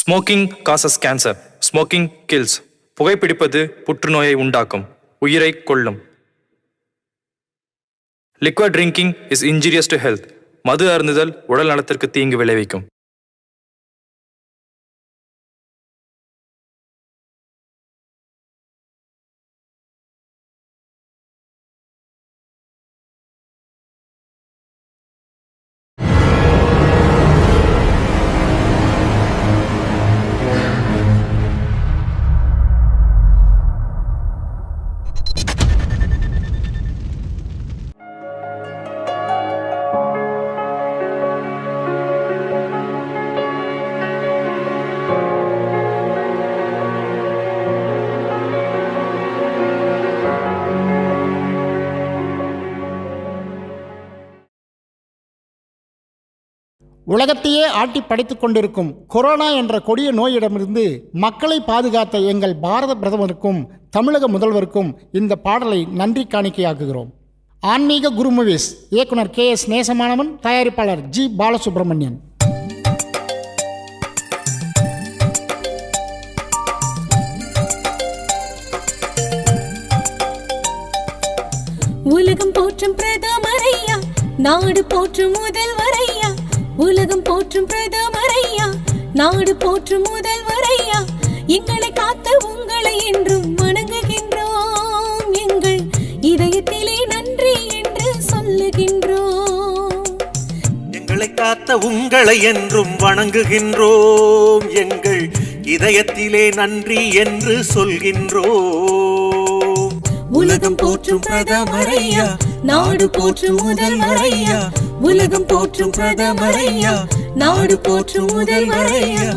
Smoking causes cancer. Smoking kills. புகைப்பிடிப்பது புற்றுநோயை உண்டாக்கும், உயிரை கொல்லும். Liquid drinking is injurious to health. மது அருந்துதல் உடல் நலத்திற்கு தீங்கு விளைவிக்கும். உலகத்தையே ஆட்டி படைத்துக் கொண்டிருக்கும் கொரோனா என்ற கொடிய நோயிடமிருந்து மக்களை பாதுகாத்த எங்கள் பாரத பிரதமருக்கும் தமிழக முதல்வருக்கும் இந்த பாடலை நன்றி காணிக்கையாக்குகிறோம். ஆன்மீக குரு மூவிஸ் இயக்குனர் KS நேசமானவன், தயாரிப்பாளர் G பாலசுப்ரமணியன். உலகம் போற்றும் பிரதமரையா, நாடு போற்றும் முதல்வரையா. உலகம் போற்றும் பிரதமரையா, நாடு போற்றும் முதல்வரையா. எங்களை காத்த உங்களை என்றும் வணங்குகின்றோம். எங்கள் இதயத்திலே நன்றி என்று சொல்லுகின்றோம். எங்களை காத்த உங்களை என்றும் வணங்குகின்றோம். எங்கள் இதயத்திலே நன்றி என்று சொல்கின்றோம். உலகம் போற்றும் பிரதமரையா, நாடு போற்றும் முதல்வரையா. உலகம் போற்றும் பிரதமரையா, நாடு போற்றும் முதல்வரையா.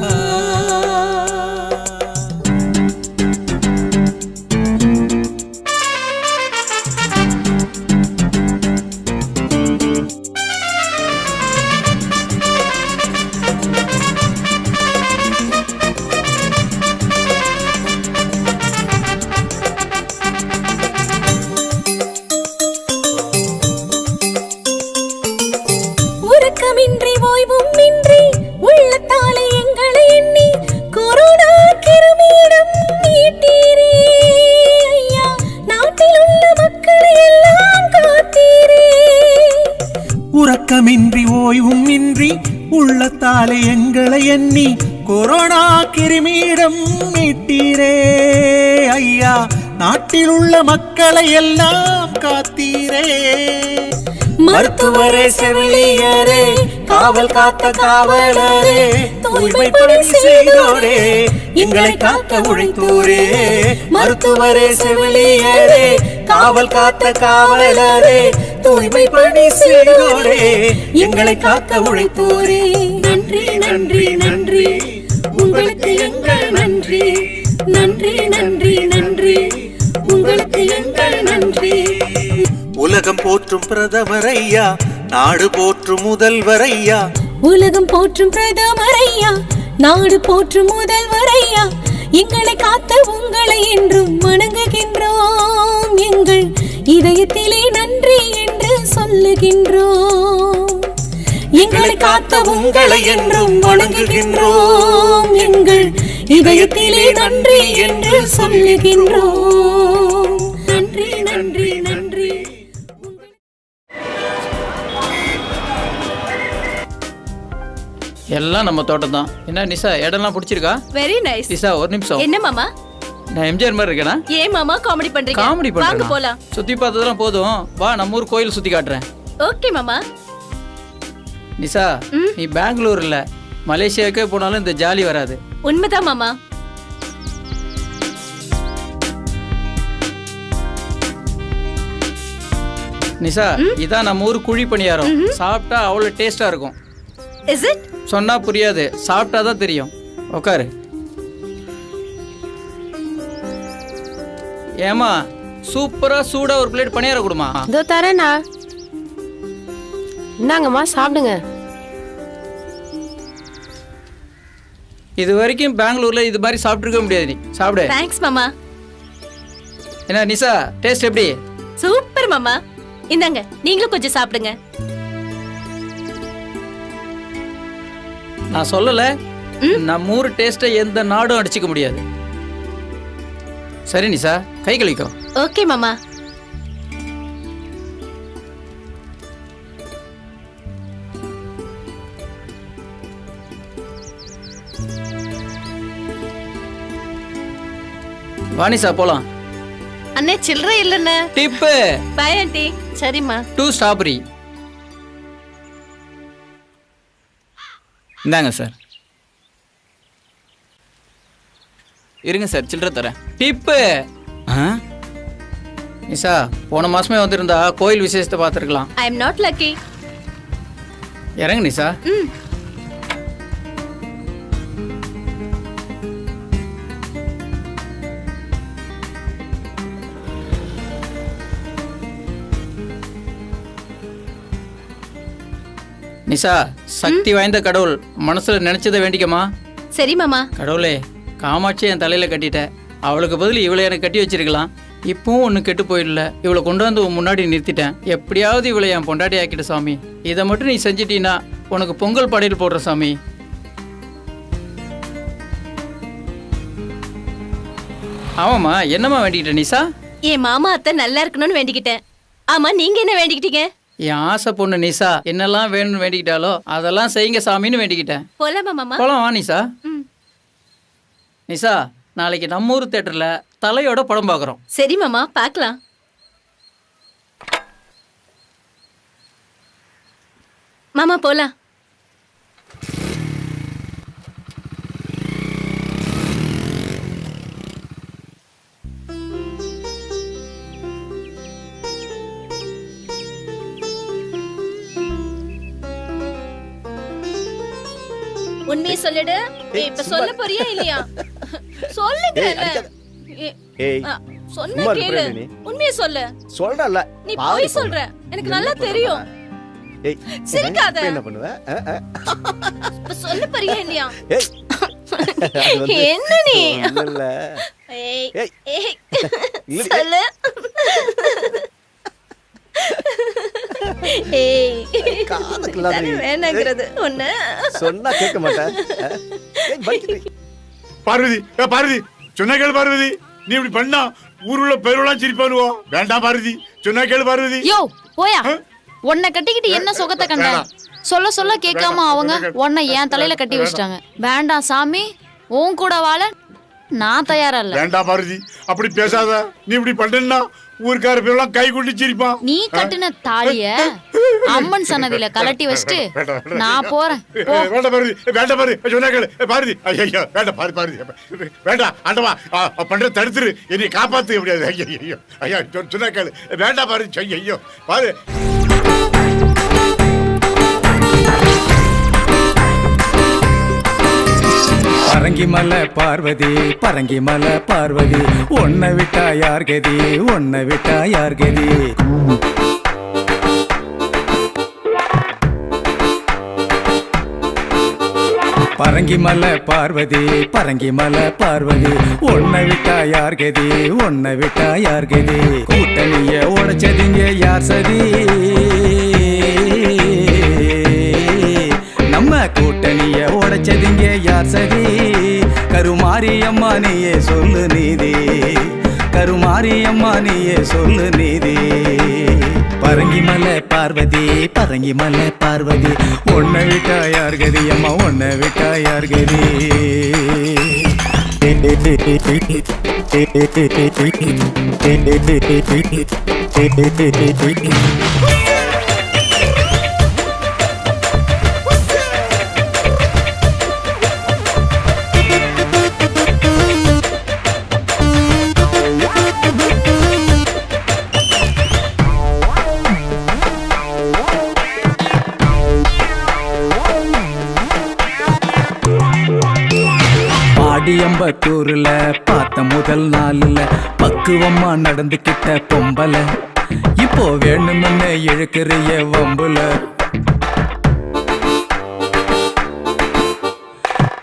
உறக்கமின்றி ஓய்வும் இன்றி உள்ளத்தாலே எங்களை எண்ணி கொரோனா கிருமியிடம் மீட்டீரே ஐயா. நாட்டில் உள்ள மக்களை எல்லாம் காத்தீரே. உறக்கமின்றி ஓய்வும் இன்றி உள்ளத்தாலே எங்களை எண்ணி கொரோனா கிருமியிடம் மீட்டீரே ஐயா. நாட்டில் உள்ள மக்களை எல்லாம் காத்தீரே. மருத்துவரே, செவிலியரே, காவல் காத்த காவலரே, தூய்மை பணி செய்தோரே, எங்களை காக்க உழைத்தோரே. மருத்துவரே, செவிலியரே, காவல் காத்த காவலரே, தூய்மை பணி செய்தோரே, எங்களை காக்க உழைத்தோரே. நன்றி நன்றி நன்றி, உங்களுக்கு எங்கள் நன்றி. நன்றி நன்றி நன்றி, உங்களுக்கு எங்கள் நன்றி. உலகம் போற்றும் பிரதமரையா, நாடு போற்றும் முதல்வரையா. உலகம் போற்றும் பிரதமரையா, நாடு போற்றும் முதல்வரையா. எங்களை காத்த உங்களை என்றும் வணங்குகின்றோம். எங்கள் இதயத்திலே நன்றி என்று சொல்லுகின்றோம். எங்களை காத்த உங்களை என்றும் வணங்குகின்றோம். எங்கள் இதயத்திலே நன்றி என்று சொல்லுகின்றோம். நன்றி நன்றி நன்றி. எல்லாம் நம்ம தோட்டம் தான். என்ன நிஷா, இடம்லாம் பிடிச்சிருக்கா? Very nice. நிஷா ஒரு நிமிஷம். என்ன மாமா? நான் எம்ஜிஆர் மாதிரி இருக்கேனா? ஏன் மாமா காமெடி பண்றீங்க? காமெடி வாங்க பண்றேன். போலாம். சுத்தி பார்த்ததெல்லாம் போதும், வா நம்ம ஊர் கோயில் சுத்தி காட்டுறேன். ஓகே மாமா. நிஷா, நீ பெங்களூர் இல்ல மலேசியாவுக்கே போனாலும் இந்த ஜாலி வராது. உண்மைதான் மாமா. நிஷா, இதான் நம்ம ஊர் குழி பணியாரம். சாப்பிட்டா அவ்வளவு டேஸ்டா இருக்கும். Is it? சொன்னா புரியாது, சாப்பிட்டாதான் தெரியும். உட்காரு. ஏமா, சூப்பரா சூடா ஒரு பிளேட் பணியாரம் கொடுமா. இதோ தரேண்ணா. இந்தாங்கம்மா சாப்பிடுங்க. இது வரைக்கும் பெங்களூர்ல இது மாதிரி சாப்பிட்டுருக்க முடியாது. நீ சாப்பிடு. தேங்க்ஸ் மாமா. என்ன நிஷா, டேஸ்ட் எப்படி? சூப்பர் மாமா. இந்தாங்க, நீங்களும் கொஞ்சம் சாப்பிடுங்க. நான் சொல்லல, நம்ம ஊர் டேஸ்ட்டை எந்த நாடும் அடிச்சுக்க முடியாது. சரி நிஷா, கை கழிக்கோ. ஓகே மாமா. வாணிசா போலாம். அண்ணே சில்லறை இல்லைண்ணே. Tip bye aunty. சரிம்மா. 2 ஸ்ட்ராபெரி. இந்தாங்க சார். இருங்க சார், சில்லறை தரேன். டிப்பு. நிஷா, போன மாசமே வந்திருந்தா கோயில் விசேஷத்தை பார்த்துருக்கலாம். I am not lucky. இறங்க நிஷா. நிஷா, சக்தி வாய்ந்த கடவுள், மனசுல நினைச்சதை வேண்டிக்கமா. சரி மாமா. கடவுளே, காமாட்சி என் தலையில கட்டிட்ட, அவளுக்கு பதில் இவளை எனக்கு கட்டி வச்சிருக்கலாம். இப்பவும் ஒன்று கெட்டு போயிடல, இவளை கொண்டு வந்து உன் முன்னாடி நிறுத்திட்டேன். எப்படியாவது இவளை என் பொண்டாட்டி ஆக்கிட்ட சாமி. இதை மட்டும் நீ செஞ்சிட்டீன்னா உனக்கு பொங்கல் படையல் போடுற சாமி. ஆமாம்மா, என்னம்மா வேண்டிக்கிட்ட நிஷா? என் மாமா அத்தை நல்லா இருக்கணும்னு வேண்டிக்கிட்டேன். ஆமா, நீங்க என்ன வேண்டிக்கிட்டீங்க? என் ஆசை பொண்ணு நிஷா என்னெல்லாம் வேணும்னு வேண்டிக்கிட்டாலோ அதெல்லாம் செய்யுங்க சாமின்னு வேண்டிக்கிட்டேன். போலாமா மாமா? போலாம் வா நிஷா. நிஷா, நாளைக்கு நம்ம ஊர் தேட்டர்ல தலையோட படம் பார்க்குறோம். சரி மாமா, பார்க்கலாம். மாமா போலாம். உண்மையை சொல்லிடு. இப்ப சொல்ல போறியா இல்லையா? சொல்லுங்க. சொன்ன கேளு. உண்மையை சொல்லு. சொல்றல. நீ போய் சொல்ற. எனக்கு நல்லா தெரியும். ஏய், சிரிக்காத. என்ன பண்ணுவ? இப்ப சொல்ல போறியா இல்லையா? ஏய், என்ன நீ? இல்ல. ஏய், ஏய். ஏய். இல்லடி. சொல்லு. ஏய், காதுக்குள்ள தானே வேணாங்கிறது ஒண்ணு. சொன்னா கேட்க மாட்டேன். ஏய், பக்கிரி. பார்வதி, பார்வதி சொன்ன கேளு பார்வதி. நீ இப்படி பண்ணா ஊருள்ள பேரெல்லாம் சிரிப்பானுவோ. வேண்டாம் பார்வதி, சொன்ன கேளு பார்வதி. யோ போயா, உன்னை கட்டிக்கிட்டு என்ன சுகத்தை கண்ட? சொல்ல சொல்ல கேட்காம அவங்க உன்னை என் தலையில கட்டி வச்சிட்டாங்க. வேண்டாம் சாமி, உன் கூட வாழ நான் தயாரா இல்ல. வேண்டாம் பார்வதி, அப்படி பேசாத. நீ இப்படி பண்ணா ஊருக்கார பேரெல்லாம் கை கொண்டு சிரிப்பான். நீ கட்டின தாலிய அம்மன் சன்னதியில கலட்டி வச்சுட்டு நான் போறேன். வேண்டாம் பார்வதி, வேண்டாம் பாரு, சொன்ன கேளு பார்வதி. ஐயோ வேண்டாம் பாரு பார்வதி, வேண்டாம் ஆண்டவா, பண்ற தடுத்துரு, என்னை காப்பாத்து. எப்படியாது? ஐயோ ஐயா, சொன்ன கேளு, வேண்டாம் பாரு. ஐயோ பாரு. பரங்கி மலை பார்வதி, பரங்கி மலை பார்வதி, ஒன்ன விட்டா யார் கதி, ஒன்ன விட்டா யார் கதி. பரங்கி மலை பார்வதி, பரங்கி மலை பார்வதி, ஒன்ன விட்டா யார் கதி, ஒன்ன விட்டா யார் கதி. கூட்டணிய உடைச்சதிங்க யார் சதி, நம்ம கூட்டணிய உடைச்சதிங்க யார் சதி. கருமாரியம்மா நீயே சொல்லு நீதி, கருமாரியம்மா நீயே சொல்லு நீதி. பரங்கி மலை பார்வதி, பரங்கி மலை பார்வதி, ஒன்ன விட்டா யார் கதி, அம்மா ஒன்ன விட்டா யார் கதி. பாடியம்பத்தூர்ல பார்த்த முதல் நாள்ல பக்குவமா நடந்துக்கிட்ட பொம்பல, இப்போ வேணும்னு இழுக்கிறிய வம்புல.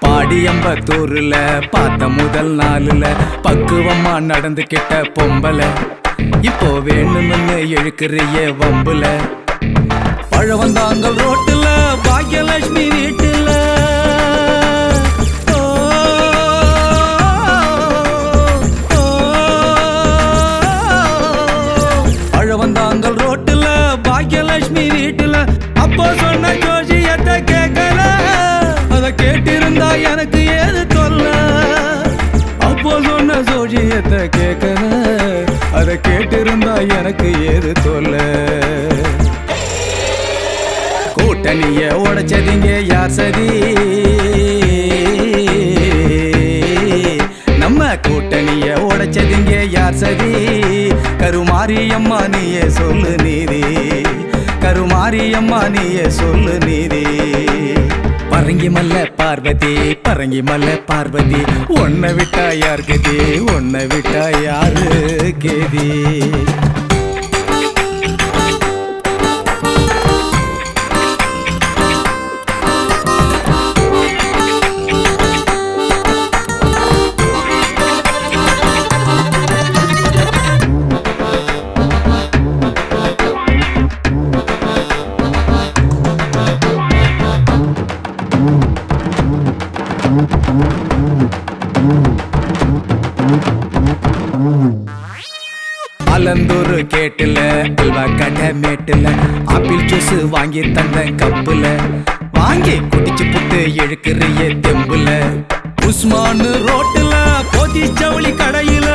பாடியம்பத்தூர்ல பார்த்த முதல் நாள்ல பக்குவமா நடந்துக்கிட்ட பொம்பல, இப்போ வேணும்னு இழுக்கிறிய வம்புல. பழவந்தாங்கல் ரோட்டுல பாக்யலட்சுமி வீட்டுல வீட்டுல அப்போ சொன்ன ஜோசியத்தை கேட்கல. அத கேட்டிருந்தா எனக்கு ஏது தொல்ல. அப்போ சொன்ன ஜோசியத்தை கேட்கல. அத கேட்டிருந்தா எனக்கு ஏது தொல்ல. கூட்டணிய உடைச்சதிங்க யார் சதி? நம்ம கூட்டணிய உடைச்சதிங்க யார் சதி? கருமாரியம்மா நீயே சொல்லு நீதி. கருமாரியம்மா நீயே சொல்லு நீதி. பரங்கி மல்ல பார்வதி, பரங்கி மல்ல பார்வதி, உன்னை விட்டா யார் கதி? உன்னை விட்டா யாரு கேதி? அலந்தூர் கேட்டுல அல்வா கடை மேட்டுல ஆப்பிள் ஜூஸ் வாங்கி தந்த கப்புல வாங்கி குடிச்சு புட்டு இழுக்கிறிய தெம்புல உஸ்மான் ரோட்டுல போதி ஜவுளி கடையில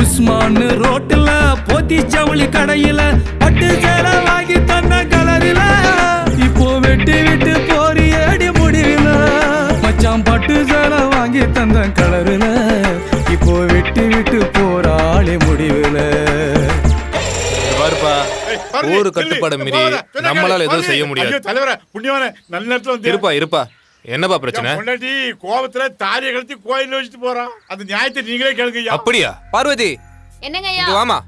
உஸ்மான் ரோட்டுல போதி ஜவுளி கடையில பட்டு சேலை வாங்கி தந்த கலரில இப்போ வெட்டி விட்டு போறியடி முடிவில மச்சான் பட்டு சேலை வாங்கி தந்த கலரில இப்போ வெட்டி விட்டு போறாளே முடிவில. பாருப்பா, ஊரு கட்டுப்பாடு மீறி நம்மளால எதுவும் செய்ய முடியாது. தலைவர புண்ணியவான நல்ல நேரத்துல வந்து இருப்பா என்னப்பா பிரச்சனை? பொண்டாட்டி கோபத்துல தாலியை கழிச்சு கோயில்ல வச்சுட்டு போறான். அது நியாயத்தை நீங்களே கேளுங்க. அப்படியா? பார்வதி என்னங்க ஐயா? இங்க வாமா.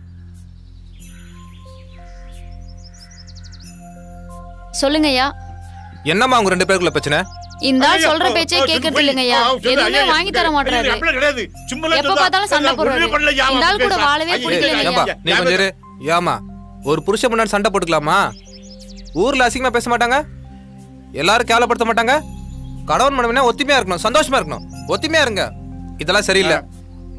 சொல்லுங்க ஐயா. என்னம்மா உங்க ரெண்டு பேருக்குள்ள பிரச்சனை? இந்த ஆள் சொல்ற பேச்சே கேக்குறது இல்லைங்க ஐயா. எதுவுமே வாங்கி தர மாட்டாரு. எப்ப பார்த்தாலும் சண்டை போடுறாரு. இந்த ஆள் கூட வாழவே பிடிக்கலங்க ஏம்பா ஐயா. நீ கொஞ்சம் இரு. ஏமா ஒரு புருஷன் முன்னாடி சண்டை போட்டுக்கலாமா? ஊர்ல அசிங்கமா பேச மாட்டாங்க, எல்லாரும் கேவலப்படுத்த மாட்டாங்க. கணவன் மனைவினா ஒத்துமையா இருக்கணும், சந்தோஷமா இருக்கணும். ஒத்துமையா இருங்க. இதெல்லாம் சரியில்லை.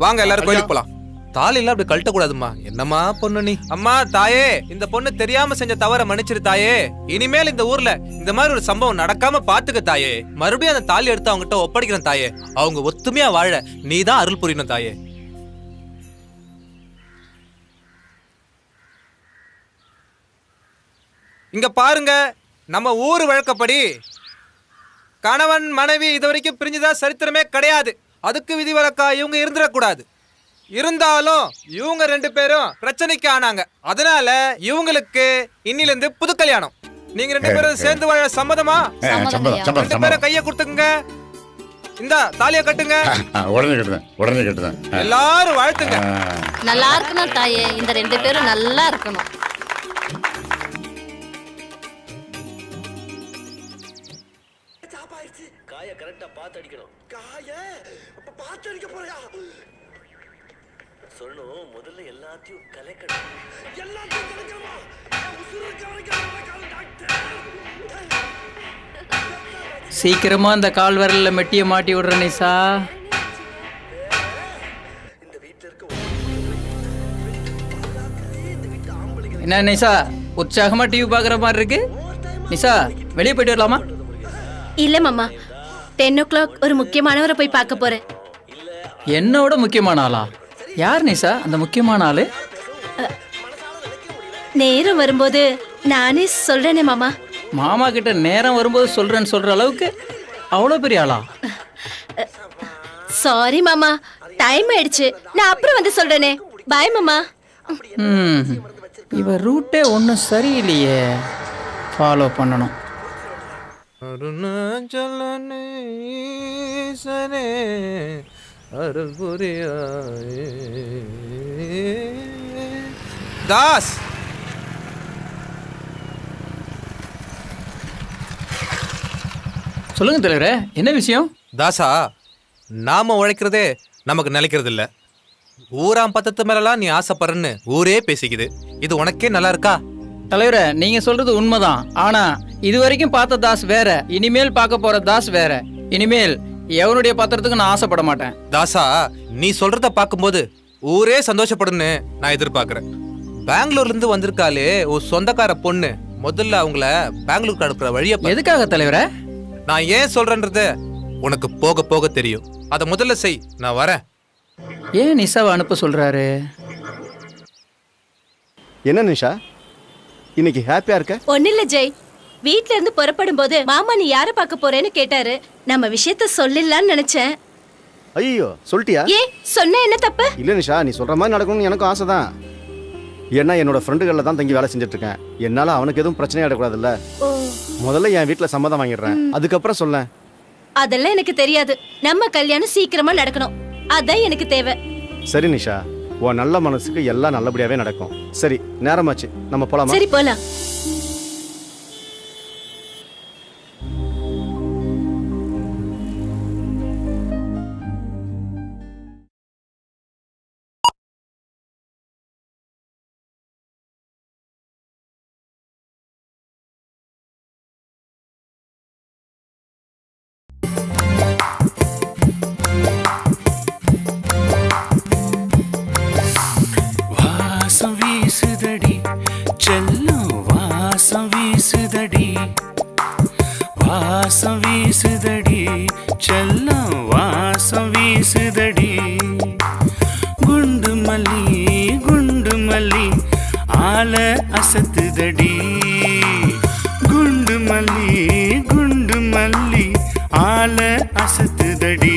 வாங்க எல்லாரும் கோயிலுக்கு போலாம். தாலில அப்படி கழட்ட கூடாதுமா. என்னம்மா பொண்ணு நீ? அம்மா தாயே, இந்த பொண்ணு தெரியாம செஞ்ச தவற மன்னிச்சிரு தாயே. இனிமேல் இந்த ஊர்ல இந்த மாதிரி ஒரு சம்பவம் நடக்காம பாத்துக்க தாயே. மறுபடியும் அந்த தாலி எடுத்து அவங்க கிட்ட ஒப்படைக்கிறேன் தாயே. அவங்க ஒத்துமையா வாழ நீதான் அருள் புரியணும் தாயே. இங்க பாருங்க, நம்ம ஊர் வழக்கப்படி கணவன் மனைவி இதுவரைக்கும் பிரிஞ்சுதா சரித்திரமே கிடையாது. அதுக்கு விதிவிலக்கா இவங்க இருந்துடக்கூடாது. இருந்தாலும் இவங்க ரெண்டு பேரும் பிரச்சனைக்கு ஆனாங்க. அதனால இவங்களுக்கு இன்னில இருந்து புது கல்யாணம். நீங்க ரெண்டு பேரும் சேர்ந்து வாழ சம்மதமா? ரெண்டு பேரும் கைய கொடுத்துங்க. இந்த தாலிய கட்டுங்க. உடனே கட்டுறேன். எல்லாரும் வாழ்த்துங்க. நல்லா இருக்கணும் தாயே, இந்த ரெண்டு பேரும் நல்லா இருக்கணும். காய கரெக்டா பார்த்து அடிக்கணும். காய பார்த்து அடிக்க போறியா? சொல்லணும், முதல்ல எல்லாத்தையும் கலக்கணும். எல்லாத்தையும் கலக்கணுமா? சீக்கிரமா அந்த கால் விரல்ல மெட்டிய மாட்டி விடுற நிசா. என்ன நிசா, உற்சாகமா டிவி பாக்குற மாதிரி இருக்கு? நிசா, வெளியே போயிட்டு வரலாமா? இல்ல மாமா, 10 o'clock ஒரு முக்கியமானவரை போய் பார்க்க போறேன். என்னோட முக்கியமான ஆளா? யார் நிசா அந்த முக்கியமான ஆளு? நேரம் வரும்போது நானே சொல்றேனே மாமா. மாமா கிட்ட நேரம் வரும்போது சொல்றேன்னு சொல்ற அளவுக்கு அவ்வளோ பெரிய ஆளா? சாரி மாமா, டைம் ஆயிடுச்சு. நான் அப்புறம் வந்து சொல்றேனே. பாய் மாமா. இவ ரூட்டே ஒன்றும் சரியில்லையே. ஃபாலோ பண்ணணும். அருணாச்சலனே ஈசனே அருள் புரியாயே. தாஸ், சொல்லுங்க தலைவரே, என்ன விஷயம்? தாசா, நாம உழைக்கிறதே நமக்கு நிலைக்கிறது இல்ல. ஊராம் பத்தத்து மேலாம் நீ ஆசைப்படுறன்னு ஊரே பேசிக்குது. இது உனக்கே நல்லா இருக்கா? தலைவரே, நீங்க சொல்றது உண்மைதான். ஆனா இது வரைக்கும் பார்த்த தாஸ் வேற, இனிமேல் பார்க்க போற தாஸ் வேற. இனிமேல் எவனுடைய பாத்திரத்துக்கு நான் ஆசைப்பட மாட்டேன். தாசா, நீ சொல்றத பார்க்கும்போது ஊரே சந்தோஷப்படுன்னு நான் எதிர்பார்க்கறேன். பெங்களூர்ல இருந்து வந்திருக்காளே ஒரு சொந்தக்கார பொண்ணு, முதல்ல அவங்கள பெங்களூருக்கு அனுப்புற வழிய எதுக்காக தலைவரே? நான் ஏன் சொல்றேன்றத உனக்கு போக போக தெரியும். அத முதல்ல செய், நான் வரேன். ஏன் நிஷாவை அனுப்ப சொல்றாரு? என்ன நிஷா, இன்னைக்கு ஹாப்பியா இருக்க? ஒன்னில்ல ஜெய், வீட்ல இருந்து புறப்படும் போது மாமா நீ யார பார்க்க போறேன்னு கேட்டாரு. நம்ம விஷயத்த சொல்லிடலாம்னு நினைச்சேன். ஐயோ, சொல்லிட்டியா? ஏ சொன்ன என்ன தப்பு? இல்ல நிஷா, நீ சொல்ற மாதிரி நடக்கணும்னு எனக்கும் ஆசை தான். ஏன்னா என்னோட ஃப்ரெண்டுகளில் தான் தங்கி வேலை செஞ்சுட்டு இருக்கேன். என்னால அவனுக்கு எதுவும் பிரச்சனை ஆயிடக்கூடாதுல்ல. முதல்ல என் வீட்டுல சம்மதம் வாங்கிடுறேன், அதுக்கப்புறம் சொல்ல. அதெல்லாம் எனக்கு தெரியாது. நம்ம கல்யாணம் சீக்கிரமா நடக்கணும், அதான் எனக்கு தேவை. சரி நிஷா, உன் நல்ல மனசுக்கு எல்லாம் நல்லபடியாவே நடக்கும். சரி, நேரமாச்சு, நம்ம போலாமா? சரி போலாம். வாசம் வீசுதடி செல்லம், வாசம் வீசுதடி, வாசம் வீசுதடி செல்லம், வாசம் வீசுதடி. குண்டு மல்லி ஆல அசத்துதடி, குண்டு மல்லி ஆல அசத்துதடி.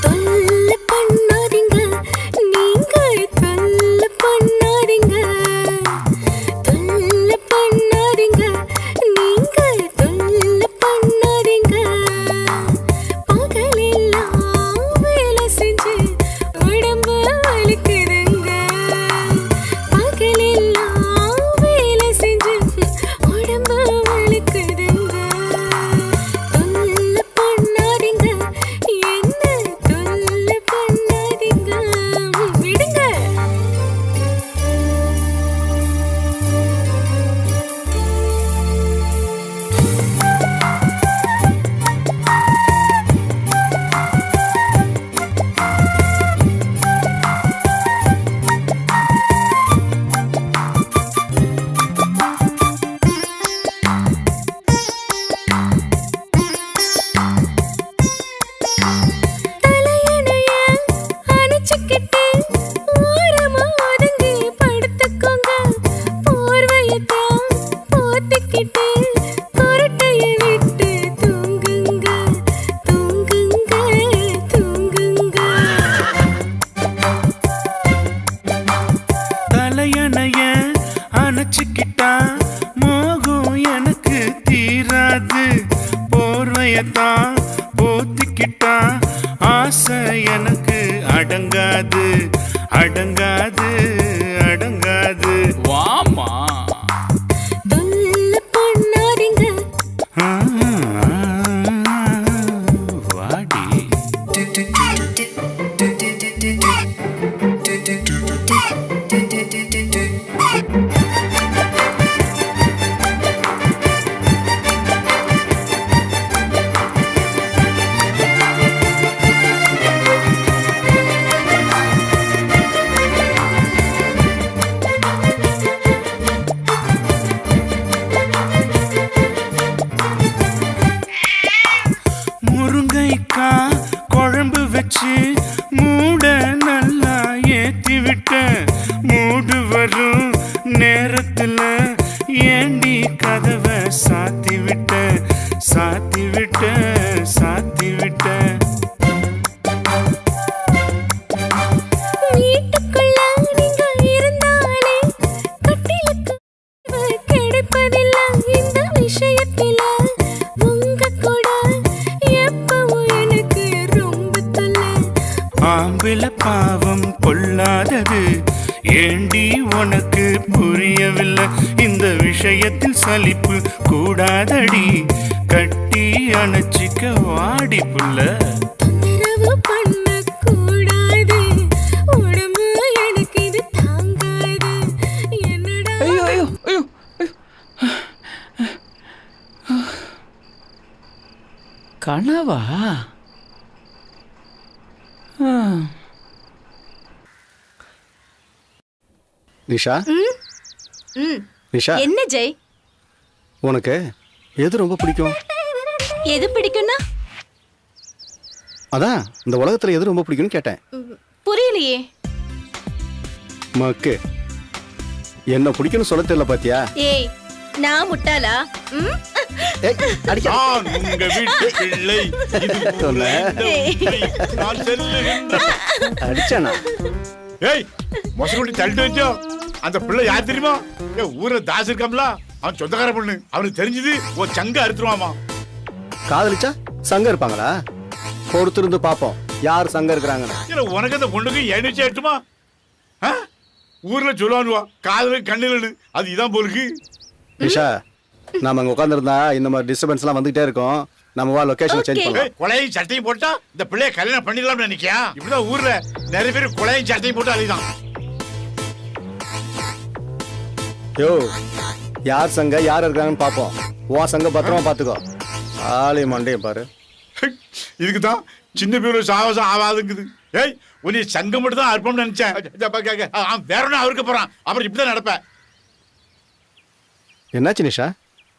தொல்லை பண்ணாதீங்க, நீங்க தொல்லை பண்ணாதீங்க, தொல்லை பண்ணாதீங்க, நீங்க தொல்லை பண்ணாதீங்க. பகலெல்லாம் வேலை செஞ்சு உடம்பு வலிக்குதுங்க, பகலெல்லாம் வேலை செஞ்சு உடம்பு வலிக்குதுங்க. தொல்லை பண்ணாதீங்க, என்ன தொல்லை பண்ணாதீங்க, விடுங்க. தலையணைய அணைச்சுக்கிட்டு ஓரமா ஒதுங்கி படுத்துக்கோங்க, போர்வையத்தான் போத்திக்கிட்டு கொரட்டைய விட்டு தூங்குங்க, தூங்குங்க, தூங்குங்க. தலையணைய அணைச்சுக்கிட்டா மோகம் எனக்கு தீராது, போர்வையத்தான் போத்திக்கிட்டா ஆசை எனக்கு அடங்காது, அடங்காது, அடங்காது. வாமா தொல்லை பண்ணாதீங்க, வாடி. முருங்கைக்கா குழம்பு வச்சு மூட நல்லா ஏத்தி விட்ட, மூடு வரும் நேரத்துல ஏண்டி கதவை சாத்தி விட்ட, சாத்தி விட்ட, சாத்தி விட்ட. வீட்டுக்குள்ள நீங்க இருந்தாலே கட்டிலுக்கு கிடைப்பதில்லை. இந்த விஷயத்தில உங்க கூட எப்பவும் எனக்கு ரொம்ப தொல்லை. ஆம்பிள பாவம் பொல்லாதது, ஏண்டி உனக்கு புரியவில்லை? இந்த விஷயத்தில் சலிப்பு கூடாதடி, கட்டி அணைச்சிக்க வாடி புள்ள. தொந்தரவு பண்ணக்கூடாது, உடம்பு எனக்கு இது தாங்காது. என்னடா ஐயோ ஐயோ ஐயோ ஐயோ. கனவா? நிஷா ம் நிஷா என்ன ஜெய்? உனக்கு எது ரொம்ப பிடிக்கும்? எது பிடிக்கும்னா? அதான் இந்த உலகத்துல எது ரொம்ப பிடிக்கும்னு கேட்டேன். புரியலையே. மக்கு என்ன பிடிக்கும்னு சொல்ல தெரியல பாத்தியா? ஏய் நான் முட்டாளா? ம்? ஏய், அடிக்க- நான் உங்க வீட்டு பிள்ளை இது சொன்னேன். நான் செல்லுகின்றேன். அடிச்சானா? ஏய் மொசகுட்டி தள்ளிட்டு வச்சோம். அந்த பிள்ளை யார் தெரியுமா? ஊர்ல தாஸ் இருக்காம்ல, அவன் சொந்தக்கார பொண்ணு. அவனுக்கு தெரிஞ்சது ஒரு சங்க அறுத்துருவாமா. காதலிச்சா சங்கம் இருப்பாங்களா? பொறுத்திருந்து பாப்போம் யார் சங்கம் இருக்கிறாங்கன்னு. இல்ல உனக்கு அந்த பொண்ணுக்கு எழுச்சி ஆட்டுமா? ஊர்ல சொல்லுவானுவா காதல் கண்ணுலன்னு. அது இதான் போலுக்கு. நிஷா நாம அங்க உட்காந்துருந்தா இந்த மாதிரி டிஸ்டர்பன்ஸ் எல்லாம் வந்துகிட்டே இருக்கும். நம்ம வா லொகேஷன் சேஞ்ச் பண்ணலாம். கொலையும் சட்டையும் போட்டா இந்த பிள்ளைய கல்யாணம் பண்ணிடலாம்னு நினைக்கியா? இப்படிதான் ஊர்ல நிறைய பேர் கொலையும் சட்டையும் போட்டு அழிதான். யோ யார் சங்க யார் இருக்காங்கன்னு பாப்போம். உன் சங்க பத்திரமா பாத்துக்கோ. ஆளே மண்டையை பாரு. இதுக்கு தான் சின்ன பேர் சாவசம் ஆகாதுங்குது. ஏய் உன்னை சங்கம் மட்டும் தான் அர்ப்பம்னு நினைச்சேன். வேற ஒன்னும் அவருக்கு போறான். அப்புறம் இப்படிதான் நடப்பேன். என்னாச்சு நிஷா?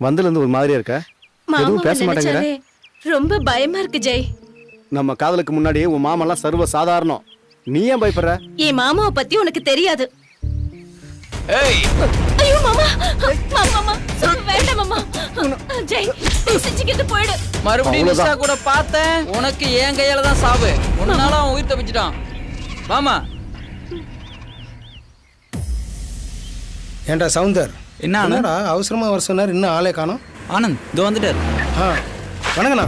வந்ததுல இருந்து ஒரு மாதிரியா இருக்க? எதுவும் பேச மாட்டேங்கிற? ரொம்ப பயமா இருக்கு ஜெய். நம்ம காதலுக்கு முன்னாடி உன் மாமெல்லாம் சர்வ சாதாரணம். நீ ஏன் பயப்படுற? என் மாமாவை பத்தி உனக்கு தெரியாது. ஏய் ஐயோ மாமா மாமா வேண்டாம் மாமா. ஜெய் செஞ்சுக்கிட்டு போயிடு. மறுபடியும் நிஷா கூட பார்த்தேன். உனக்கு என் கையால தான் சாவு. உன்னால அவன் உயிர் தப்பிச்சிட்டான். மாமா ஏண்டா சவுந்தர், என்னடா அவசரமா வர சொன்னார், இன்னும் ஆளே காணோம். ஆனந்த் இதோ வந்துட்டார். வணக்கண்ணா.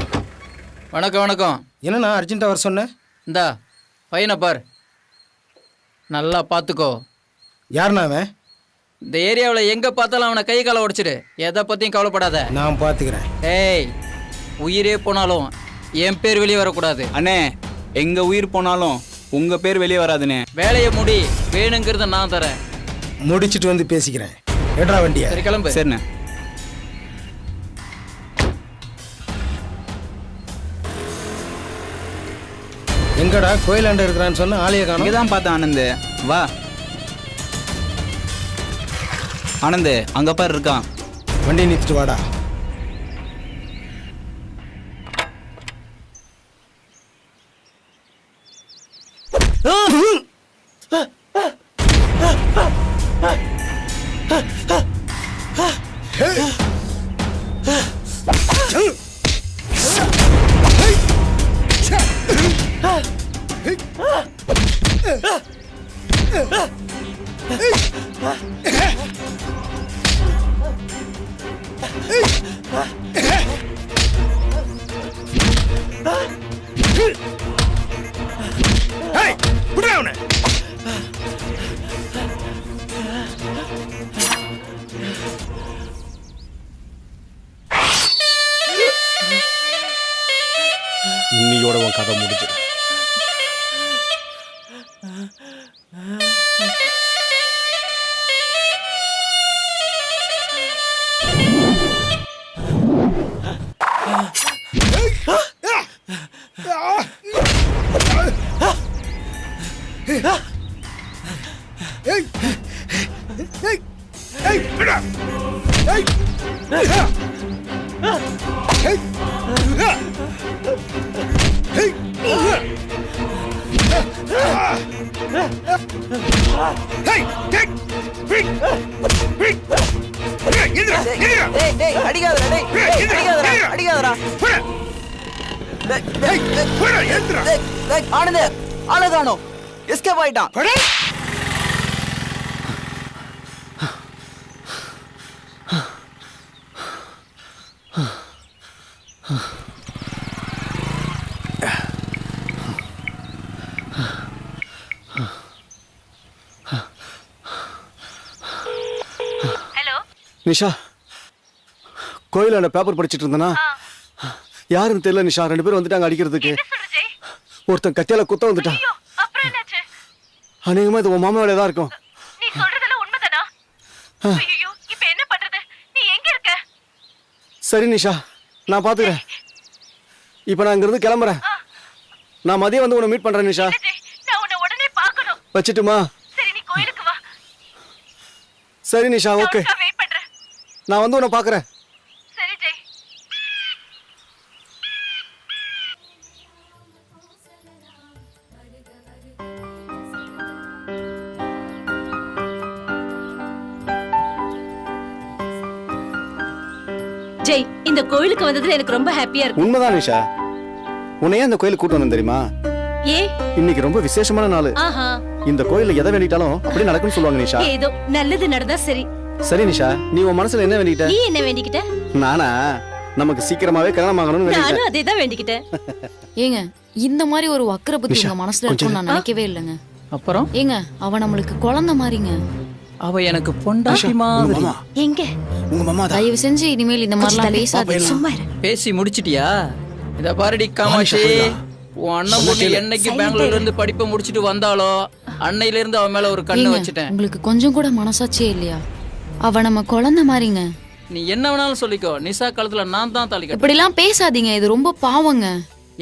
வணக்கம் வணக்கம். என்னண்ணா அர்ஜென்ட்டா வர சொன்னேன்? இந்தா பையனை பார், நல்லா பார்த்துக்கோ. யாருண்ணா அவன்? இந்த ஏரியாவில் எங்கே பார்த்தாலும் அவனை கை காலை உடைச்சிடு. எதை பற்றியும் கவலைப்படாத. நான் பார்த்துக்கிறேன். ஏய் உயிரே போனாலும் என் பேர் வெளியே வரக்கூடாது. அண்ணே எங்க உயிர் போனாலும் உங்க பேர் வெளியே வராதுண்ணே. வேலையை முடி, வேணுங்கிறத நான் தரேன். முடிச்சிட்டு வந்து பேசிக்கிறேன். ஏட்ரா வண்டியா? சரி கிளம்பு. சரிண்ணே. எங்கடா கோயிலாண்ட இருக்கிறான்னு சொன்ன ஆளைய காணோம். இங்கே தான் பார்த்தேன் ஆனந்த். வா ஆனந்த், அங்க பாரு இருக்கான். வண்டி நிறுத்திட்டு வாடா. இன்னியோட உன் கதை முடிஞ்சு. ஆனந்த் ஆளதானோ எஸ்கேப் ஆயிட்டான். நிஷா கோயிலாண்ட பேப்பர் படிச்சிட்டு இருந்தனா யாருன்னு தெரியல நிஷா. 2 பேரும் வந்துட்டாங்க அடிக்கிறதுக்கு. ஒருத்தன் கத்தியால குத்த வந்துட்டான். அநேகமா இது உன் மாமாவோட தான் இருக்கும். நீ சொல்றதெல்லாம் உண்மைதானா? ஐயோ இப்போ என்ன பண்றது? நீ எங்க இருக்க? சரி நிஷா நான் பாத்துக்கிறேன். இப்போ நான் இங்கிருந்து கிளம்புறேன். நான் மதியம் வந்து உன்னை மீட் பண்றேன் நிஷா. நான் உன்னை உடனே பார்க்கணும். வச்சுட்டுமா? சரி, நீ கோயிலுக்கு வா. சரி நிஷா, ஓகே. நான் வெயிட் பண்றேன். நான் வந்து உன்னை பார்க்குறேன். சரி ஜெய். ஜெய், இந்த கோயிலுக்கு வந்ததுல எனக்கு ரொம்ப ஹாப்பியா இருக்கு. உண்மைதான் நிஷா. உன்னை ஏன் இந்த கோயிலுக்கு கூட்டு வந்தேன் தெரியுமா? ஏ, இன்னைக்கு ரொம்ப விசேஷமான நாள். ஆஹா, இந்த கோயில்ல எதை வேண்டிட்டாலும் அப்படி நடக்கும்னு சொல்லுவாங்க நிஷா. ஏதோ நல்லது நடந்தா சரி. சரி நிஷா, நீ உன் மனசுல என்ன வேண்டிட்ட? நீ என்ன வேண்டிக்கிட்ட? நானா நமக்கு சீக்கிரமாவே கல்யாணம் ஆகணும்னு நானும் வேண்டிட்டேன். அதே தான் வேண்டிக்கிட்டேன். ஏங்க இந்த மாதிரி ஒரு வக்கர புத்தி நிஷா, உங்க மனசுல கொஞ்சம் இருக்கும்னு நான் நினைக்கவே இல்லைங்க. அப்புறம் ஏங்க அவ நம்மளுக்கு குழந்தை மாதிரிங்க. அவ எனக்கு பொண்டாட்டி மாதிரி. மாமா, எங்க? உங்க மாமா தான். தயவு செஞ்சு இனிமேல் இந்த மாதிரிலாம் பேசாதீங்க. சும்மா இரு. பேசி முடிச்சிட்டியா? இத பாருடி காமாட்சி, உன் அண்ணன் பொண்ணு என்னைக்கு பெங்களூர்ல இருந்து படிப்பை முடிச்சிட்டு வந்தாலோ அன்னையில இருந்து அவன் மேல ஒரு கண்ணு ஏங்க, வச்சுட்டேன். உங்களுக்கு கொஞ்சம் கூட மனசாட்சியே இல்லையா? அவ நம்ம குழந்தை மாதிரிங்க. நீ என்ன வேணாலும் சொல்லிக்கோ, நிசா காலத்துல நான் தான் தாலி கட்டுறேன். இப்படிலாம் பேசாதீங்க, இது ரொம்ப பாவங்க.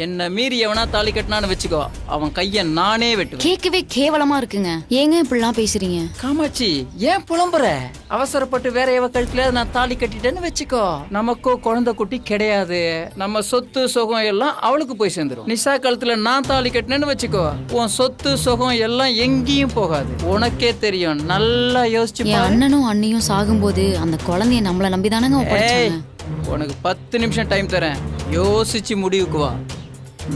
என்ன மீறி எவனா தாலி கட்டினான்னு வச்சுக்கோ, அவன் கைய நானே வெட்டுவேன். கேட்கவே கேவலமா இருக்குங்க. ஏங்க இப்படிலாம் பேசுறீங்க? காமாட்சி, ஏன் புலம்புற? அவசரப்பட்டு வேற எவ கழுத்துல நான் தாலி கட்டிட்டேன்னு வச்சுக்கோ, நமக்கோ குழந்தை குட்டி கிடையாது. நம்ம சொத்து சுகம் எல்லாம் அவளுக்கு போய் சேர்ந்துரும். நிசா கழுத்துல நான் தாலி கட்டினேன்னு வச்சுக்கோ, உன் சொத்து சுகம் எல்லாம் எங்கேயும் போகாது. உனக்கே தெரியும், நல்லா யோசிச்சு என் பாரு. அண்ணனும் அண்ணியும் சாகும்போது அந்த குழந்தைய நம்மள நம்பிதானங்க ஏய், ஒப்படைச்சாங்க. உனக்கு 10 நிமிஷம் டைம் தரேன், யோசிச்சு முடிவுக்கு வா.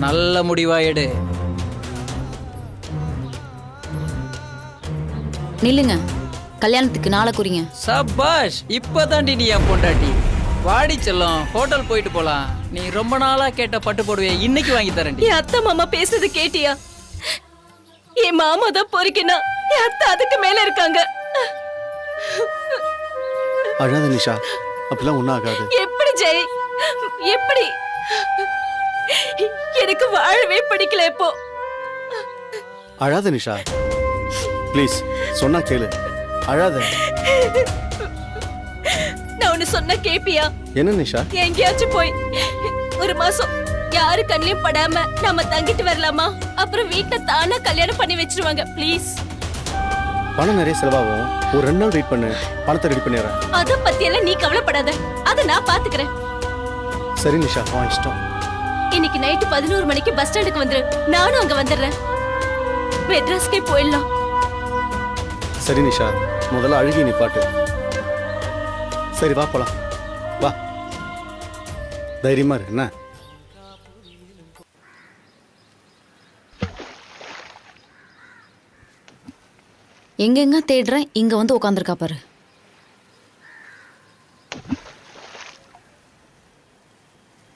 நல்ல முடிவா எடு. நில்லுங்க, கல்யாணத்துக்கு நாளை குறிங்க. சபாஷ், இப்பதாண்டி நீ என் பொண்டாட்டி. வாடி செல்லம், ஹோட்டல் போயிட்டு போலாம். நீ ரொம்ப நாளா கேட்ட பட்டு போடுவே, இன்னைக்கு வாங்கி தரேன்டி. என் அத்தை மாமா பேசுறது கேட்டியா? என் மாமா தான் பொறுக்கினா, என் அத்தை அதுக்கு மேல இருக்காங்க. அழாத நிஷா, அப்படிலாம் ஒன்றும் ஆகாது. எப்படி ஜெய், எப்படி? எனக்கு வாழவே பிடிக்கல இப்போ. அழாத நிஷா, ப்ளீஸ் சொன்னா கேளு. அழாத. நான் ஒன்னு சொன்ன கேப்பியா? என்ன நிஷா? எங்கேயாச்சும் போய் ஒரு மாசம் யாரு கண்ணிலையும் படாம நாம தங்கிட்டு வரலாமா? அப்புறம் வீட்டுல தானா கல்யாணம் பண்ணி வச்சிருவாங்க. ப்ளீஸ். பணம் நிறைய செலவாகும். ஒரு 2 நாள் வெயிட் பண்ணு, பணத்தை ரெடி பண்ணிடுறேன். அத பத்தி எல்லாம் நீ கவலைப்படாத, அத நான் பாத்துக்கிறேன். சரி நிஷா, வா, இஷ்டம். இன்னைக்கு நைட்டு 11 மணிக்கு பஸ் ஸ்டாண்டுக்கு வந்துரு, நானும் அங்க வந்துடுறேன். மெட்ராஸ்க்கே போயிடலாம். சரி நிஷா, முதல்ல அழுகி நிப்பாட்டு. சரி வா போலாம், வா. தைரியமா இரு. என்ன? எங்கெங்க தேடுறேன், இங்க வந்து உட்காந்துருக்கா பாரு.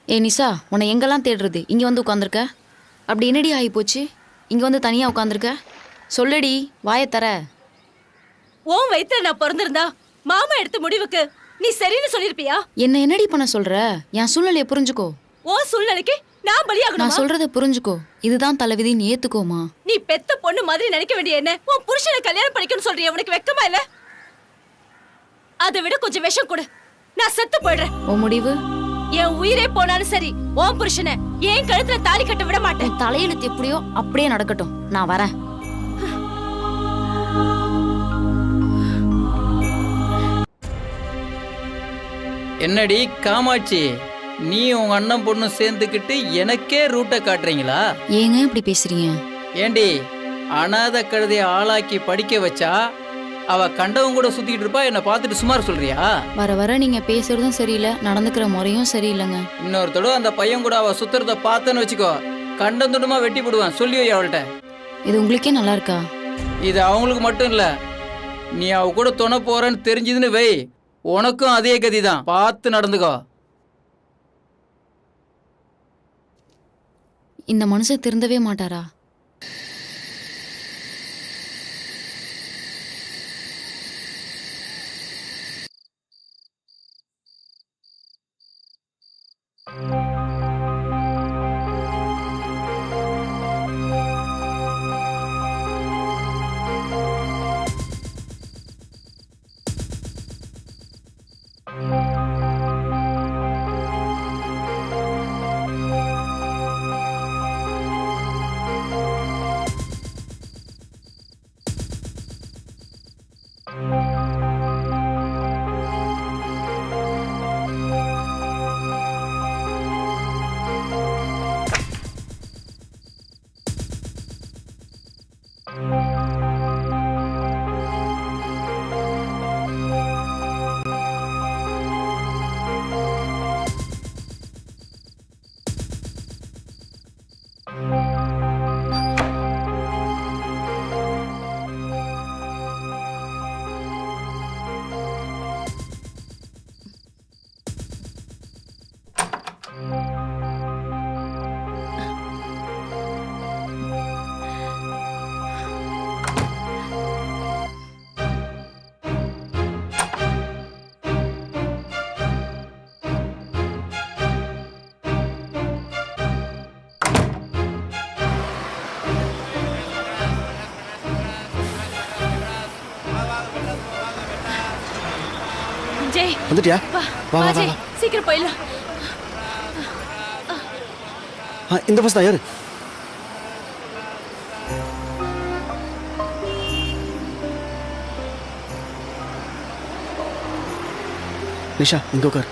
ஏ நிஷா, உன்னை எங்கெல்லாம் தேடுறது? இங்க வந்து உட்காந்துருக்க. அப்படி என்னடி ஆகி போச்சு? இங்க வந்து தனியா உட்காந்துருக்க. சொல்லுடி, வாயை தர. உன் வயித்துல நான் பிறந்திருந்தா மாமா எடுத்த முடிவுக்கு நீ சரின்னு சொல்லிருப்பியா? என்ன என்னடி பண்ண சொல்ற? என் சூழ்நிலையை புரிஞ்சுக்கோ. உன் சூழ்நிலைக்கு நான் பலியாகணுமா? நான் சொல்றத புரிஞ்சுக்கோ. இதுதான் தலைவிதின்னு ஏத்துக்கோமா. நீ பெத்த பொண்ணு மாதிரி நினைக்க வேண்டிய என்ன உன் புருஷனை கல்யாணம் பண்ணிக்கணும்னு சொல்றிய, உனக்கு வெக்கமா இல்ல? அதை விட கொஞ்சம் விஷம் கொடு, நான் செத்து போயிடுறேன். உன் முடிவு? என் உயிரே போனாலும் சரி, உன் புருஷனை என் கழுத்துல தாலி கட்ட விட மாட்டேன். உன் தலையெழுத்து எப்படியோ அப்படியே நடக்கட்டும், நான் வரேன். என்னடி காமாட்சி, நீ உங்க அண்ணன் பொண்ணு சேர்ந்துக்கிட்டு எனக்கே ரூட்டை காட்டுறீங்களா? ஏங்க இப்படி பேசுறீங்க? ஏண்டி, அனாதை கழுதைய ஆளாக்கி படிக்க வச்சா அவ கண்டவங்க கூட சுத்திக்கிட்டு இருப்பா, என்ன பார்த்துட்டு சுமார் சொல்றியா? வர வர நீங்க பேசுறதும் சரியில்லை, நடந்துக்கிற முறையும் சரியில்லைங்க. இன்னொரு தடவை அந்த பையன் கூட அவ சுத்துறத பார்த்தேன்னு வச்சுக்கோ, கண்டந்துடுமா வெட்டி போடுவான். சொல்லி வை அவள்கிட்ட. இது உங்களுக்கே நல்லா இருக்கா? இது அவங்களுக்கு மட்டும் இல்ல, நீ அவ கூட துணை போறன்னு தெரிஞ்சதுன்னு வை, உனக்கும் அதே கதிதான். பார்த்து நடந்துக்கோ. இந்த மனுஷன் திருந்தவே மாட்டாரா? ஜெய் வந்துட்டியா வா வா வா வா ஜெய் வா சீக்கிரம் போயிடலாம். இந்த பஸ் தான் யாரு நிஷா இங்க உட்கார்.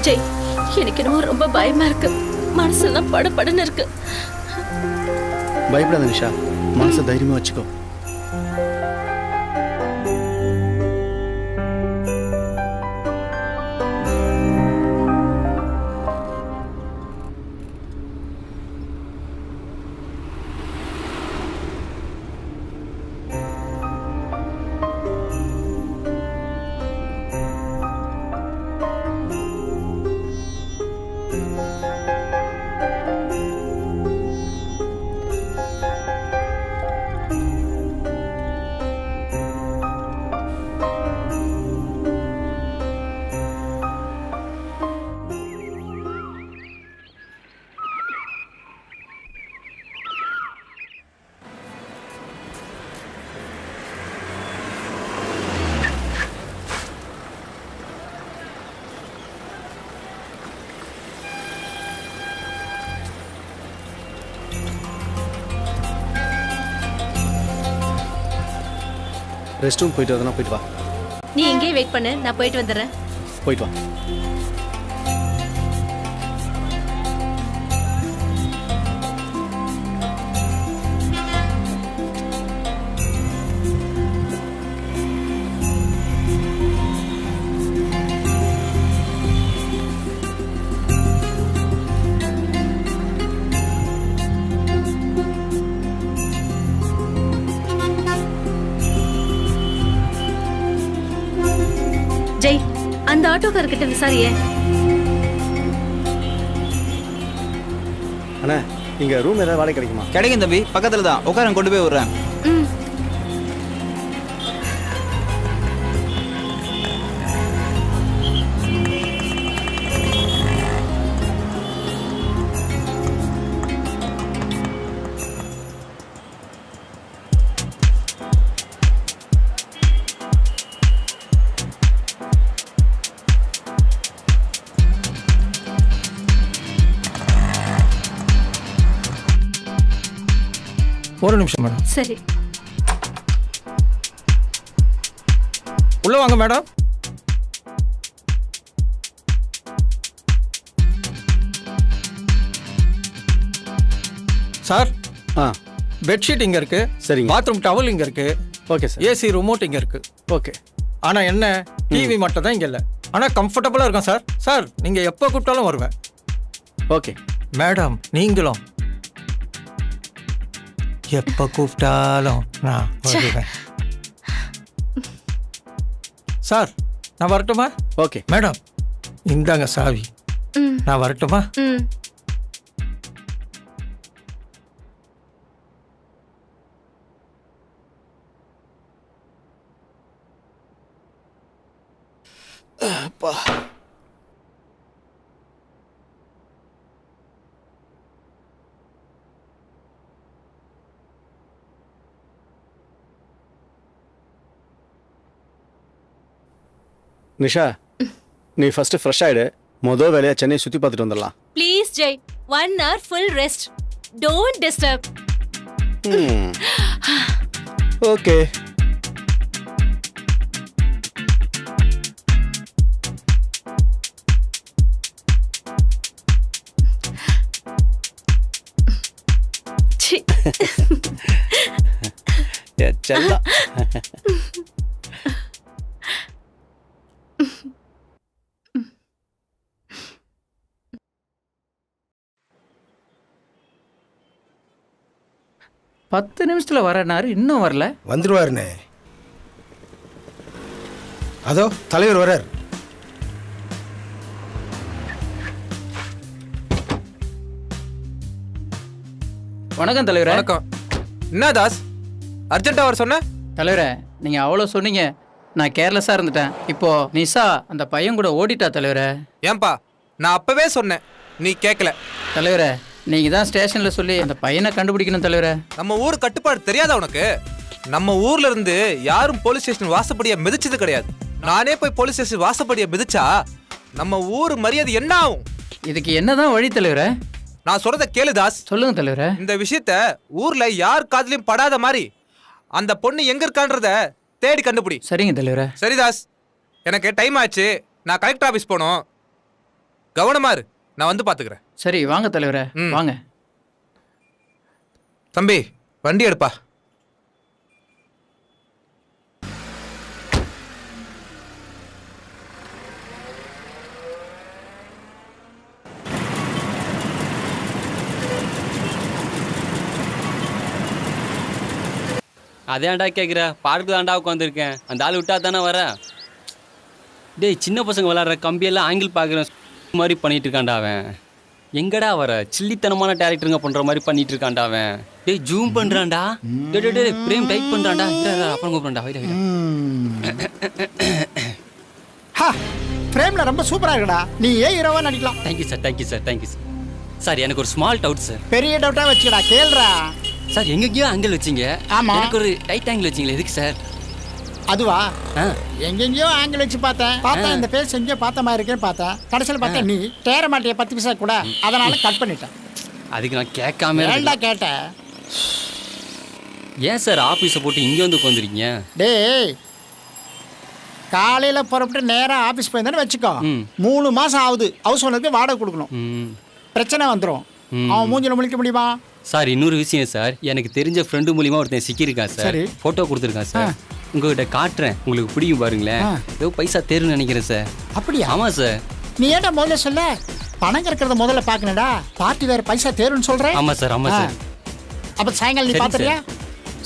ஜெய் எனக்கு என்னமோ ரொம்ப பயமா இருக்கு. மனசெல்லாம் படபடன்னு இருக்கு. பயப்படாத நிஷா, மனசை தைரியமா வச்சுக்கோ. ரெஸ்ட் ரூம் போயிட்டு வரதுனா போயிட்டு வா. நீ இங்கே வெயிட் பண்ணு, நான் போயிட்டு வந்துடுறேன். போயிட்டு வா. ஜெய் அந்த ஆட்டோக்காரர்கிட்ட விசாரியே. அண்ணா இங்க ரூம் ஏதாவது வாடகை கிடைக்குமா? கிடைக்கும் தம்பி, பக்கத்துல தான். உட்கார கொண்டு போய் விடுறேன். ஒரு நிமிஷம் மேடம். சரி உள்ள வாங்க மேடம். சார் பெட்ஷீட் இங்க இருக்கு. சரிங்க. பாத்ரூம் டவல் இங்க இருக்கு. Okay sir. ஏசி ரிமோட் இங்க இருக்கு. ஓகே. ஆனா என்ன டிவி மட்டும் தான் இங்க இல்ல. ஆனா கம்ஃபர்டபுளா இருக்கும் சார். சார் நீங்க எப்போ கூப்பிட்டாலும் வருவேன். ஓகே. மேடம் நீங்களும் எப்போ கூப்பிட்டாலும் நான் வருவேன். சார் நான் வரட்டுமா? ஓகே. மேடம் இந்தாங்க சாவி. நான் வரட்டுமா? அப்பா. நிஷா நீ ஃபர்ஸ்ட் ஃப்ரெஷ் ஆயிடு. மொதல் வேலையா சென்னை சுத்தி பார்த்துட்டு வந்துடலாம். Please Jai 1 hour full rest. Don't disturb. Okay. செல்லம். பத்து நிமிஷத்துல வரனாரு, இன்னும் வரல. வந்துருவாருண்ணே. அதோ தலைவர் வரார். வணக்கம் தலைவரே. வணக்கம். என்ன தாஸ் அர்ஜென்ட்டா வர சொன்ன? தலைவரே நீங்க அவ்வளோ சொன்னீங்க, நான் கேர்லெஸ்ஸா இருந்துட்டேன். இப்போ நிஷா அந்த பையன் கூட ஓடிட்டா தலைவரே. ஏன்பா நான் அப்பவே சொன்னேன் நீ கேட்கல. தலைவரே நீங்கள் தான் ஸ்டேஷனில் சொல்லி அந்த பையனை கண்டுபிடிக்கணும் தலைவரே. நம்ம ஊர் கட்டுப்பாடு தெரியாதா உனக்கு? நம்ம ஊர்ல இருந்து யாரும் போலீஸ் ஸ்டேஷன் வாசப்படியை மிதிச்சது கிடையாது. நானே போய் போலீஸ் ஸ்டேஷன் வாசப்படியை மிதிச்சா நம்ம ஊர் மரியாதை என்ன ஆகும்? இதுக்கு என்னதான் வழி தலைவரே? நான் சொல்றத கேளு தாஸ். சொல்லுங்க தலைவரே. இந்த விஷயத்த ஊர்ல யார் காதுலயும் படாத மாதிரி அந்த பொண்ணு எங்க இருக்கான்றத தேடி கண்டுபிடி. சரிங்க தலைவரே. சரி தாஸ், எனக்கு டைம் ஆச்சு, நான் கலெக்டர் ஆபீஸ் போகணும். கவனமா இரு, நான் வந்து பாத்துக்கிறேன். சரி வாங்க தலைவரே. வாங்க தம்பி, வண்டி எடுப்பா. அதேண்டா கேட்குற, பார்க்கு தாண்டா உட்காந்துருக்கேன். அந்த ஆள் விட்டா தானே வர. டேய், சின்ன பசங்க விளாட்ற கம்பியெல்லாம் ஆங்கிள் பார்க்குறேன் மாதிரி பண்ணிட்டு இருக்கான்டா அவன். எங்கடா வர? சில்லித்தனமான டேரக்டருங்க பண்ணுற மாதிரி பண்ணிட்டு இருக்கான்டா அவன். டேய், ஜூம் பண்ணுறான்டா. டே பிரேம் டைப் பண்ணுறான்டா. அப்புறம் கூப்பிட்றான்டா. ஃப்ரேமில் ரொம்ப சூப்பராக இருக்குடா. நீ ஹீரோவா நடிக்கலாம். Thank you sir, thank you sir, thank you sir. Sir எனக்கு ஒரு ஸ்மால் டவுட் சார். பெரிய டவுட்டாக வச்சுக்கடா, கேள்றா. சார் எங்கேயோ ஆங்கிள் வச்சிங்க. ஆமா. எனக்கு ஒரு டைட் ஆங்கிள் வச்சிங்களே, எதுக்கு சார்? அதுவா, எங்கெங்கயோ ஆங்கிள் வச்சு பார்த்தேன். இந்த பேஸ் எங்கேயோ பார்த்த மாதிரி இருக்கேன்னு பார்த்தேன். கடைசியில் பார்த்தேன் நீ தேர மாட்டிய 10 பைசா கூட, அதனால கட் பண்ணிட்டேன். அதுக்கு நான் கேட்காம ஏன்டா கேட்டேன்? ஏன் சார் ஆஃபீஸை போட்டு இங்கே வந்து உட்காந்துருக்கீங்க? டேய், காலையில் புறப்பட்டு நேராக ஆஃபீஸ் போயிருந்தேன்னு வச்சுக்கோ, 3 மாதம் ஆகுது ஹவுஸ் ஓனருக்கு வாடகை கொடுக்கணும். பிரச்சனை வந்துடும். அவன் மூஞ்சில முழிக்க முடியுமா? சார் இன்னொரு விஷயம் சார், எனக்கு தெரிஞ்ச ஃப்ரெண்டு மூலியமா ஒருத்தன் சிக்கியிருக்கான் சார். ஃபோட்டோ கொடுத்துருக்கான் சார். உங்ககிட்ட காட்டுறேன், உங்களுக்கு பிடிக்கும் பாருங்களேன். ஏதோ பைசா தேருன்னு நினைக்கிறேன் சார். அப்படியா? ஆமாம் சார். நீ ஏன்டா முதல்ல சொல்ல? பணம் இருக்கிறத முதல்ல பார்க்கணும்டா. பார்ட்டி வேறு பைசா தேருன்னு சொல்கிறேன். ஆமாம் சார், ஆமாம் சார். அப்போ சாயங்காலம் நீ பார்த்துறியா?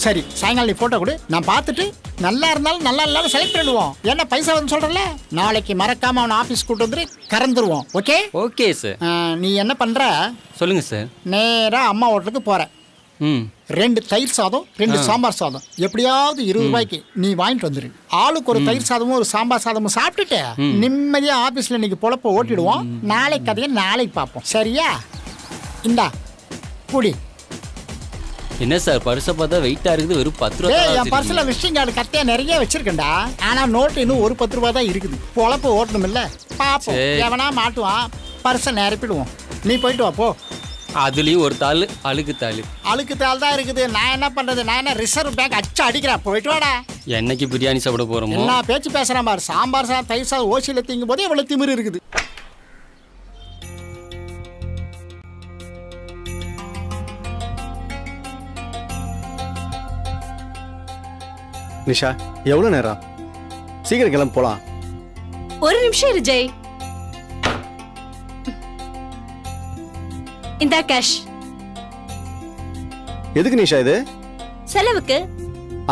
சரி, சாயங்காலம் நீ ஃபோட்டோ கொடு, நான் பார்த்துட்டு நல்லா இருந்தாலும் நல்லா இல்லாமல் செலக்ட் பண்ணிடுவோம். என்ன பைசா வந்து சொல்கிறல, நாளைக்கு மறக்காமல் அவனை ஆஃபீஸ் கூட்டு வந்து கறந்துருவோம். ஓகே? Okay sir. நீ என்ன பண்ணுற? சொல்லுங்கள் சார். நேராக அம்மா ஹோட்டலுக்கு போகிற. 2 தயிர் சாதம், 2 சாம்பார் சாதம், எப்படியாவது 20 ரூபாய்க்கு நீ வாங்கிட்டு வந்துரு. ஆளுக்கு ஒரு தயிர் சாதமும் ஒரு சாம்பார் சாதமும் சாப்பிட்டுட்டு நிம்மதியாக ஆஃபீஸில் இன்னைக்கு பொழப்ப ஓட்டிடுவோம். நாளைக்கு கதையை நாளைக்கு பார்ப்போம். சரியா? இந்தா குடி. என்ன சார், பர்ஸை பார்த்தா வெயிட்டாக இருக்குது, வெறும் 10 ரூபா. என் பர்ஸில் விசிட்டிங் கார்டு கத்தையா நிறைய வச்சிருக்கேன்டா. ஆனால் நோட்டு இன்னும் ஒரு 10 ரூபா தான் இருக்குது. பொழப்ப ஓட்டணும் இல்லை, பார்ப்போம். எவனா மாட்டுவான், பர்ஸை நிரப்பிடுவோம். நீ போயிட்டு வா போ. அதுலேயும் ஒரு தாள் அழுக்கு தாள். அழுக்கு தாள் தான் இருக்குது. நான் என்ன பண்ணுறது? நான் என்ன ரிசர்வ் பேங்க் அச்சு அடிக்கிறேன். போயிட்டு வாடா. என்னைக்கு பிரியாணி சாப்பிட போகிறோமோ? என்ன பேச்சு பேசுகிறேன் பாரு. சாம்பார் சாதம் தயிர் சாதம் ஓசியில் திங்கும் போது இவ்வளோ திமிரு இருக்குது. நிஷா, எவ்வளோ நேரம்? சீக்கிரம் கிளம்பி போலாம். ஒரு நிமிஷம் இரு ஜெய். இந்த கேஷ் எதுக்கு நிஷா இது? செலவுக்கு.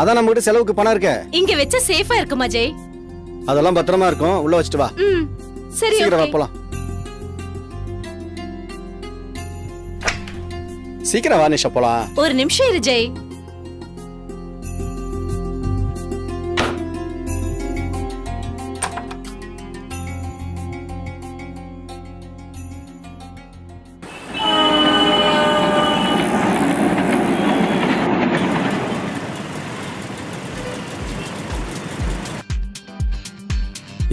அதான் நம்ம கிட்ட செலவுக்கு பணம் இருக்க. இங்க வச்ச சேஃபா இருக்குமா ஜெய்? அதெல்லாம் பத்திரமா இருக்கும், உள்ள வச்சுட்டு வா. சரி, சீக்கிரம் வா போலாம். சீக்கிரம் வா நிஷா, போலாம். ஒரு நிமிஷம் இரு ஜெய்.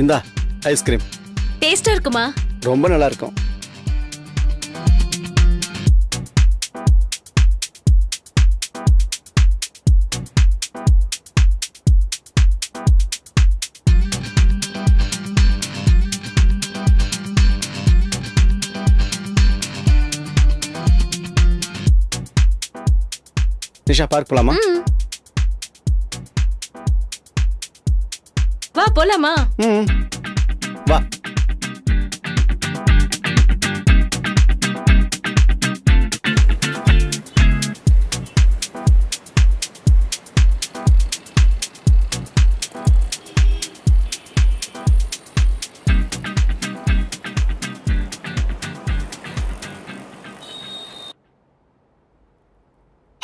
இந்தா ஐஸ்கிரீம். டேஸ்டா இருக்குமா? ரொம்ப நல்லா இருக்கும். நிஷா, பார்க் போலாமா? வா போலாமா? வா.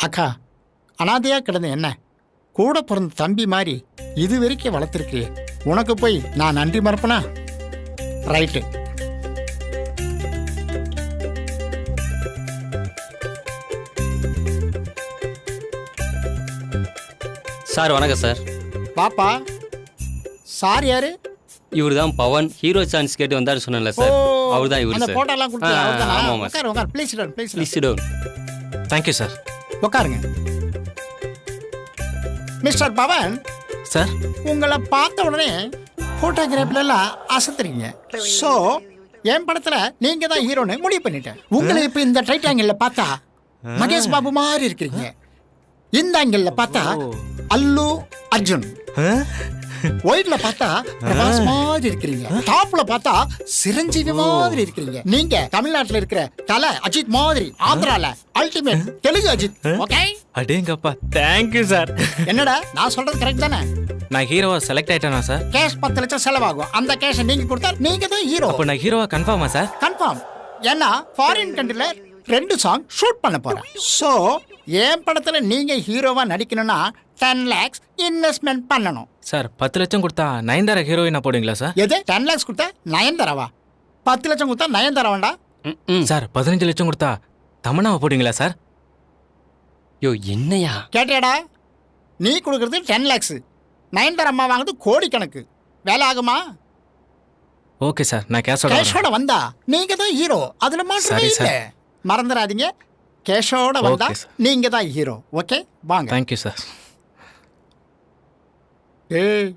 அக்கா, அனாதையா கிடந்த என்ன கூட பிறந்த தம்பி மாதிரி இது வரைக்கும் வளர்த்துருக்கியே, உனக்கு போய் நான் நன்றி மறப்பனா? ரைட்டு. சார் வணக்கம் சார். பாப்பா சார் யாரு? இவர் தான் பவன், ஹீரோ சான்ஸ் கேட்டு வந்தாரு சொன்னேன்ல சார், அவர் தான் இவர் அந்த சார். போட்டோலாம் கொடுத்து ஆமாம் சார். உட்காரு please please please down. Thank you sir. உட்காருங்க. மிஸ்டர் பவன் சார் உங்களை பார்த்த உடனே போட்டோகிராஃபில எல்லாம் அசத்துறீங்க. ஸோ என் படத்துல நீங்க தான் ஹீரோன்னு முடிவு பண்ணிட்டேன். உங்களை இப்ப இந்த டைட் ஆங்கிள் பார்த்தா மகேஷ் பாபு மாதிரி இருக்கிறீங்க. இந்த ஆங்கிள் பார்த்தா அல்லு அர்ஜுன், ஒயிட்ல பார்த்தா பிரபாஸ் மாதிரி இருக்கிறீங்க, டாப்ல பார்த்தா சிரஞ்சீவி மாதிரி இருக்கிறீங்க. நீங்க தமிழ்நாட்டுல இருக்கிற தல அஜித் மாதிரி, ஆந்திரால அல்டிமேட் தெலுங்கு அஜித். ஓகே அடேங்கப்பா தேங்க்யூ சார். என்னடா நான் சொல்றது கரெக்ட் தானே? நான் ஹீரோவா செலக்ட் ஆயிட்டேனா சார்? கேஷ் 10 லட்சம் செலவாகும். அந்த கேஷை நீங்க கொடுத்தா நீங்க தான் ஹீரோ. அப்போ நான் ஹீரோவா கன்ஃபார்மா சார்? கன்ஃபார்ம். ஏன்னா ஃபாரின் கண்ட்ரில 2 சாங் ஷூட் பண்ண போறேன். ஸோ என் படத்துல நீங்க ஹீரோவா நடிக்கணும்னா 10 lakhs இன்வெஸ்ட்மெண்ட் பண்ணணும். சார் 10 லட்சம் கொடுத்தா நயன்தாரா ஹீரோயினா போடுவீங்களா சார்? எது 10 lakhs கொடுத்தா நயன்தாராவா? 10 லட்சம் கொடுத்தா நயன்தாரா வேண்டா? சார் 15 லட்சம் கொடுத்தா தமன்னாவை போடுவீங்களா சார்? யோ என்னையா கேட்டியாடா? நீ கொடுக்கறது 10 lakhs, நயன்தாரா அம்மா வாங்குறது கோடிக்கணக்கு. வேலை ஆகுமா? ஓகே சார், நான் கேஷோட கேஷோட வந்தா நீங்க தான் ஹீரோ. அதுல மாற்றமே சரி, இல்ல. சார். மறந்துடாதீங்க, கேஷோட வந்தா ஓகே, சார். நீங்க தான் ஹீரோ. ஓகே வாங்க. Thank you sir. ஏய்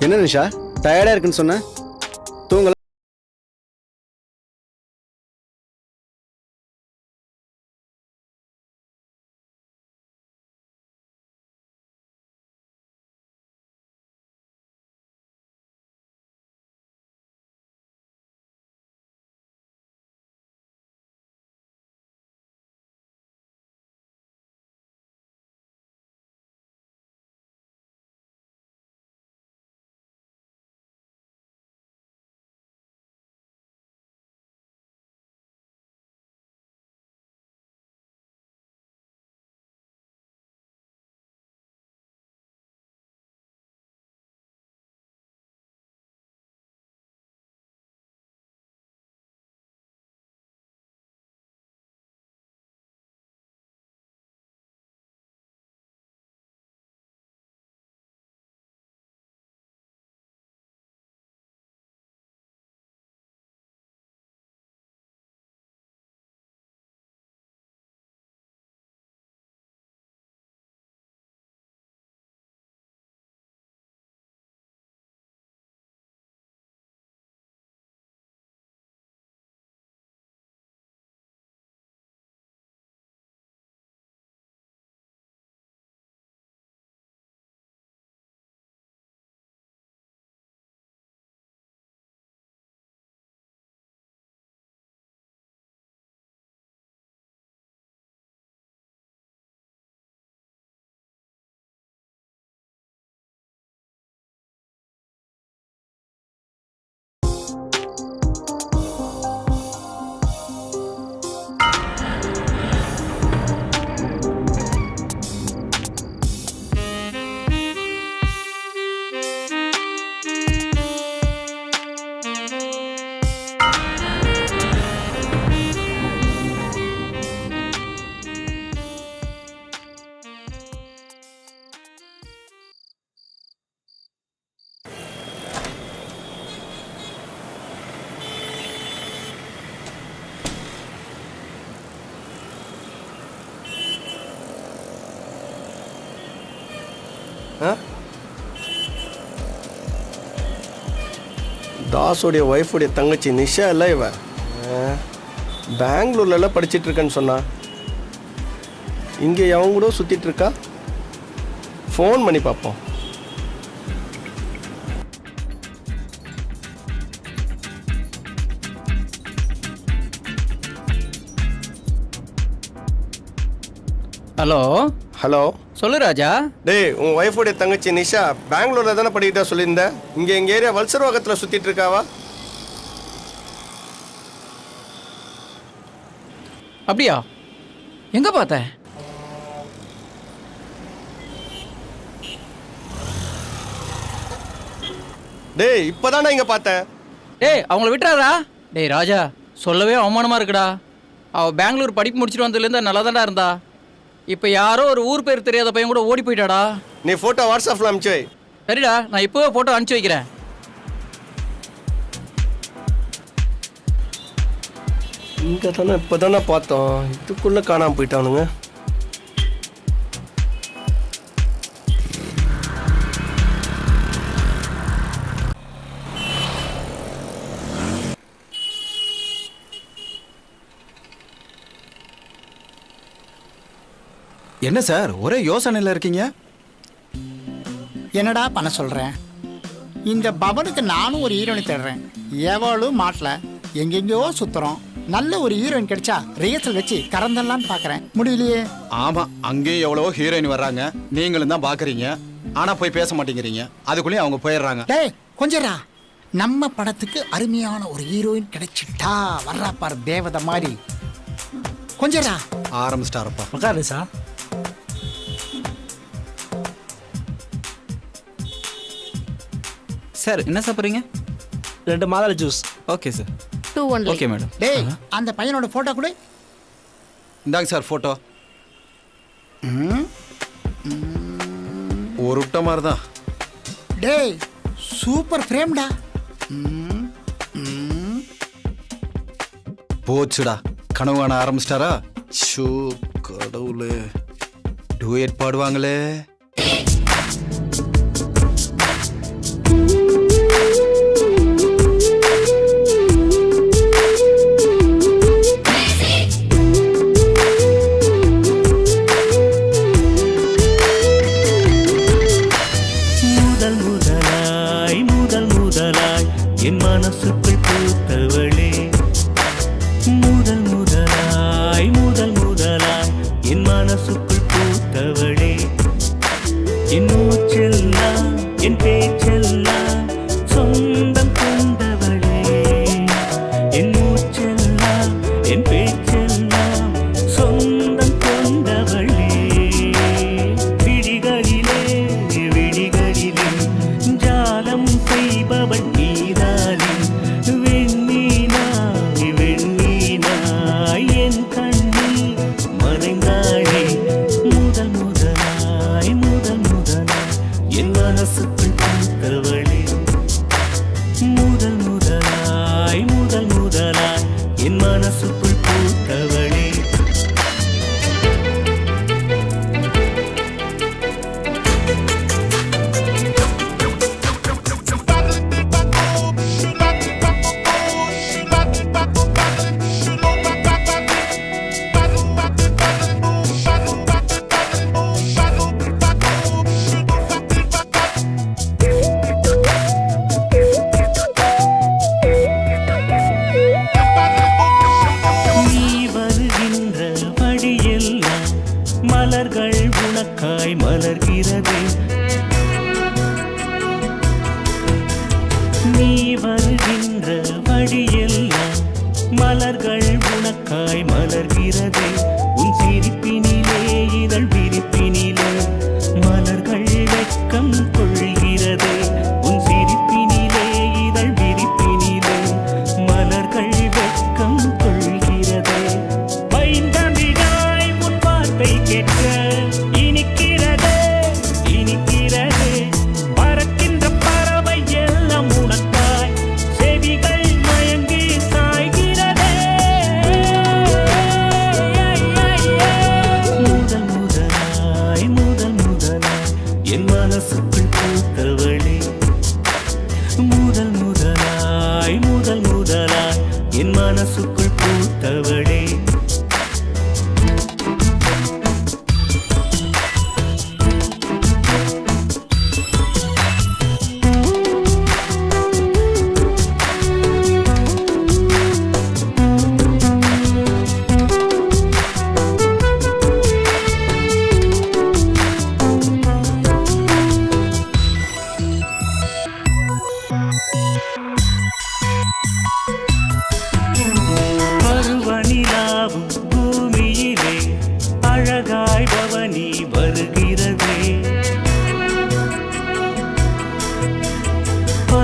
என்ன நிஷா டயர்டா இருக்குன்னு சொன்ன? தூங்கல? தாஸோடைய ஒய்ஃபுடைய தங்கச்சி நிஷா இல்லை இவ. பெங்களூர்லலாம் படிச்சிட்டு இருக்கேன்னு சொன்னா. இங்கே அவங்க கூட சுற்றிட்டு இருக்கா. ஃபோன் பண்ணி பார்ப்போம். ஹலோ ஹலோ சொல்லு ராஜா. டேய், உன் ஒய்ஃபுடைய தங்கச்சி நிஷா பெங்களூரில் தானே படிக்கிட்டா சொல்லியிருந்த. இங்கே எங்கள் ஏரியா வல்சர்வாகத்தில் சுற்றிட்டு இருக்காவா? அப்படியா? எங்க பார்த்த? டேய் இப்போதானே இங்கே பார்த்தேன். டேய் அவங்கள விட்டுறாதா? டேய் ராஜா, சொல்லவே அவமானமா இருக்குடா. அவ பெங்களூர் படிப்பு முடிச்சுட்டு வந்ததுலேருந்து நல்லா தான்டா இருந்தா. இப்போ யாரோ ஒரு ஊர் பேர் தெரியாத பையன் கூட ஓடி போயிட்டாடா. நீ ஃபோட்டோ வாட்ஸ்அப்பில் அனுப்பிச்சு வை. சரிடா, நான் இப்போவே ஃபோட்டோ அனுப்பிச்சு வைக்கிறேன். இங்கே தானே இப்போ தானே பார்த்தோம், இதுக்குள்ளே காணாமல் போயிட்டானுங்க. என்ன சார் ஒரே யோசனையில் இருக்கீங்க? என்னடா பண்ண சொல்கிறேன்? இந்த பவனுக்கு நானும் ஒரு ஹீரோயின் தேடுறேன். எவளும் மாட்டல, எங்கெங்கேயோ சுற்றுறோம். நல்ல ஒரு ஹீரோயின் கிடைச்சா ரிஹர்சல் வச்சு கறந்தல்லான்னு பார்க்குறேன், முடியலையே. ஆமாம், அங்கேயும் எவ்வளவோ ஹீரோயின் வர்றாங்க, நீங்களும் தான் பார்க்குறீங்க. ஆனால் போய் பேச மாட்டேங்கிறீங்க, அதுக்குள்ளேயும் அவங்க போயிடுறாங்க. டேய் கொஞ்சரா, நம்ம படத்துக்கு அருமையான ஒரு ஹீரோயின் கிடைச்சிட்டா வர்றா பாரு தேவதை மாதிரி. கொஞ்சரா ஆரம்பிச்சிட்டாரப்பா. உட்காரு சார். சார் என்ன சாப்பிட்றீங்க? 2 மாதுளை juice. Okay sir. 2 only. Okay madam. டேய் அந்த பையனோட போட்டோ கொடு. இந்தாங்க சார் ஃபோட்டோ. ஒரு விட்ட மாதிரி தான். டேய் சூப்பர் ஃப்ரேம்டா. போச்சுடா, கனவு காண ஆரம்பிச்சிட்டாரா? ஷோ கடவுளே, டூயட் பாடுவாங்களே. என் மனசுக்குள் பூத்தவளே, முதல் முதலாய் என் மனசுக்குள் பூத்தவளே, என் மூச்செல்லாம் என் பேச்செல்லாம் சொந்தம் கொண்டவளே, என் மூச்செல்லாம் என் பேச்செல்லாம் சொந்தம் கொண்டவளே, விழிகளிலே விழிகளிலே ஜாலம் செய்பவள் நீதானே, வெண்ணீனா வெண்ணீனா என் கண்ணில் மறைந்தாளே, முதல் முதலாய் என் மனசுக்குள் பூத்தவளே, முதல் முதலாய் என் மனசுக்குள் பூத்தவளே. மலர்கள் உனக்காய் மலர்கிறதே, நீ வருகின்ற வழியெல்லாம் மலர்கள் உனக்காய் மலர்கிறதே, உன் சிரிப்பினிலே இதழ் விரிப்பினிலே மலர்கள் வெட்கம் கொள்கிறதே, உன் சிரிப்பினிலே இதழ் விரிப்பினிலே மலர்கள் வெட்கம் கொள்கிறதே, வைந்தமிழாய் உன் வார்த்தை கேட்க இனிக்கிறதே இனிக்கிறதே, பறக்கின்ற பறவை எல்லாம் உனக்காய் செவிகள் மயங்கி சாய்கிறதே,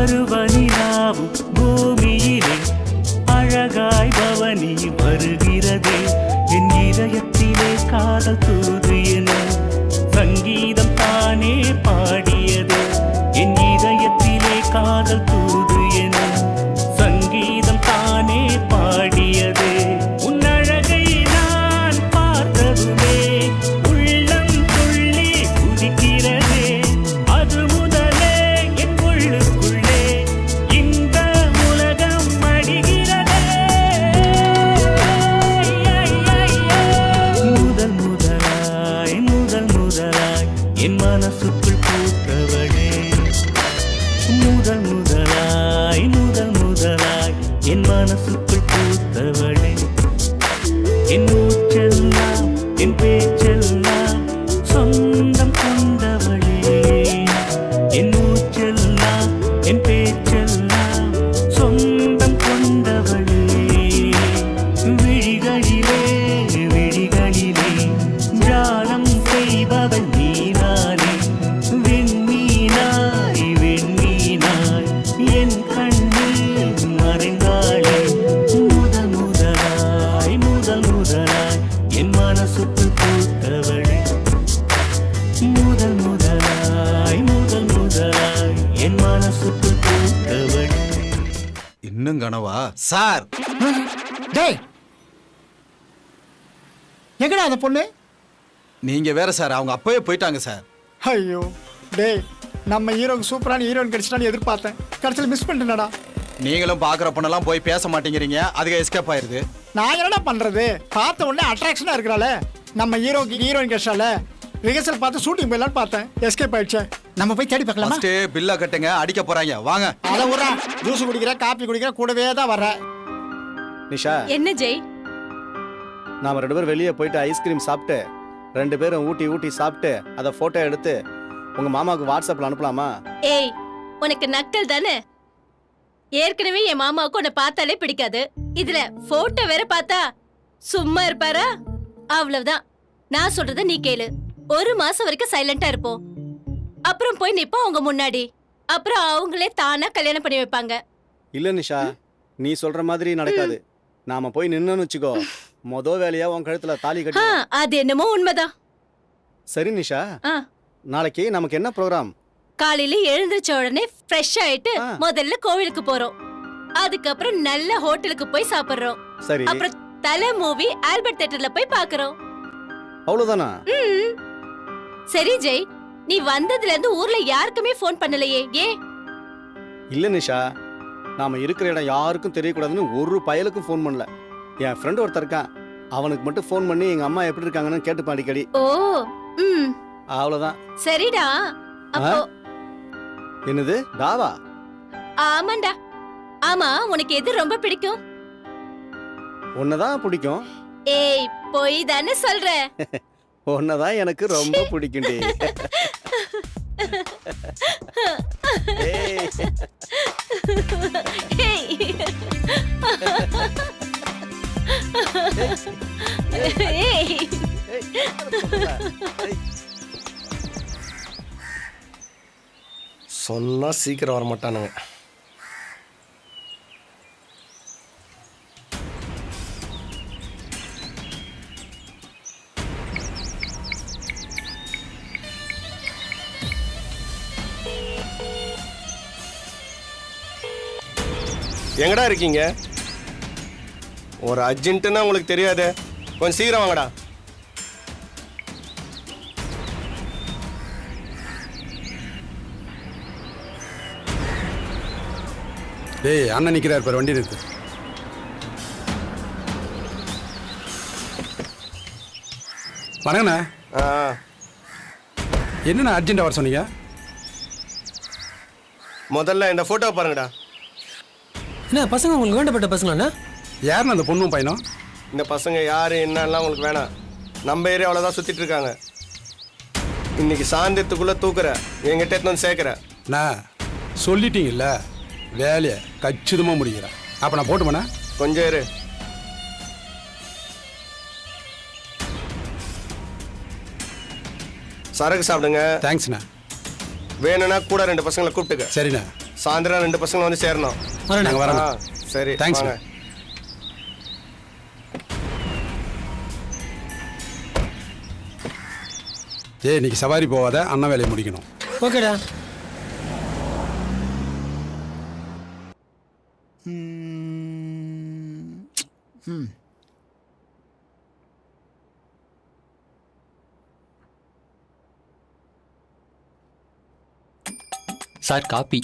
பருவநிலாவும் பூமியிலே அழகாய் பவனி வருகிறதே என் இதயத்திலே காதல் தூது என சங்கீதம் தானே பாடியது என் இதயத்திலே காதல் தூது என சங்கீதம் தானே பாடியது உன் அழகை நான் பார்த்ததுமே உள்ளம் துள்ளி குதிக்கிறதே அது முதலே என் உள்ளுக்குள்ளே இந்த உலகம் மடிகிறதே முதல் முதலாய் என் மனசுக்குள் பூத்தவளே முதல் முதலாய் என் மனசுக்குள் பூத்தவளே என் மூச்செல்லாம் என் பேச்செல்லாம் சொந்தம் கொண்டவளே என் மூச்செல்லாம் என் பேச்செல்லாம் சொந்தம் கொண்டவளே விழிகளிலே ஜாலம் செய்பவள் நீதானே வெண்மீனாய் என் கண்ணில் மறைந்தாளே முதல் முதலாய் என் மனசுக்குள் பூத்தவளே முதல் முதலாய் என் மனசுக்குள் பூத்தவளே. இன்னும் கனவா சார்? டேய் எங்கடா அந்த பொண்ணு? நீங்க வேற சார், அவங்க அப்பவே போயிட்டாங்க சார். ஐயோ டேய், நம்ம ஹீரோக்கு சூப்பரான ஹீரோயின் கிடைச்சிட்டான்னு எதிர்பார்த்தேன், கடைசியில் மிஸ் பண்ணிட்டேனடா. நீங்களும் பாக்குற பொண்ணெல்லாம் போய் பேச மாட்டேங்கிறீங்க, அதுக்கு எஸ்கேப் ஆயிருது. நான் என்னடா பண்றது? பார்த்த உடனே அட்ராக்ஷனா இருக்கிறாள நம்ம ஹீரோக்கு ஹீரோயின் கிடைச்சால, ரிஹர்சல் பார்த்து ஷூட்டிங் போயிடலான்னு பார்த்தேன், எஸ்கேப் ஆயிடுச்சு. நம்ம போய் தேடி பார்க்கலாமா? ஃபர்ஸ்ட் பில்ல கட்டுங்க, அடிக்க போறாங்க, வாங்க. அத ஊரா ஜூஸ் குடிக்கிற காப்பி குடிக்கிற கூடவே தான் வர்ற. நிஷா, என்ன ஜெய்? நாம 2 பேரும் வெளியே போயிட்டு ஐஸ்கிரீம் சாப்பிட்டு 2 பேரும் ஊட்டி சாப்பிட்டு அதை போட்டோ எடுத்து உங்க மாமாவுக்கு வாட்ஸ்அப்ல அனுப்பலாமா? ஏய், உனக்கு நக்கல் தானே? ஏற்கனவே என் மாமாவுக்கு உன்னை பார்த்தாலே பிடிக்காது, இதுல போட்டோ வேற பார்த்தா சும்மா இருப்பாரா? அவ்வளவுதான். நான் சொல்றத நீ கேளு. 1 மாசம் வரைக்கும் சைலண்டா இருப்போம், அப்புறம் போய் நிப்போம் அவங்க முன்னாடி, அப்புறம் அவங்களே தானா கல்யாணம் பண்ணி வைப்பாங்க. இல்ல நிஷா, நீ சொல்ற மாதிரி நடக்காது. நாம போய் நின்னு வச்சுக்கோ, வேலையா உன் கழுத்துல தாலி கட்டி. அது என்னமோ உண்மைதான். சரி நிஷா, ஆ, நாளைக்கு நமக்கு என்ன ப்ரோக்ராம்? காலையில எழுந்திருச்ச உடனே ஃப்ரெஷ் ஆயிட்டு முதல்ல கோவிலுக்கு போறோம், அதுக்கப்புறம் நல்ல ஹோட்டலுக்கு போய் சாப்பிடுறோம், சரி, அப்புறம் தலை மூவி ஆல்பர்ட் தியேட்டர்ல போய் பாக்குறோம். அவ்வளவுதானா? சரி ஜெய், நீ வந்ததுல இருந்து ஊர்ல யாருக்குமே ஃபோன் பண்ணலையே, ஏன்? இல்ல நிஷா, நாம இருக்கிற இடம் யாருக்கும் தெரியக்கூடாதுன்னு ஒரு பயலுக்கும் ஃபோன் பண்ணல. என் ஃப்ரெண்ட் ஒருத்தர் இருக்கான், அவனுக்கு மட்டும் ஃபோன் பண்ணி எங்க அம்மா எப்படி இருக்காங்கன்னு கேட்டுப்பான் அடிக்கடி. ஓ, ம், அவ்வளவுதான். சரிடா. அப்போ என்னது டாவா? ஆமாண்டா. ஆமா, உனக்கு எது ரொம்ப பிடிக்கும்? உன்னதான் பிடிக்கும். ஏய், போய் தானே சொல்ற. உன்னதான் எனக்கு ரொம்ப பிடிக்கும்டி. ஏய். ஏய். ஏய். சொன்னா சீக்கிரம் வர மாட்டானுங்க. எங்கடா இருக்கீங்க? ஒரு அர்ஜென்ட்டுன்னா உங்களுக்கு தெரியாது, கொஞ்சம் சீக்கிரம் வாங்கடா. டேய், அண்ணன் நிக்கிறார் பாரு, வண்டி நிறுத்து. வணக்கண்ணா. என்னண்ணா அர்ஜென்ட்டாக வர சொன்னீங்க? முதல்ல இந்த ஃபோட்டோ பாருங்கடா. என்ன பசங்க உங்களுக்கு வேண்டப்பட்ட பசங்களாண்ணா? யாருண்ணா அந்த பொண்ணும் பையனும்? இந்த பசங்க யாரு என்னன்னா உங்களுக்கு வேணாம், நம்ம ஏரியா அவ்வளோதான் சுற்றிட்டு இருக்காங்க. இன்னைக்கு சாயந்தரத்துக்குள்ளே தூக்குற, எங்கிட்ட எடுத்து வந்து சேர்க்குற. நான் சொல்லிட்டீங்கல்ல, வேலையை கச்சிதமாக முடிக்கிறேன். அப்போ நான் போட்டுமாண்ணா? கொஞ்சம் இரு. சரக்கு சாப்பிடுங்க. தேங்க்ஸ்ண்ணா. வேணும்னா கூட 2 பசங்களை கூப்பிட்டுக்க. சரிண்ணா. சாயந்தரம் 2 பசங்க வந்து சேரணும். வரேண்ணே. ஆ, சரி Thanks, வாங்க. ஏய் இன்னைக்கு சவாரி போகாத, அண்ணன் வேலையை முடிக்கணும். ஓகேடா. Sir coffee.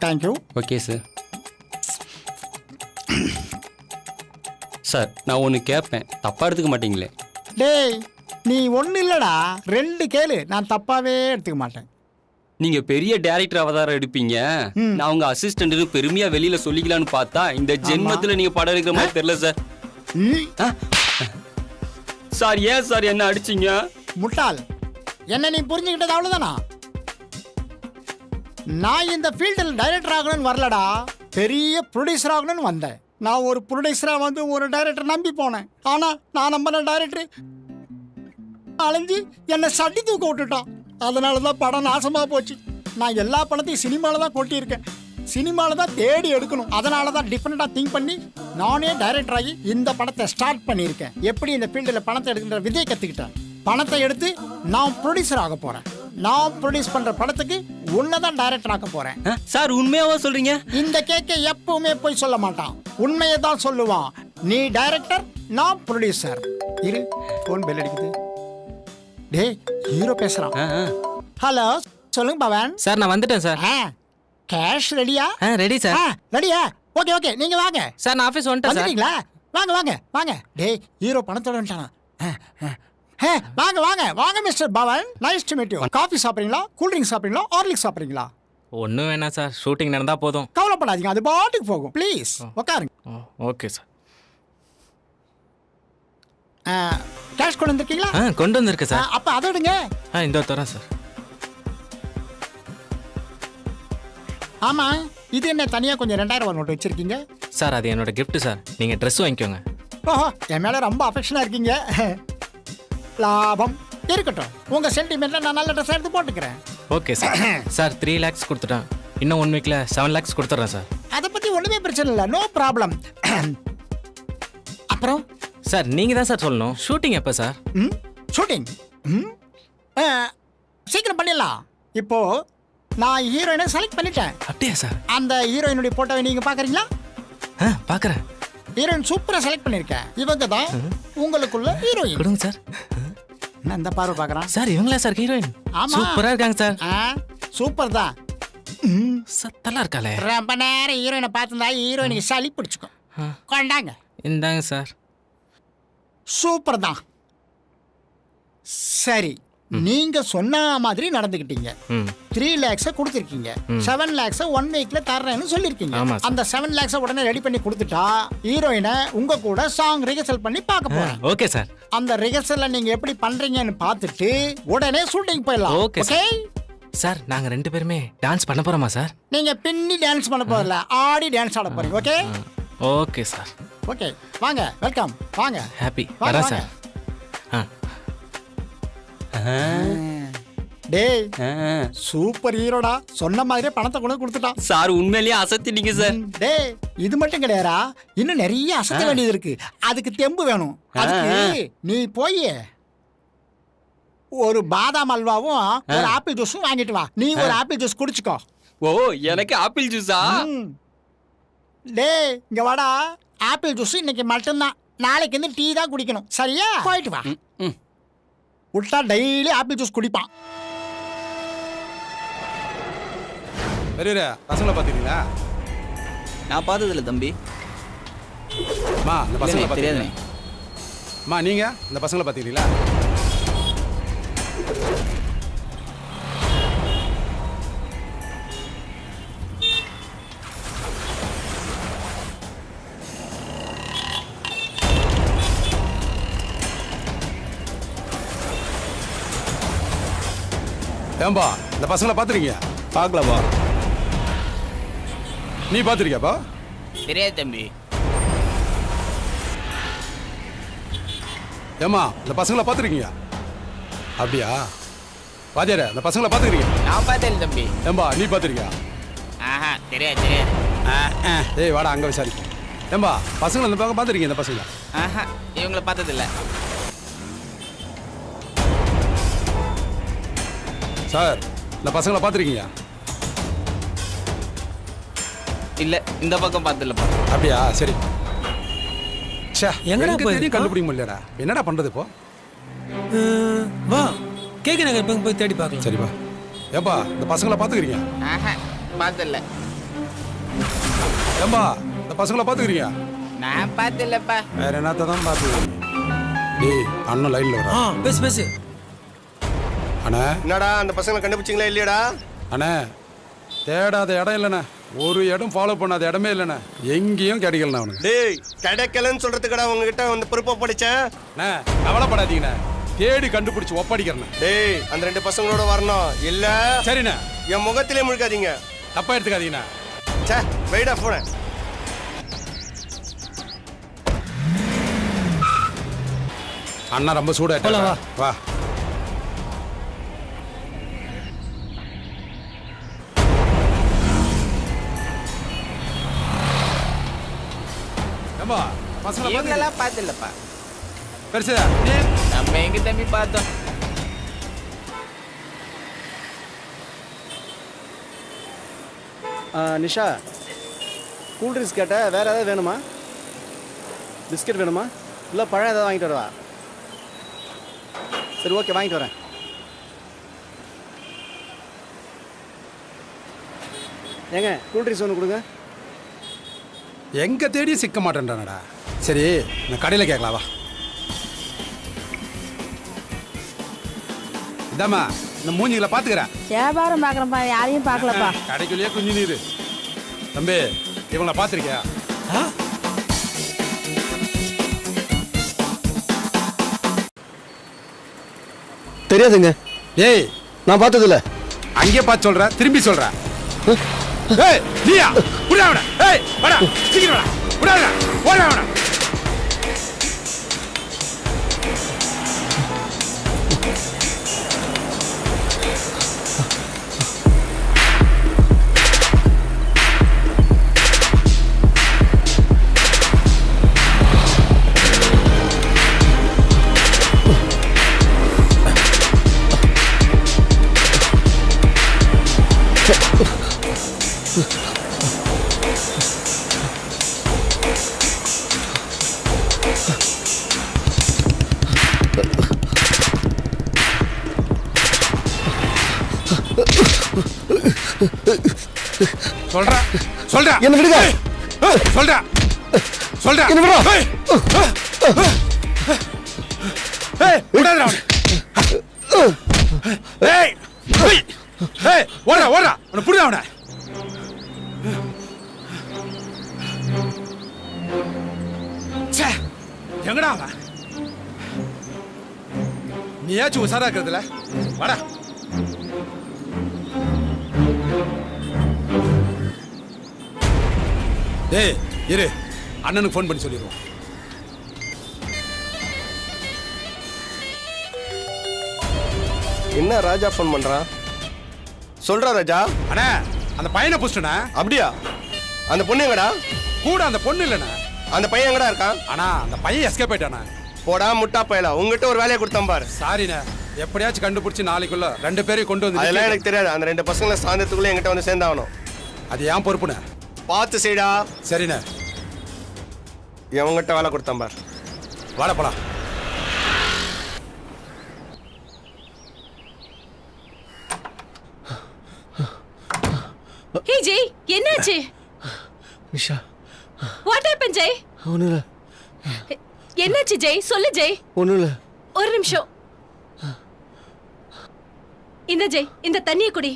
Thank you. Okay sir. Sir நான் ஒன்று கேட்பேன், தப்பாக எடுத்துக்க மாட்டீங்களே? டேய் நீ ஒன்றும் இல்லைடா, 2 கேளு, நான் தப்பாவே எடுத்துக்க மாட்டேன். நீங்க பெரிய டைரக்டர் அவதாரம் எடுப்பீங்க, நான் உங்க அசிஸ்டன்ட் பெருமையா வெளியில சொல்லிக்கலாம்னு பார்த்தா இந்த ஜென்மத்துல நீங்க படம் எடுக்கிற மாதிரி தெரியல சார். சார் ஏன் சார் என்ன அடிச்சீங்க? முட்டாள், என்ன நீ புரிஞ்சுக்கிட்டது அவ்வளோதானா? நான் இந்த ஃபீல்டில் டைரக்டர் ஆகணும்னு வரலடா, பெரிய ப்ரொடியூசர் ஆகணும்னு வந்தேன். நான் ஒரு ப்ரொடியூசராக வந்து ஒரு டைரக்டர் நம்பி போனேன். ஆனால் நான் நம்பின டைரக்டர் அலைஞ்சு என்னை சட்டி தூக்க விட்டுட்டான். அதனால தான் படம் நாசமாக போச்சு. நான் எல்லா படத்தையும் சினிமாவில் தான் கொட்டியிருக்கேன், சினிமாவில் தான் தேடி எடுக்கணும். அதனால தான் டிஃப்ரெண்ட்டாக திங்க் பண்ணி நானே டைரக்டர் ஆகி இந்த படத்தை ஸ்டார்ட் பண்ணியிருக்கேன். எப்படி இந்த ஃபீல்டில் பணத்தை எடுக்கின்ற விதையை கற்றுக்கிட்டேன். பணத்தை எடுத்து நான் ப்ரொடியூசர் ஆக போகிறேன். நான் ப்ரொடியூஸ் பண்ணுற படத்துக்கு உன்னை தான் டைரக்டர் ஆக்க போகிறேன். சார் உண்மையாவா சொல்றீங்க? இந்த கேக்கை எப்பவுமே போய் சொல்ல மாட்டான், உண்மையை தான் சொல்லுவான். நீ டைரக்டர், நான் ப்ரொடியூசர். இரு, ஃபோன் பெல் அடிக்குது. டேய் ஹீரோ பேசுறான். ஹலோ, சொல்லுங்க பவன். சார் நான் வந்துட்டேன் சார். கேஷ் ரெடியா? Ready sir. ரெடியா? ஓகே ஓகே, நீங்க வாங்க. சார் நான் ஆஃபீஸ் வந்துட்டேன் சார். வந்துட்டீங்களா? வாங்க வாங்க வாங்க. டேய் ஹீரோ பணத்தோட வந்துட்டானா? வாங்க வாங்க வாங்க mister Pavan, nice to meet you. Coffee சாப்பிட்றீங்களா, கூல் ட்ரிங்க் சாப்பிட்றீங்களா, ஹார்லிக்ஸ் சாப்பிட்றீங்களா? ஒன்றும் வேணாம் சார், ஷூட்டிங் நடந்தால் போதும். கவலைப்படாதீங்க, அது பாட்டுக்கு போகும். ப்ளீஸ் உட்காருங்க. Okay sir. கேஷ் கொண்டு வந்திருக்கீங்களா? கொண்டு வந்திருக்கு சார். அப்போ அதை எடுங்க. இந்த தரேன் சார். ஆமா, இது என்ன தனியாக கொஞ்சம் 2000 நோட்டு வச்சிருக்கீங்க? சார் அது என்னோட கிஃப்ட் சார், நீங்கள் ட்ரெஸ் வாங்கிக்கோங்க. ஓஹோ, என் மேலே ரொம்ப அஃபெக்ஷனாக இருக்கீங்க. லாபம் இருக்கட்டும், உங்கள் சென்டிமெண்ட்டில் நான் நல்ல ட்ரெஸ் எடுத்து போட்டுக்கிறேன். Okay sir. சார் 3 lakhs கொடுத்துட்டேன், இன்னும் 1 weekல 7 lakhs கொடுத்துட்றேன் சார். அதை பற்றி ஒன்றுமே பிரச்சனை இல்லை, நோ ப்ராப்ளம். அப்புறம் சார் நீங்கள் தான் சார் சொல்லணும், ஷூட்டிங் எப்போ சார்? ஷூட்டிங் சீக்கிரம் பண்ணிடலாம். இப்போ நான் ஹீரோயினை செலக்ட் பண்ணிட்டேன். அப்படியா சார்? அந்த ஹீரோயினுடைய போட்டோவை நீங்கள் பார்க்குறீங்களா? பார்க்குறேன். ஹீரோயின் சூப்பராக செலக்ட் பண்ணியிருக்கேன். இவங்க தான் உங்களுக்குள்ள ஹீரோயின். கொடுங்க சார். நான் இந்த பார்வை பார்க்குறேன் சார். இவங்களா சார் ஹீரோயின்? ஆமாம், சூப்பராக இருக்காங்க சார். சூப்பர் தான். சத்தெல்லாம் இருக்காளே. ரொம்ப நேரம் ஹீரோயினை பார்த்துருந்தா ஹீரோயினுக்கு சளி பிடிச்சிக்கும். கொண்டாங்க. இந்தாங்க சார். சூப்பர் தான். சரி, நீங்க சொன்ன மாதிரி நடந்துக்கிட்டீங்க. 3 lakhs கொடுத்துருக்கீங்க. 7 lakhs 1 weekல தர்றேன்னு சொல்லியிருக்கீங்க. அந்த 7 lakhs உடனே ரெடி பண்ணி கொடுத்துட்டா ஹீரோயினை உங்க கூட சாங் ரிஹர்சல் பண்ணி பார்க்க போறேன். Okay sir. அந்த ரிஹர்சல்ல நீங்க எப்படி பண்றீங்கன்னு பார்த்துட்டு உடனே ஷூட்டிங் போயிடலாம். Okay sir. நாங்க 2 பேருமே டான்ஸ் பண்ண போறோமா சார்? நீங்க பின்னி டான்ஸ் பண்ண போறல, ஆடி டான்ஸ் ஆட போறீங்க. Okay okay sir. ஓகே, வாங்க, வெல்கம், வாங்க. ஹாப்பி வரேன் சார். டேய் சூப்பர் ஹீரோடா, சொன்ன மாதிரியே பணத்தை கொண்டு கொடுத்துட்டான். சார் உண்மையிலேயே அசத்திட்டீங்க சார். டேய் இது மட்டும் கிடையாதா, இன்னும் நிறைய அசத்த வேண்டியது இருக்கு. அதுக்கு தெம்பு வேணும். அதுக்கு நீ போய் ஒரு பாதாம் அல்வாவும் ஒரு ஆப்பிள் ஜூஸும் வாங்கிட்டு வா. நீ ஒரு ஆப்பிள் ஜூஸ் குடிச்சுக்கோ. ஓ, எனக்கு ஆப்பிள் ஜூஸா? டேய் இங்க வாடா, ஆப்பிள் ஜூஸ் இன்னைக்கு மட்டும்தான், நாளைக்கு வந்து டீ தான் குடிக்கணும். சரியா? போயிட்டு வா. விட்டா டெய்லி ஆப்பிள் ஜூஸ் குடிப்பான். பெரியரா பசங்களை பார்த்துருக்கீங்களா? நான் பார்த்ததில்ல தம்பி. மா இந்த பசங்களை தெரியாதுண்ணே. மா நீங்கள் இந்த பசங்களை பார்த்துக்கிறீங்களா? ஏம்பா இந்த பசங்களை பார்த்துருக்கீங்க? பார்க்கலாமா? நீ பார்த்துருக்கியாப்பா? தெரியாது தம்பி. ஏம்மா இந்த பசங்களை பார்த்துருக்கீங்க? அப்படியா? வாத்தியார அந்த பசங்களை பார்த்துக்கிறீங்க? நான் பார்த்தேன் தம்பி. ஏம்பா நீ பார்த்துருக்கியா? ஆஹா தெரியாது தெரியாது. ஏய் வாடா அங்கே விசாரிக்க. ஏம்பா பசங்களை இந்த பக்கம் பார்த்துருக்கீங்க? இந்த பசங்களை ஆஹா இவங்கள பார்த்ததில்ல. சார் இந்த பசங்களை பார்த்துருக்கீங்க? இல்ல இந்த பக்கம் பார்த்ததில்லப்பா. அப்படியா? சரி. எங்கடா எங்க போய் தேடி கண்டுபிடிக்க முடியலடா. என்னடா பண்றது இப்போ? வா கேக்கு நகர் பக்கம் போய் தேடி பார்க்கலாம். சரிப்பா. ஏம்பா இந்த பசங்களை பார்த்துக்கிறீங்க? ஆஹா பார்த்ததில்ல. ஏம்பா இந்த பசங்களை பார்த்துக்கிறீங்க? நான் பார்த்ததில்லப்பா. வேற என்னத்த தான் பார்த்துக்கிறீங்க? டேய் அண்ணன் லைன்ல வரா. பேசு பேசு. அண்ணா என்னடா அந்த பசங்களை கண்டுபிடிச்சிங்களா இல்லையாடா? அண்ணா தேடாத இடம் இல்லைண்ணே. ஒரு இடம் ஃபாலோ பண்ணாத இடமே இல்லைண்ணே. எங்கேயும் கிடைக்கலண்ணா அவனுக்கு. டேய் கிடைக்கலன்னு சொல்றதுக்கடா உங்ககிட்ட வந்து பொறுப்பை படிச்சேன். அண்ணா கவலைப்படாதீங்கண்ணே. தேடி கண்டுபிடிச்சு ஒப்படைக்கிறேண்ணே. டேய் அந்த 2 பசங்களோட வரணும் இல்ல சரிண்ணே. என் முகத்திலே முழுக்காதீங்க. தப்பா எடுத்துக்காதீங்கண்ணா. சே வெயிடா போன. அண்ணா ரொம்ப சூடாயிட்டா. வா. வா. ஏம்பா பசங்களை பார்த்து இவங்களெல்லாம் பார்த்ததில்லப்பா. பெருசுதா நீ நம்ம எங்க தம்பி பார்த்தோம். நிஷா கூல் ட்ரிங்க்ஸ் கேட்ட வேறு ஏதாவது வேணுமா? பிஸ்கட் வேணுமா? இல்லை பழம் ஏதாவது வாங்கிட்டு வரவா? சரி ஓகே வாங்கிட்டு வரேன். ஏங்க கூல் ட்ரிங்க்ஸ் ஒன்று கொடுங்க. எங்க தேடி சிக்க மாட்டேன்டானடா. சரி நான் கடையில் கேட்கலாம் வா. இதாம்மா இந்த மூஞ்சிகளை பார்த்துக்கிறேன். வியாபாரம் பார்க்குறப்பா யாரையும் பார்க்கலப்பா. கடைக்குள்ளேயே குஞ்சு நீரு. தம்பி இவங்கள பார்த்துருக்கியா? தெரியாதுங்க. ஏய் நான் பார்த்ததில்ல. அங்கே பார்த்து சொல்ற திரும்பி சொல்ற. ஏய் நீயா புடாவடா. ஏய் வாடா சீக்கிரம் வாடா. புடாடா ஓடா. சொல்றா சொல்றா. என்ன விடுங்க. சொல்றா சொல்றா. என்ன விடுறா. ஏய் விடாதடா. ஏய் ஏய் ஏய் ஓடா ஓடா. அவனை புடிடா அவனை. ச்சே எங்கடா அவன்? நீயாச்சும் உசாரா இருக்கிறதுல வாடா. டேய் இரு அண்ணனுக்கு ஃபோன் பண்ணி சொல்லிடுவோம். என்ன ராஜா ஃபோன் பண்றான்? சொல்றா ராஜா. அண்ணா அந்த பையனை புடிச்சிட்டா. அப்படியா? அந்த பொண்ணு எங்கடா? கூட அந்த பொண்ணு இல்லைண்ணா. அந்த பையன் எங்கடா இருக்கான்? ஆனா அந்த பையன் எஸ்கேப் ஆயிட்டானா. போடா முட்டா பயலா. உங்ககிட்ட ஒரு வேலையை கொடுத்தான் பாரு. சாரிண்ணே. எப்படியாச்சும் கண்டுபிடிச்சு நாளைக்குள்ள 2 பேரையும் கொண்டு வந்து. அதெல்லாம் எனக்கு தெரியாது. அந்த 2 பசங்களை சாயந்தரத்துக்குள்ள என்கிட்ட வந்து சேர்ந்தாகணும். அது ஏன் பொறுப்புண்ணே. பார்த்து செய்டா. சரிண்ணே. எவங்கிட்ட வேலை கொடுத்தான் பாரு. வாடா போலாம். ஹே ஜெய் என்னாச்சு? Nisha what happen Jai? ஒன்றும் இல்லை. என்னாச்சு ஜெய்? சொல்லு ஜெய். ஒன்றும் இல்லை. ஒரு நிமிஷம். இந்த ஜெய் இந்த தண்ணியை குடி.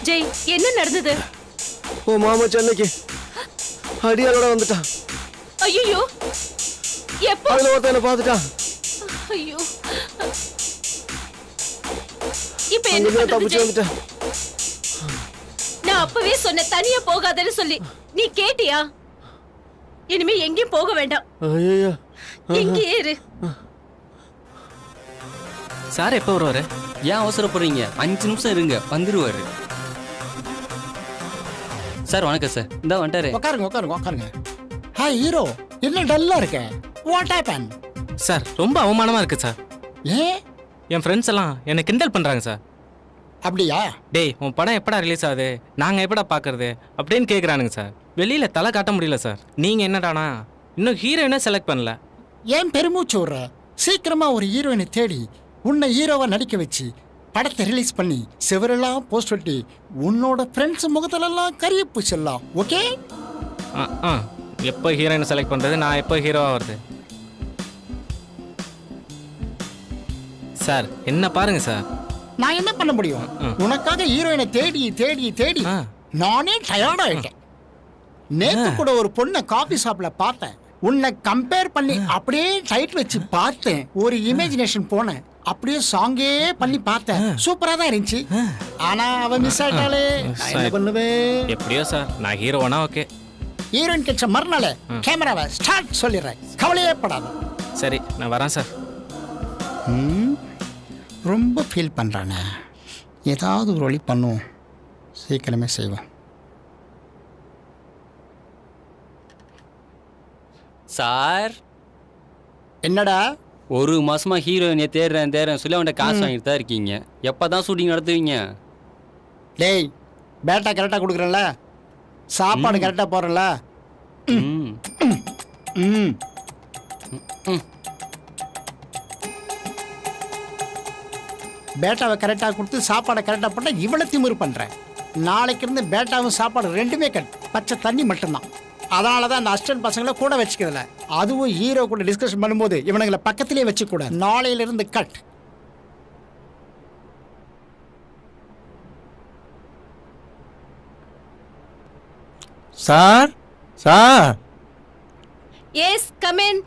ஜெய் என்ன நடந்தது? ஓ மாமா சென்னைக்கு அடியாரோட வந்துட்டான். ஐயோ எப்போ? அதில் ஒருத்தன் என்ன பார்த்துட்டான். ஐயோ இப்ப என்ன அங்கே பண்றது தப்பிச்சு ஜெய்? வந்துட்டேன். நான் அப்பவே சொன்ன தனியா போகாதன்னு சொல்லி நீ கேட்டியா? இனிமே எங்கேயும் போக வேண்டாம். ஐயோ இங்கேயே இரு. சார் எப்போ வருவாரு? ஏன் அவசரப்படுறீங்க? 5 நிமிஷம் இருங்க, வந்துருவாரு. சார் வணக்கம் சார். இந்த வந்துட்டாரு. உட்காருங்க உட்காருங்க உட்காருங்க. ஹாய் ஹீரோ, என்ன டல்லா இருக்க? What happen? சார் ரொம்ப அவமானமா இருக்கு சார். ஏன்? என் ஃப்ரெண்ட்ஸ் எல்லாம் என்னை கிண்டல் பண்றாங்க சார். அப்படியா? டேய் உன் படம் எப்படா ரிலீஸ் ஆகுது, நாங்கள் எப்படா பார்க்கறது அப்படின்னு கேட்குறானுங்க சார். வெளியில் தலை காட்ட முடியல சார். நீங்கள் என்னடானா இன்னும் ஹீரோயினை செலக்ட் பண்ணல. ஏன் பெருமூச்சு விடுற? சீக்கிரமா ஒரு ஹீரோயினை தேடி உன்னை ஹீரோவா நடிக்க வச்சு படத்தை ரிலீஸ் பண்ணி செவரெல்லாம் போஸ்ட் ஒட்டி உன்னோட ஃப்ரெண்ட்ஸ் முகத்திலெல்லாம் கரிய பூச்செல்லாம். ஓகே? எப்போ ஹீரோயினை செலக்ட் பண்ணுறது, நான் எப்போ ஹீரோவாக வருது? சார் என்ன பாருங்க சார். நான் என்ன பண்ண முடியும்? உனக்காக ஹீரோயினை தேடி தேடி தேடி நானே டயர்ட் ஆயிட்டேன். நேத்து கூட ஒரு பொண்ணை காபி ஷாப்ல பார்த்தேன். உன்னை கம்பேர் பண்ணி அப்படியே டைட் வச்சு பார்த்தேன். ஒரு இமேஜினேஷன் போனேன். அப்படியே சாங்கே பண்ணி பார்த்தேன். சூப்பரா தான் இருந்துச்சு. ஆனா அவ மிஸ் ஆயிட்டாளே. என்ன பண்ணுவேன்? எப்படியோ சார், நான் ஹீரோவானா ஓகே. ஹீரோயின் கிட்ட மறுநாள் கேமராவை ஸ்டார்ட் சொல்லிடுறேன். கவலையே படாத. சரி நான் வரேன் சார். ரொம்ப ஃபீல் பண்ணுறானே. ஏதாவது ஒரு வழி பண்ணுவோம். சீக்கிரமே செய்வோம். சார் என்னடா? 1 மாசமா ஹீரோயினை தேடுறேன் சொல்லி அவன்கிட்ட காசு வாங்கிட்டு தான் இருக்கீங்க. எப்போ தான் ஷூட்டிங் நடத்துவீங்க? டேய், பேட்டா கரெக்டாக கொடுக்குறேன்ல, சாப்பாடு கரெக்டாக போடுறேன்ல. பேட்டாவை கரெக்டாக கொடுத்து சாப்பாடை கரெக்டாக போட்டால் இவ்வளோ திமிரு பண்ணுறேன். நாளைக்கு இருந்து பேட்டாவும் சாப்பாடு ரெண்டுமே பச்சை தண்ணி மட்டும்தான். அதனால தான் அந்த அசிஸ்டன்ட் பசங்களை கூட வச்சுக்கிறதில்ல. அதுவும் ஹீரோ கூட டிஸ்கஷன் பண்ணும்போது இவனுங்களை பக்கத்திலே வச்சுக்கூட. நாளையிலிருந்து cut. Sir sir. Yes, come in.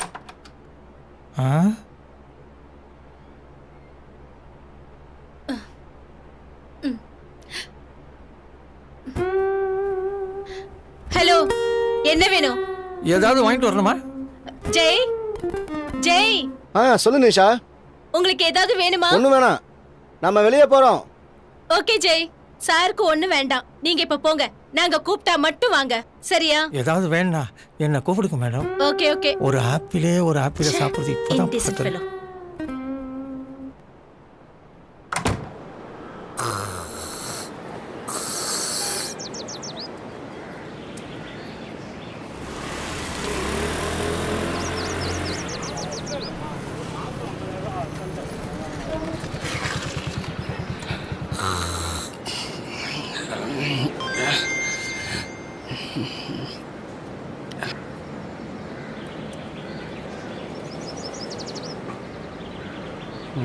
Hello, என்ன வேணும்? ஏதாவது வாங்கிட்டு வரணுமா? ஜெய், ஜெய், சொல்லு நிஷா. உங்களுக்கு ஏதாவது வேணுமா? ஒன்றும் வேணாம், நம்ம வெளியே போகிறோம். ஓகே ஜெய், சாருக்கு ஒண்ணு வேண்டாம். நீங்க இப்ப போங்க. நாங்க கூப்பிட்டா மட்டும் வாங்க, சரியா? ஏதாவது வேண்டாம், என்ன கூப்பிடுங்க மேடம். Okay okay. ஒரு ஆப்பிளே சாப்பிடுறது இப்போதான் பார்த்தேன்.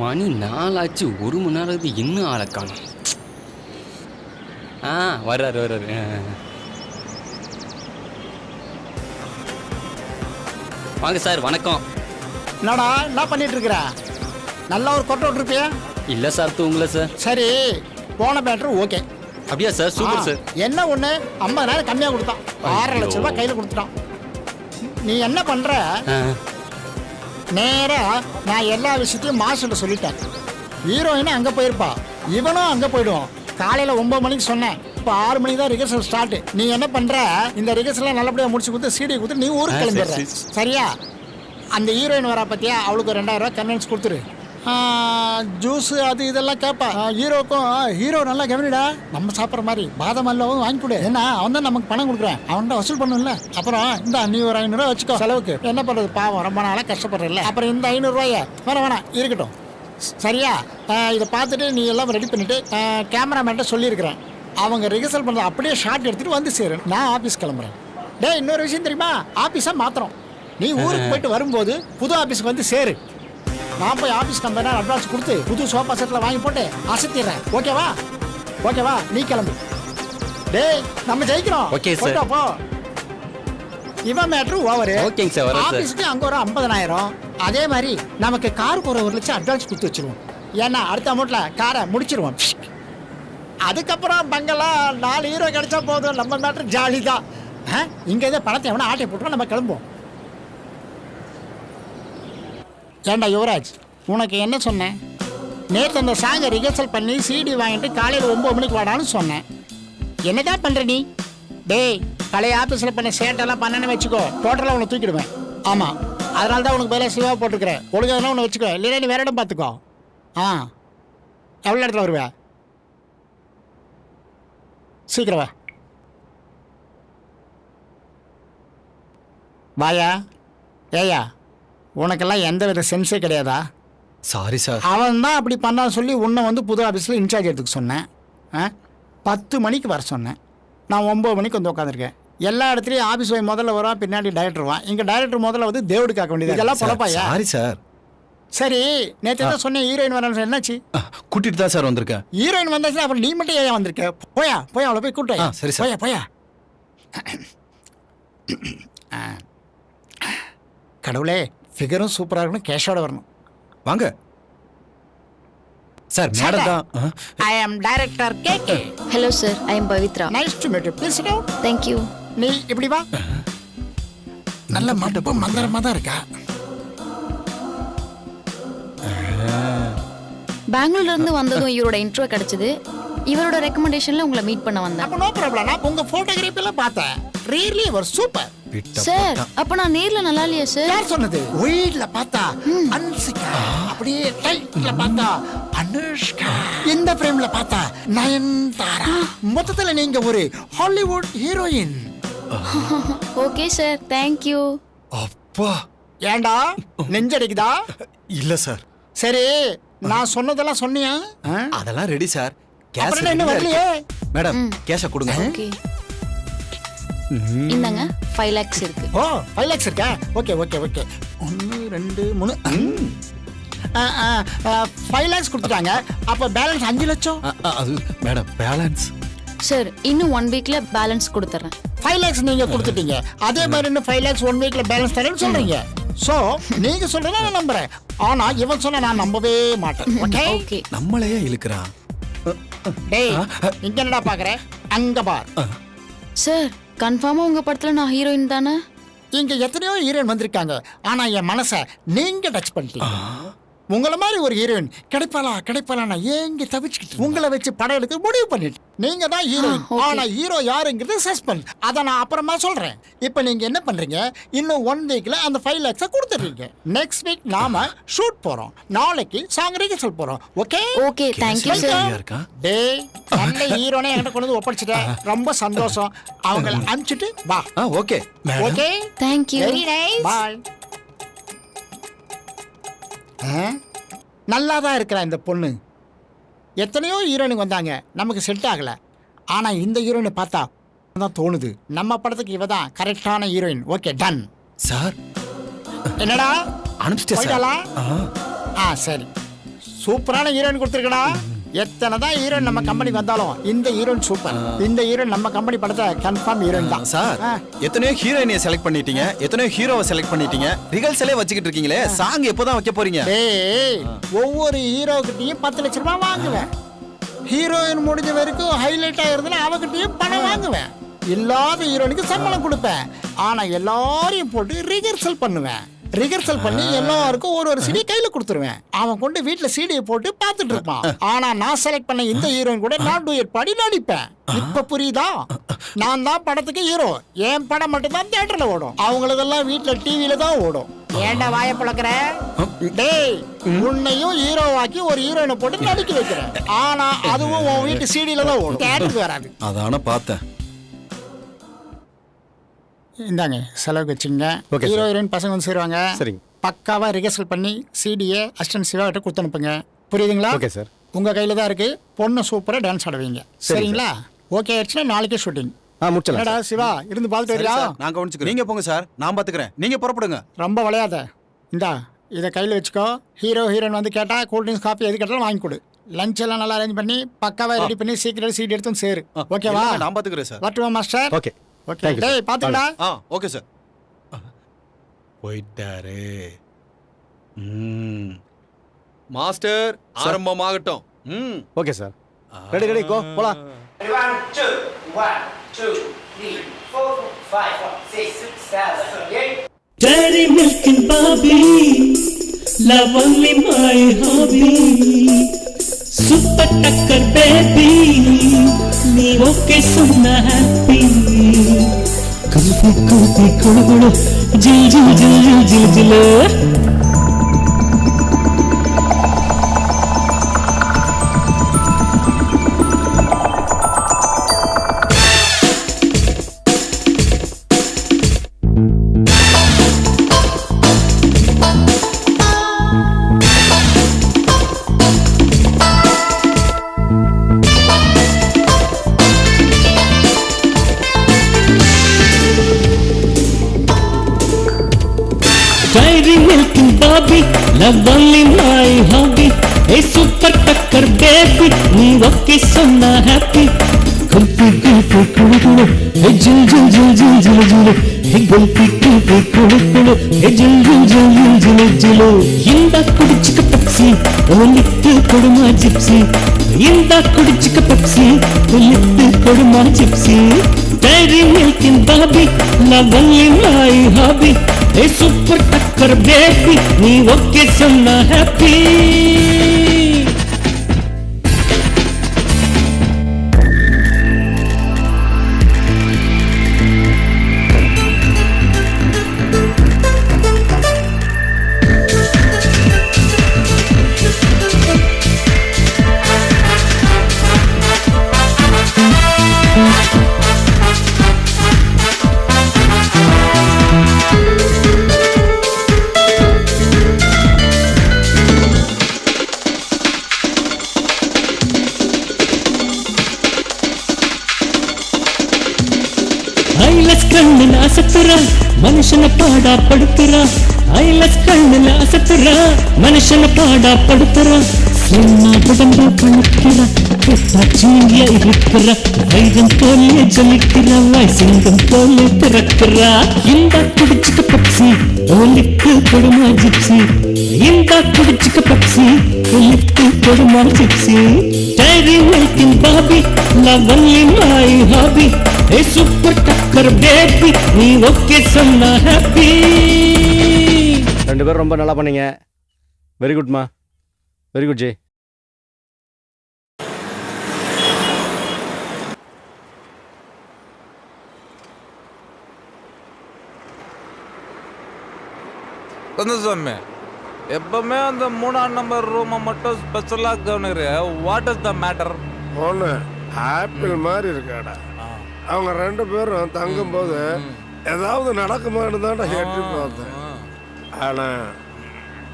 மணி 4 ஆச்சு, 1 மணி நேரம் இன்னும் ஆளை காணும். வர்றாரு. வாங்க சார், வணக்கம். என்னடா என்ன பண்ணிட்டு இருக்கிற? நல்லா ஒரு கொட்டை விட்டுருப்பியா? இல்லை சார், தூங்கல சார். சரி, போன பேட்டர் ஓகே. அப்படியா சார்? Super sir. என்ன ஒன்று 50,000 கம்மியாக கொடுத்தான். 6 லட்சம் ரூபாய் கையில் கொடுத்துட்டான். நீ என்ன பண்ணுற? நேராக நான் எல்லா விஷயத்தையும் மாஸ்டர்கிட்ட சொல்லிட்டேன். ஹீரோயினும் அங்கே போயிருப்பா, இவனும் அங்கே போயிடுவான். காலையில் 9 மணிக்கு சொன்னேன். இப்போ 6 மணிக்கு தான் ரிஹர்சல் ஸ்டார்ட். நீ என்ன பண்ணுற? இந்த ரிஹர்சல்லாம் நல்லபடியாக முடிச்சு கொடுத்து CD கொடுத்து நீ ஊருக்கு கிளம்பிடுற, சரியா? அந்த ஹீரோயின் வரா பற்றியா, அவளுக்கு 2000 ரூபா கன்வென்ஸ் கொடுத்துரு. ஜூஸ் அது இதெல்லாம் கேட்பா. ஹீரோக்கும் ஹீரோ நல்லா கவனிடா. நம்ம சாப்பிட்ற மாதிரி பாதாம் அல்வாவும் வாங்கி கொடு. ஏன்னா அவன் தான் நமக்கு பணம் கொடுக்குறேன், அவன்கிட்ட வசூல் பண்ணும்ல. அப்புறம் இந்த நீ ஒரு 500 ரூபா வச்சுக்கோ செலவுக்கு. என்ன பண்ணுறது, பாவம் ரொம்ப நாளாக கஷ்டப்படுறல. அப்புறம் இந்த 500 ரூபாய வேணாம் இருக்கட்டும், சரியா? இதை பார்த்துட்டு நீ எல்லாம் ரெடி பண்ணிவிட்டு கேமராமேன்ட்ட சொல்லியிருக்கிறேன். அவங்க ரிஹர்சல் பண்ணுறது அப்படியே ஷார்ட் எடுத்துகிட்டு வந்து சேரு. நான் ஆஃபீஸ் கிளம்புறேன். டே, இன்னொரு விஷயம் தெரியுமா? ஆஃபீஸாக மாத்திரம். நீ ஊருக்கு போயிட்டு வரும்போது புது ஆஃபீஸுக்கு வந்து சேரு. நான் போய் ஆஃபீஸ் கம்பெனி அட்வான்ஸ் கொடுத்து புது சோஃபா செட்டில் வாங்கி போட்டு அசத்திடுறேன். ஓகேவா? ஓகேவா? நீ கிளம்பு. டேய், நம்ம ஜெயிக்கிறோம். Okay sir. போ. இவன் மேட்ரு ஓவர். ஓகேங்க சார். ஆஃபீஸுக்கு அங்கே ஒரு 50,000. அதே மாதிரி நமக்கு காருக்கு ஒரு 1 லட்சம் அட்வான்ஸ் கொடுத்து வச்சிருவோம். ஏன்னா அடுத்த அமௌண்ட்டில் காரை முடிச்சிருவோம். அதுக்கப்புறம் பங்களா 4 ஹீரோ கிடைச்சா போதும். நம்ம மேட்ரு ஜாலி தான். இங்கே பணத்தை எவனா ஆட்டை போட்டுருவோம், நம்ம கிளம்புவோம். ஏண்டா யுவராஜ், உனக்கு என்ன சொன்னேன்? நேற்று அந்த சாங்கை ரிஹர்சல் பண்ணி சிடி வாங்கிட்டு காலையில் 9 மணிக்கு வாடான்னு சொன்னேன். என்னதான் பண்ணுற நீ? டேய், பழைய ஆஃபீஸில் பண்ண சேட்டெல்லாம் பண்ணேன்னு வச்சுக்கோ, டோட்டலாக உன்னை தூக்கிடுவேன். ஆமாம், அதனால தான் உனக்கு பதிலாக சிவா போட்டுக்கிறேன். ஒழுங்காக உன்னை வச்சுக்கோ, இல்லைன்னா நீ வேற இடம் பார்த்துக்கோ. ஆ, எவ்வளோ இடத்துல வருவ? சீக்கிரம் வா. வாயா. ஏயா, உனக்கெல்லாம் எந்த வித சென்ஸே கிடையாதா? Sorry sir. அவன் தான் அப்படி பண்ணான்னு சொல்லி உன்னை வந்து புது ஆஃபீஸில் இன்சார்ஜ் எடுத்துக்க சொன்னேன். 10 மணிக்கு வர சொன்னேன். நான் 9 மணிக்கு வந்து உட்காந்துருக்கேன். எல்லா இடத்துலையும் ஆஃபீஸ் போய் முதல்ல வருவான், பின்னாடி டைரக்டர் வான். இங்கே டைரக்டர் முதல்ல வந்து தேவடு காக்க வேண்டியது. இதெல்லாம் பொழப்பாயா? Sorry sir. சரி, நேற்று தான் சொன்னேன் ஹீரோயின் வரணும், என்னாச்சு? கூட்டிட்டு தான் சார் வந்திருக்கேன். ஹீரோயின் வந்தாச்சுன்னா அப்புறம் நீ மட்டும் ஏன் வந்திருக்க? போயா அவளை போய் கூட்ட. சரி சார். போயா. கடவுளே, ஃபிகரும் சூப்பராக இருக்கணும், கேஷோட வரணும். வாங்க சார். மேடம் தான். I am director KK. Hello sir, I am Pavithra. Nice to meet you. Please sit down. Thank you. நீ இப்படி வா. நல்ல மாட்டப்போ மந்திரமாக தான் இருக்கா. பெங்களூர்ல இருந்து வந்ததும் இவரோட இன்ட்ரோ கிடைச்சது. இவரோட ரெக்கமெண்டேஷன்ல உங்களை மீட் பண்ண வந்தேன். அப்போ நோ ப்ராப்ளம். நான் உங்க போட்டோகிராஃபில பார்த்தேன். ரியலி வர் சூப்பர். சார், அப்ப நான் நேர்ல நல்லா இல்லையா சார்? யார் சொன்னது? வீட்ல பார்த்தா அன்சிகா, அப்படியே டைட்ல பார்த்தா அனுஷ்கா, இந்த ஃப்ரேம்ல பார்த்தா நயன்தாரா. மொத்தத்துல நீங்க ஒரு Hollywood heroine. Okay sir, thank you. அப்பா, ஏண்டா நெஞ்சடிக்குதா? இல்ல சார். சரி, நான் சொன்னதெல்லாம் சொன்னியா? அதெல்லாம் ரெடி சார். அப்புறம் என்ன வரலையே? மேடம், கேஷ கொடுங்க. ஓகே, இந்தாங்க 5 lakhs இருக்கு. ஓ, 5 lakhs இருக்கா? ஓகே. 1 2 3 5 lakhs கொடுத்துட்டாங்க. அப்ப பேலன்ஸ் 5 லட்சம். அது மேடம் பேலன்ஸ். சார், இன்னும் 1 weekல பேலன்ஸ் கொடுத்துறேன். 5 lakhs நீங்க கொடுத்துட்டீங்க. அதே மாதிரி இன்னும் 5 lakhs 1 weekல பேலன்ஸ் தரேன்னு சொல்றீங்க. சோ நீங்க சொல்றத நான் நம்புறேன். ஆனா இவன் சொன்னா நான் நம்பவே மாட்டேன். Okay okay. நம்மளையே இழுக்குறான். டேய், இங்க என்னடா பாக்குற? அங்க பார். சார், கன்ஃபார்மா உங்க படத்துல நான் ஹீரோயின் தானே? இங்க எத்தனையோ ஹீரோயின் வந்திருக்காங்க. ஆனா என் மனசை நீங்க டச் பண்ணிட்டீங்க. உங்களை மாதிரி ஒரு ஹீரோயின் கிடைப்பாளா நான் ஏங்க தவிச்சுக்கிட்டு உங்களை வச்சு படம் எடுக்க முடிவு பண்ணிட்டு. நீங்க தான் ஹீரோயின். ஆனா ஹீரோ யாருங்கிறது சஸ்பென்ஸ். அதை நான் அப்புறமா சொல்றேன். இப்போ நீங்க என்ன பண்றீங்க? இன்னும் 1 weekல அந்த 5 lakhs கொடுத்துறீங்க. நெக்ஸ்ட் வீக் நாம ஷூட் போறோம். நாளைக்கு சாங் ரிஹர்சல் போறோம். Okay okay, thank you sir. டேய், நல்ல ஹீரோனே என்கிட்ட கொண்டு வந்து ஒப்படைச்சிட்டேன். ரொம்ப சந்தோஷம். அவங்களை அனுப்பிச்சிட்டு வா. Okay okay, thank you. Very nice. Bye. நல்லா தான் இருக்கிறா இந்த பொண்ணு. எத்தனையோ ஹீரோயினுக்கு வந்தாங்க, நமக்கு செட் ஆகலை. ஆனால் இந்த ஹீரோயினை பார்த்தா தான் தோணுது நம்ம படத்துக்கு இவ தான் கரெக்டான ஹீரோயின். Okay, ton sir. என்னடா அனுப்பிச்சிட்டேன். சரி, சூப்பரான ஹீரோயின் கொடுத்துருக்கடா. எத்தனை தான் ஹீரோயின் நம்ம கம்பெனிக்கு வந்தாலும் இந்த ஹீரோயின் சூப்பர். இந்த ஹீரோயின் நம்ம கம்பெனி படத்தை கன்ஃபார்ம் ஹீரோயின் தான். சார், எத்தனையோ ஹீரோயினியை செலக்ட் பண்ணிட்டீங்க, எத்தனையோ ஹீரோவை செலக்ட் பண்ணிட்டீங்க. ரிஹர்சலே வச்சுக்கிட்டு இருக்கீங்களே, சாங் எப்போதான் வைக்க போறீங்க? டேய், ஒவ்வொரு ஹீரோக்கிட்டையும் 10 லட்ச ரூபாய் வாங்குவேன். ஹீரோயின் முடிஞ்ச வரைக்கும் ஹைலைட் ஆயிருந்தா அவகிட்டையும் பணம் வாங்குவேன். இல்லாத ஹீரோயினுக்கு சம்பளம் கொடுப்பேன். ஆனா எல்லாரையும் போட்டு ரிஹர்சல் பண்ணுவேன். ரிஹர்சல் பண்ணி எல்லாருக்கும் ஒரு சிடி கையில கொடுத்துருவேன். அவன் கொண்டு வீட்டுல சிடியை போட்டு பார்த்துட்டு இருப்பான். ஆனா நான் செலக்ட் பண்ண இந்த ஹீரோயின் கூட நான் டூயட் பாடி நடிப்பேன். இப்ப புரியுதா? நான் தான் படத்துக்கு ஹீரோ. என் படம் மட்டும் தான் தியேட்டர்ல ஓடும். அவங்களதெல்லாம் வீட்டுல டிவில தான் ஓடும். ஏண்டா வாய பழக்கிற? டேய், உன்னையும் ஹீரோவாக்கி ஒரு ஹீரோயினை போட்டு நடிக்க வைக்கிறேன். ஆனா அதுவும் உன் வீட்டு சிடியில தான் ஓடும், தியேட்டருக்கு வராது. அதான பார்த்தேன். இந்தாங்க, செலவுக்கு வச்சுங்க. ஹீரோ ஹீரோயின் பசங்க வந்து சேருவாங்க. சரிங்க. பக்காவா ரிஹர்சல் பண்ணி சிடியை அசிஸ்டன்ட் சிவா கிட்ட கொடுத்து அனுப்புங்க. புரியுதுங்களா? Okay sir. உங்க கையில தான் இருக்கு. பொண்ணு சூப்பரா டான்ஸ் ஆடுவீங்க. சரிங்களா? ஓகே ஆயிடுச்சுன்னா நாளைக்கே ஷூட்டிங். முடிச்சலாம். சிவா இருந்து பார்த்துட்டு வரியா? நான் கவனிச்சுக்கிறேன். நீங்க போங்க சார், நான் பாத்துக்கிறேன். நீங்க புறப்படுங்க. ரொம்ப விளையாத. இந்தா, இதை கையில் வச்சுக்கோ. ஹீரோ ஹீரோயின் வந்து கேட்டா கூல் ட்ரிங்க்ஸ் காஃபி எது கேட்டாலும் வாங்கி கொடு. லஞ்ச் எல்லாம் நல்லா அரேஞ்ச் பண்ணி பக்காவா ரெடி பண்ணி சீக்கிரம் சீட் எடுத்து சேரு. ஓகேவா? நான் பாத்துக்கிறேன் சார். வரட்டுமா மாஸ்டர்? Okay okay. டேய், பாத்துடா. Okay sir. போயிட்டாரு. மாஸ்டர், ஆரம்பமாகட்டும். Okay sir. ரெடி கோ போலாம். 1 2 3 4 5 6 7 8. Daddy milk and Bobby, love only my hobby. Super டக்கர் பேபி நீ ஓகே சொன்ன ஹாப்பி. குல்ஃபி குல்ஃபி குளு குளு ஜில் ஜில் ஜில் ஜில் ஜில் ஜில். Dairy milk and Bobby, love only my hobby. Hey super tucker baby, nee okay sonna happy. Gulfi gulfi kulu kulu, hey jil jil jil jil jil jil. Hey gulfi gulfi kulu kulu, hey jil jil jil jil jil jil. Inda kudichika Pepsi, olittu koduma gypsy. Inda kudichika Pepsi, olittu koduma gypsy. Dairy milk and Bobby, love only my hobby. Hey super tucker baby, nee okay sonna happy. ஐலஸ் கண்ணில் அசத்துறா மனுஷனை பாடா படுத்துறா. ஐலஸ் கண்ணில் அசத்துறா மனுஷனை பாடா படுத்துறா. சொன்னா உடம்பு பழுக்கிறா சீங்கிய இருக்கிறா. வைரம் போலே ஜொலிக்கிறா சிங்கம் போலே பிறக்கிறா. இந்த குடிச்சுக்க பப்சி ஒலிக்கு கொடுமா ஜிப்சி. இந்த குடிச்சுக்க பப்சி ஒலிக்கு கொடுமா gypsy. Dairy milk and Bobby, love only my hobby. Hey super tucker baby, நீ ஓகே சொன்னா happy. ரெண்டு பேரும் ரொம்ப நல்லா பண்ணீங்க. வெரி குட்மா, வெரி குட் ஜி. கந்தசாமி, எப்பவுமே அந்த 3ஆம் நம்பர் ரூமை மட்டும் ஸ்பெஷலாக கவனிக்கிற. What is the matter? ஒன்று ஆப்பிள் மாதிரி இருக்காடா. அவங்க ரெண்டு பேரும் தங்கும்போது ஏதாவது நடக்குமான்னு தான் எட்டி பார்த்தேன். ஆனால்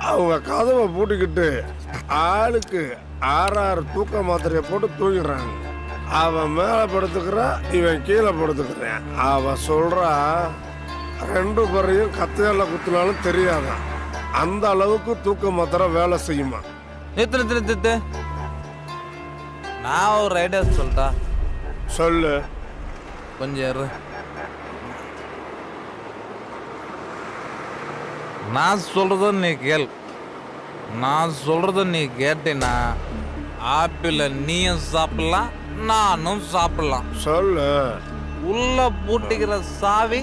அவங்க கதவை பூட்டிக்கிட்டு ஆளுக்கு 6 தூக்க மாத்திரையை போட்டு தூங்கிடுறாங்க. அவன் மேலே படுத்துக்கிறான், இவன் கீழே படுத்துக்கிறான். அவன் சொல்கிறா 2 பேரையும் கத்தையால குத்துனாலும் தெரியாதான். அந்த அளவுக்கு தூக்க மாத்திரை வேலை செய்யுமா? நிறுத்து. நான் ஒரு ஐடியா சொல்லிட்டா. சொல்லு. கொஞ்சம் இரு. நான் சொல்றத நீ கேள். நான் சொல்றத நீ கேட்டீன்னா ஆப்பிள நீயும் சாப்பிடலாம், நானும் சாப்பிடலாம். சொல்லு. உள்ள பூட்டிக்கிற சாவி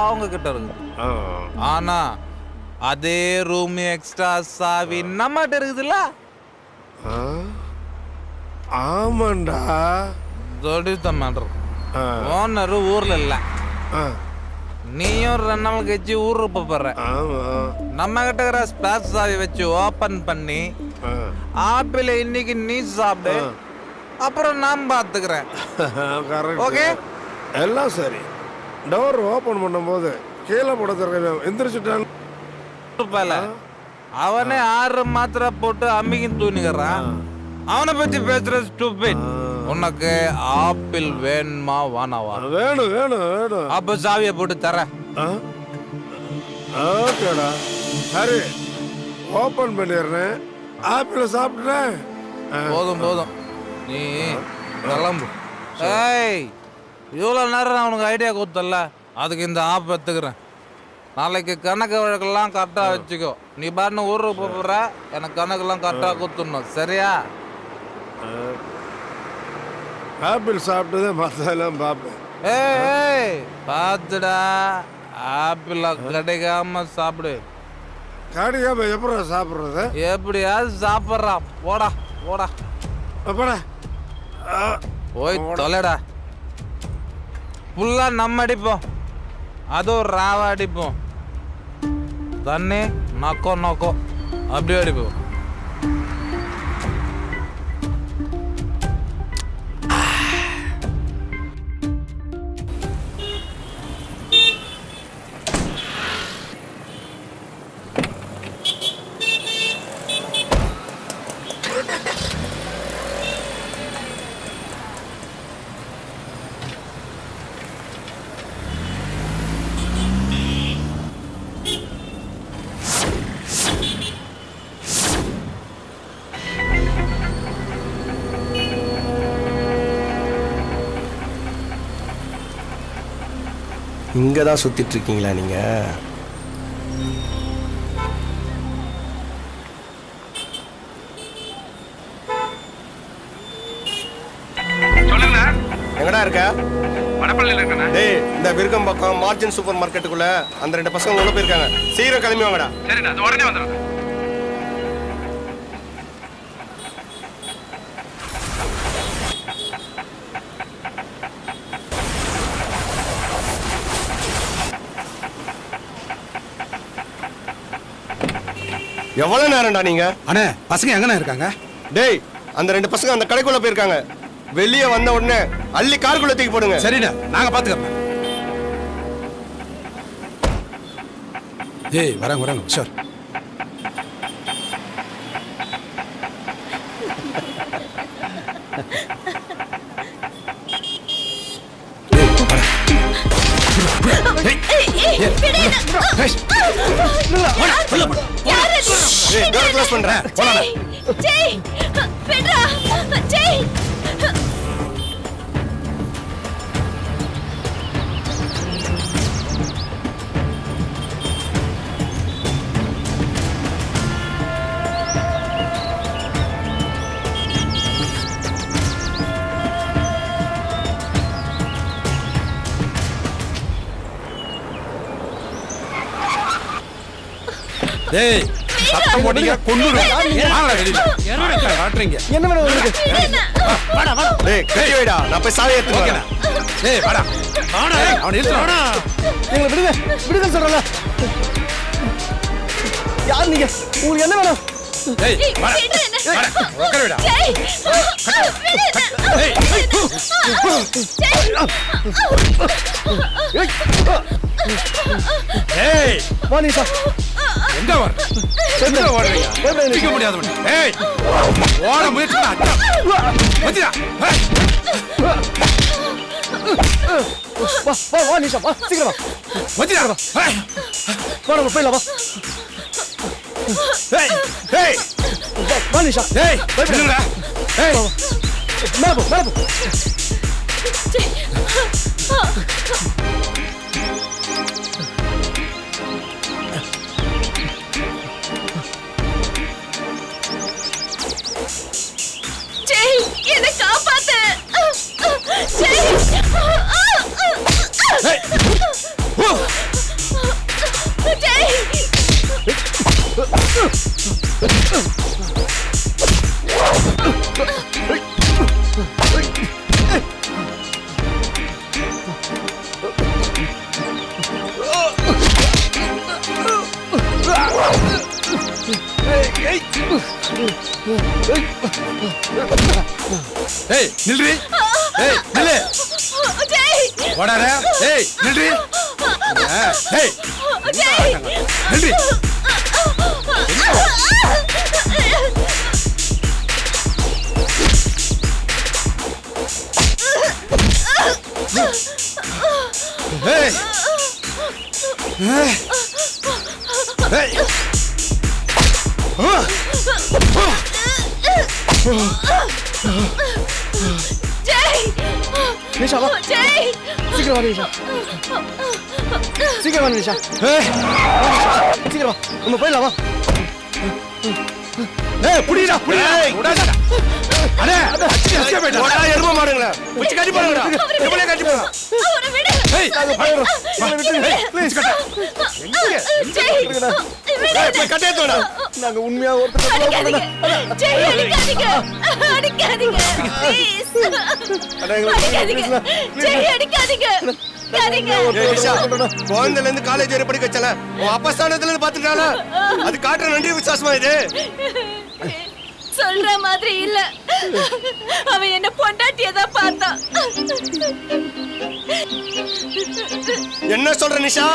அவங்க கிட்ட இருக்கு. ஆனா அதே ரூம் எக்ஸ்ட்ரா சாவி நம்மகிட்ட இருக்குதுல்ல. ஆமாண்டா. சொல்லிட்ட மேட்ரு. ஓனர் ஊர்ல இல்ல. நீயும் 2 நாள் கழிச்சு ஊருக்கு போற. நம்ம கிட்ட இருக்கிற ஸ்பேஸ் சாவி வச்சு ஓபன் பண்ணி ஆப்பிள் இன்னைக்கு நீ சாப்பிடு, அப்புறம் நான் பாத்துக்கிறேன். ஓகே, எல்லாம் சரி. டோர் ஓபன் பண்ணும்போது கீழே போட எந்திரிச்சுட்டான். அவனே 6 மாத்திரை போட்டு அம்மிக்கும் தூணிக்கிறான். அவனை பத்தி பேசுற ஸ்டூபிட். உனக்கு ஆப்பிள் வேணுமா வானாவா? வேணும் வேணும் வேணும். அப்ப சாவியை போட்டு தரேன். ஓகேடா, சரி ஓபன் பண்ணிடுறேன். ஆப்பிள் சாப்பிட்றேன். போதும் போதும், நீ கிளம்பு. ஏய், இவ்வளோ நேரம் நான் உனக்கு ஐடியா கொடுத்தல, அதுக்கு இந்த ஆப் எடுத்துக்கிறேன். நாளைக்கு கணக்கு வழக்கெல்லாம் கரெக்டாக வச்சுக்கோ. நீ பாட்டு ஊருக்கு போகிற, எனக்கு கணக்கெல்லாம் கரெக்டாக கொடுத்துடணும், சரியா? ஆப்பிள் சாப்பிட்டதே மசாலாம் பார்ப்பேன். ஏய் பார்த்துடா, ஆப்பிள கிடைக்காம சாப்பிடு. கடிக்காம எப்படி சாப்பிட்றது? எப்படியாவது சாப்பிட்றான். போடா போடா போடா. போய் தொலைடா. ஃபுல்லாக நம்ம அடிப்போம், அதுவும் ராவா அடிப்போம். தண்ணி நக்கோ நக்கோ அப்படியே அடிப்போம். இங்கே தான் சுற்றிட்டு இருக்கீங்களா நீங்கள்? எங்கடா இருக்க? டேய், இந்த விருகம் பக்கம் மார்ஜின் சூப்பர் மார்க்கெட்டுக்குள்ள அந்த 2 பசங்க உள்ள போயிருக்காங்க. சீக்கிரம் கிளம்பி வாங்கடா. சரிண்ணா, அது உடனே வந்துடும். எவ்வளவு நேரம்டா நீங்க? அண்ணே பசங்க எங்கண்ணே இருக்காங்க? டேய், அந்த 2 பசங்க அந்த கடைக்குள்ள போயிருக்காங்க. வெளியே வந்த உடனே அள்ளி காருக்குள்ள தூக்கி போடுங்க. சரிண்ணே, நாங்க பாத்துக்கிறோம். ஏய் வராங்க சார். டேய், சத்தம் போட்டீங்க கொன்னுடுவேன். வாங்கடா வெளியில. காட்டுறீங்க. என்ன வேணும் உங்களுக்கு? வாடா வாடா. டேய், கட்டி வைடா. நான் போய் சாவி எடுத்து வரேன். டேய் வாடா. வாடா. அவனை இழுத்து வாடா. எங்களை விடுங்க. விடுங்க சொல்றல. யார் நீங்க? உங்களுக்கு என்ன வேணும்? டேய் வாடா. வாடா. உட்கார விடா. டேய் வாணிசா. எங்க வர? எங்க ஓடுறீங்க? பிடிக்க முடியாது உன்னை. ஏய் ஓட முயற்சி பண்ணா. வச்சிடா. வா நிஷா, வா சீக்கிரம் வா. வச்சிடா. வா நம்ம போயிடலாம் வா. ஏய் ஏய் வா நிஷா. ஏய் என்னடா? ஏய் மேல போ. என்ன காப்பாத்து. ஏய் நில்றி. ஏய் நில்லு. ஓடாத. ஏய் நில்றி. ஏய் நில்றி. ஏய் ஏய் நிஷா வா. சீக்கிரம் வா நிஷா. சீக்கிரம் வா நிஷா. சீக்கிரம் வா. நம்ம போயிடலாம் வா. ஏய் புடிடா புடிடா விடாதடா. அடே போடா எருமை மாடுங்களா புடிச்சு கட்டி போடுங்கடா எவ்வளவு கட்டி போடா அவரை விடு. ஏய், ப்ளீஸ் கட்ட ஜெய், போய் கட்டே தோடா நாங்க உண்மையா ஒருத்தர் அடிக்காதீங்க. ஜெய், அடிக்காதீங்க. அடிக்காதீங்க. Please. அடிக்காதீங்க. ஜெய், அடிக்காதீங்க. அடிக்காதீங்க. குழந்தைல இருந்து காலேஜ் வரை படிக்க வச்சல உன் அப்பா ஸ்தானத்துல இருந்து பாத்துட்டால அது காட்டுற நன்றி விசுவாசமா இது. சொல்ற மாதிரி இல்ல. அவன் என்ன பொண்டாட்டியதான் பார்த்தான். என்ன சொல்ற நிஷா?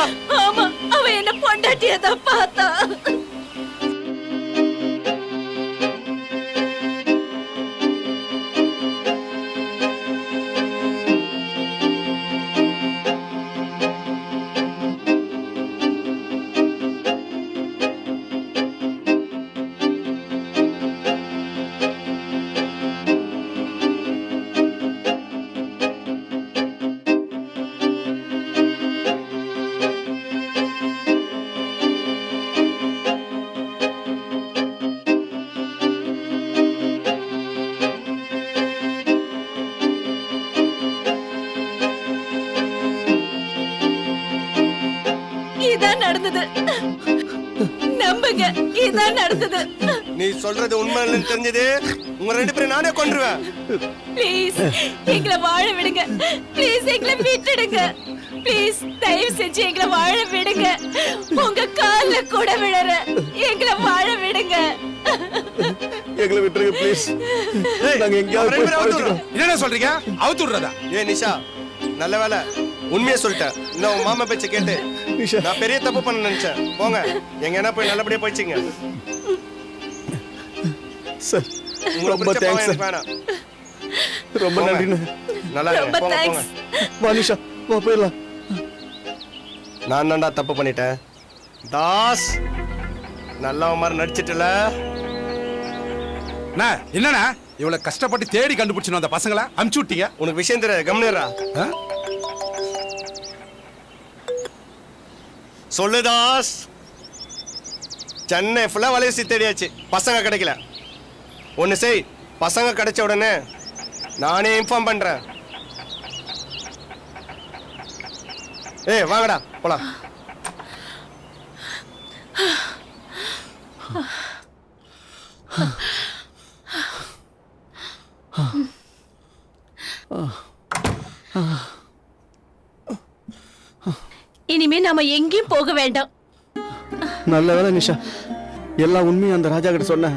ஆமா, அவன் என்ன பொண்டாட்டியதான் பார்த்தான். இதான் நடந்தது. நம்புங்க, இதான் நடந்தது. நீ சொல்றது உண்மை இல்லைன்னு தெரிஞ்சது உங்க ரெண்டு பேரும் நானே கொன்றுவேன். ப்ளீஸ் எங்களை வாழ விடுங்க. ப்ளீஸ் எங்களை விட்டுடுங்க. ப்ளீஸ் தயவு செஞ்சு எங்களை வாழ விடுங்க. உங்க கால்ல கூட விழற எங்களை வாழ விடுங்க. எங்களை விட்டுருங்க ப்ளீஸ் நாங்க எங்கயாவது போய் படுத்துறோம். என்னடா சொல்றீங்க? அவுத்து விடுறதா? ஏ நிஷா, நல்ல வேலை உண்மையை சொல்லிட்டேன். இன்னும் உன் மாமா பேச்ச கேட்டு நான் பெரிய தப்பு பண்ண நினைச்சேன். போங்க, எங்க என்ன போய் நல்லபடியா போயிடுச்சுங்க. சார் உங்களை ரொம்ப பிடிச்ச பாவம் தேங்க்ஸ் எனக்கு வேணாம். ரொம்ப நன்றிண்ணே. நல்லா இருங்க. ரொம்ப போங்க, தேங்க்ஸ். போங்க. வா நிஷா வா போயிடலாம். நான் தான்டா தப்பு பண்ணிட்டேன். தாஸ் நல்லவன் மாதிரி நடிச்சிட்டல. என்னண்ணா இவ்வளவு கஷ்டப்பட்டு தேடி கண்டுபிடிச்சணும் அந்த பசங்களை அமுச்சு விட்டீங்க. உனக்கு விஷயம் தெரியாது, கம்னேரா. சொல்லு தாஸ். சென்னை ஃபுல்லா வலையசி தேடியாச்சு, பசங்க கிடைக்கல. ஒன்னு செய், பசங்க கிடைச்ச உடனே நானே இன்ஃபார்ம் பண்றேன். ஏய் வாங்கடா போலாம். இனிமே நாம எங்கேயும் போக வேண்டாம். நல்ல வேலை நிஷா, எல்லா உண்மையும் அந்த ராஜா கிட்ட சொன்ன.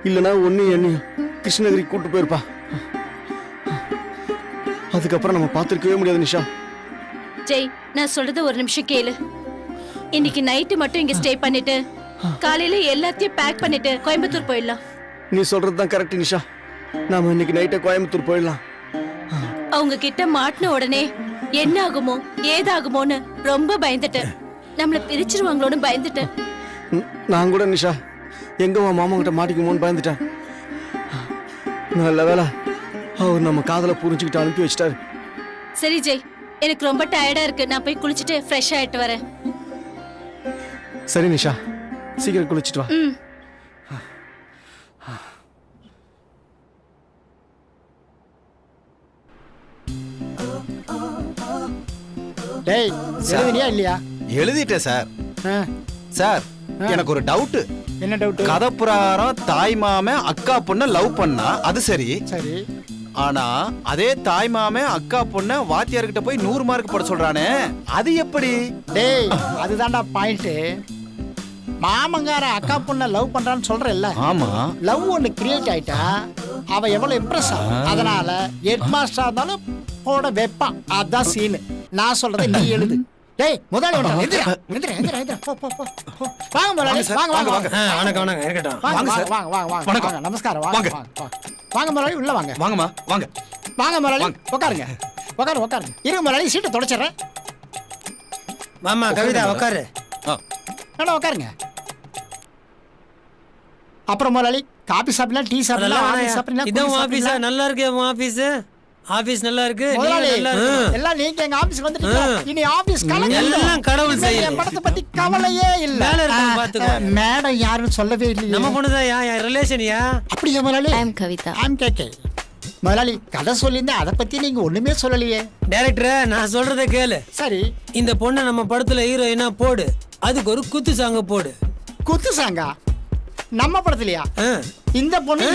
இல்லைன்னா ஒன்னு என்னையும் கிருஷ்ணகிரி கூட்டு போயிருப்பா. அதுக்கப்புறம் நம்ம பார்த்துருக்கவே முடியாது நிஷா. ஜெய், நான் சொல்றது ஒரு நிமிஷம் கேளு. இன்னைக்கு நைட்டு மட்டும் இங்க ஸ்டே பண்ணிட்டு காலையில எல்லாத்தையும் பேக் பண்ணிட்டு கோயம்புத்தூர் போயிடலாம். நீ சொல்றது தான் கரெக்ட் நிஷா. நாம இன்னைக்கு நைட்டே கோயம்புத்தூர் போயிடலாம். அவங்க கிட்ட மாட்டின உடனே என்ன ஆகுமோ ஏதாகுமோன்னு ரொம்ப பயந்துட்டேன். நம்மள பிரிச்சிருவாங்களோன்னு பயந்துட்டேன். நான் கூட நிஷா எங்க உன் மாமா கிட்ட மாட்டிக்குமோன்னு பயந்துட்டேன். நல்ல வேலை அவர் நம்ம காதலை புரிஞ்சுக்கிட்டு அனுப்பி வச்சிட்டாரு. சரி ஜெய், எனக்கு ரொம்ப டயர்டா இருக்கு. நான் போய் குளிச்சுட்டு ஃப்ரெஷ் ஆயிட்டு வரேன். சரி நிஷா, சீக்கிரம் குளிச்சுட்டு வா. டேய், எழுதினியா இல்லையா? எழுதிட்டேன் சார். சார் எனக்கு ஒரு டவுட். என்ன டவுட்? கதை பிரகாரம் தாய் மாமன் அக்கா பொண்ண லவ் பண்ணா அது சரி. சரி. ஆனா அதே தாய் மாமன் அக்கா பொண்ண வாத்தியார்கிட்ட போய் 100 மார்க் போட சொல்றானே, அது எப்படி? டேய், அதுதான்டா பாயிண்ட். மாமங்கார அக்கா பொண்ண லவ் பண்றான்னு சொல்றல்ல. ஆமா. லவ் ஒன்னு கிரியேட் ஆயிட்டா அவ எவ்வளவு இம்ப்ரெஸ் ஆகும். அதனால ஹெட் மாஸ்டரா இருந்தாலும் போட வைப்பான். அதான் சீன். நான் சொல்றதை நீ எழுது. டேய், முதல்ல எந்திரா எந்திரா எந்திரா எந்திரா. போ போ போ. வாங்க முதலாளி, வாங்க வாங்க வாங்க. வணக்கம் வணக்கம் இருக்கட்டும். வாங்க வாங்க வாங்க வாங்க வாங்க வாங்க. நமஸ்காரம். வாங்க வாங்க வாங்க முதலாளி, உள்ள வாங்க. வாங்கம்மா வாங்க. வாங்க முதலாளி, உட்காருங்க. உட்காருங்க உட்காருங்க. இருங்க முதலாளி, சீட்டை தொடச்சிடுறேன். மாமா கவிதா உட்காரு. நல்லா உட்காருங்க. அப்புறம் முதலாளி, காபி சாப்பிடலாம், டீ சாப்பிடலாம், ஆபீஸ் சாப்பிடலாம். இதான் ஆபீஸ். நல்லா இருக்கு ஆபீஸ். ஆபீஸ் நல்லா இருக்கு முதலாளி, நீங்க நல்லா இருக்கு. எல்லாம் நீங்க எங்க ஆபீஸ்க்கு வந்துட்டீங்க. இனி ஆபீஸ் கலங்க. எல்லாம் கடவுள் இனிமே செயல். என் படத்தை பத்தி கவலையே இல்ல. மேல இருக்கவங்க பாத்துக்கோ. மேடம் யாருன்னு சொல்லவே இல்லையே. நம்ம பொண்ணுதான் என் ரிலேஷன்யா. அப்படியா முதலாளி? I am Kavitha. ஐம் கேக்கே. முதலாளி கதை சொல்லியிருந்தேன், அதை பத்தி நீங்க ஒண்ணுமே சொல்லலையே. டைரக்டர் நான் சொல்றத கேளு. சரி, இந்த பொண்ணை நம்ம படத்துல ஹீரோயினா போடு, அதுக்கு ஒரு குத்து சாங்க போடு. குத்து சாங்கா? நம்ம படத்துலயா? இந்த பொண்ணு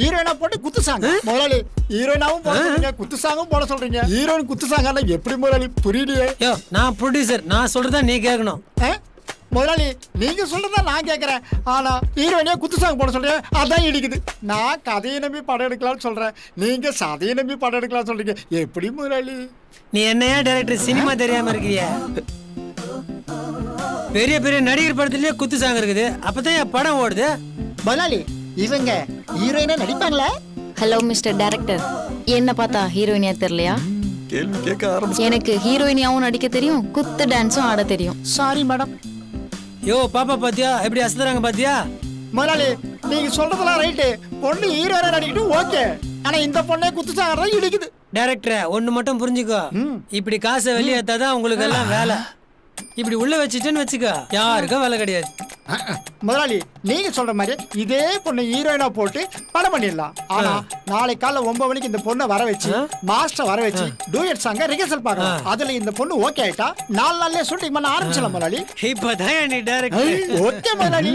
ஹீரோயினா போட்டு குத்து சாங்க. முதலாளி ஹீரோயினாவும் போட சொல்றீங்க, குத்து சாங்கும் போட சொல்றீங்க. ஹீரோயின் குத்து சாங்கா எப்படி முதலாளி? புரியலையே. யோ நான் ப்ரொடியூசர், நான் சொல்றதா நீ கேட்கணும். முதலாளி நீங்க சொல்றதா நான் கேட்கறேன், ஆனா ஹீரோயினே குத்து சாங் போட சொல்றேன், அதான் இடிக்குது. நான் கதையை நம்பி படம் எடுக்கலாம்னு சொல்றேன், நீங்க சதையை நம்பி படம் எடுக்கலாம் சொல்றீங்க. எப்படி முதலாளி? நீ என்னையா டைரக்டர் சினிமா தெரியாம இருக்கிறியா? பெரிய பெரிய நடிகர் படத்துலயே குத்து சாங் இருக்குது, அப்பதான் என் படம் ஓடுது. முதலாளி இவங்க ஹீரோயினா நடிப்பாங்களா? ஹலோ மிஸ்டர் டைரக்டர், என்ன பார்த்தா ஹீரோயினியா தெரியலையா? கேள்வி கேட்க ஆரம்பிச்சு. எனக்கு ஹீரோயினியாவும் நடிக்க தெரியும், குத்து டான்ஸும் ஆட தெரியும். Sorry madam. யோ பாப்பா பாத்தியா எப்படி அசத்துறாங்க பாத்தியா? முதலாளி நீங்க சொல்றதெல்லாம் ரைட்டு, பொண்ணு ஹீரோயினா நடிக்கட்டும் ஓகே, ஆனா இந்த பொண்ணே குத்து சாங் இடிக்குது. டைரக்டர் ஒண்ணு மட்டும் புரிஞ்சுக்கோ, இப்படி காசை வெளியேத்தாதான் உங்களுக்கு எல்லாம் வேலை. இப்படி உள்ள வச்சுட்டேன்னு வச்சுக்கோ, யாருக்கும் வேலை கிடையாது. முதலாளி நீங்க சொல்ற மாதிரி இதே பொண்ணு ஹீரோயினா போட்டு படம் பண்ணிடலாம். ஆனா நாளை காலைல 9 மணிக்கு இந்த பொண்ணை வர வச்சு மாஸ்டர் வர வச்சு டூயட் சாங்க ரிஹர்சல் பார்க்கலாம். அதுல இந்த பொண்ணு ஓகே ஆயிட்டா 4 நாள்லயே ஷூட்டிங் பண்ண ஆரம்பிச்சலாம் முதலாளி. இப்பதான் நீ டைரக்டர். ஓகே முதலாளி.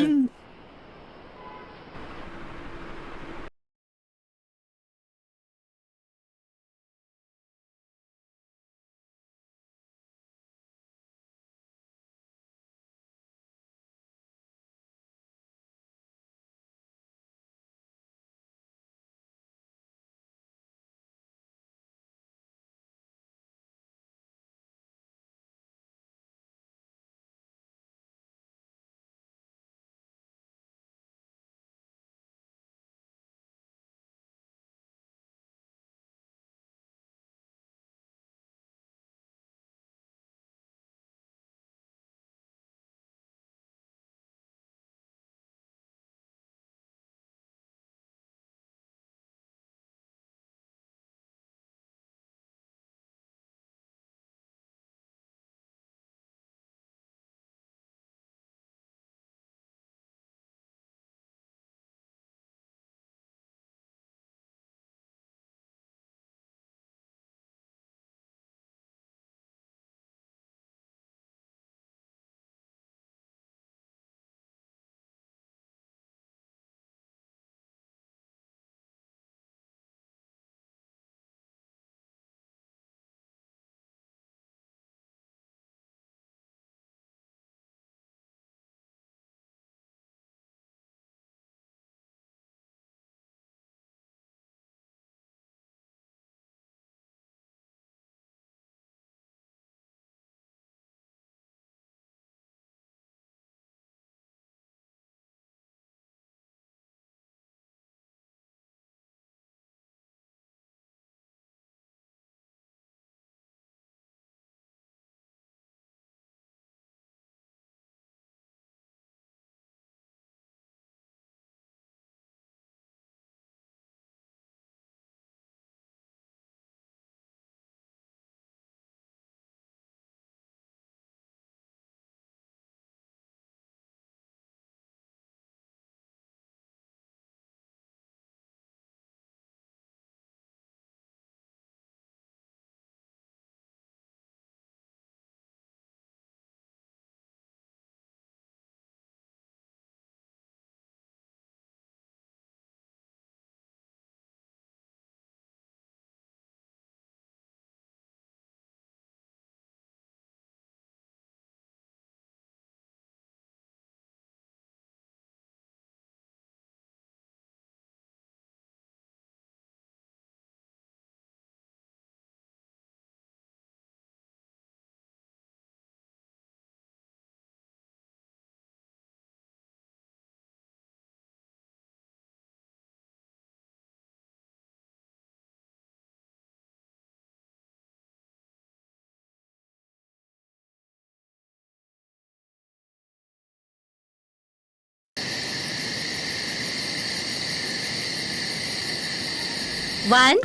One,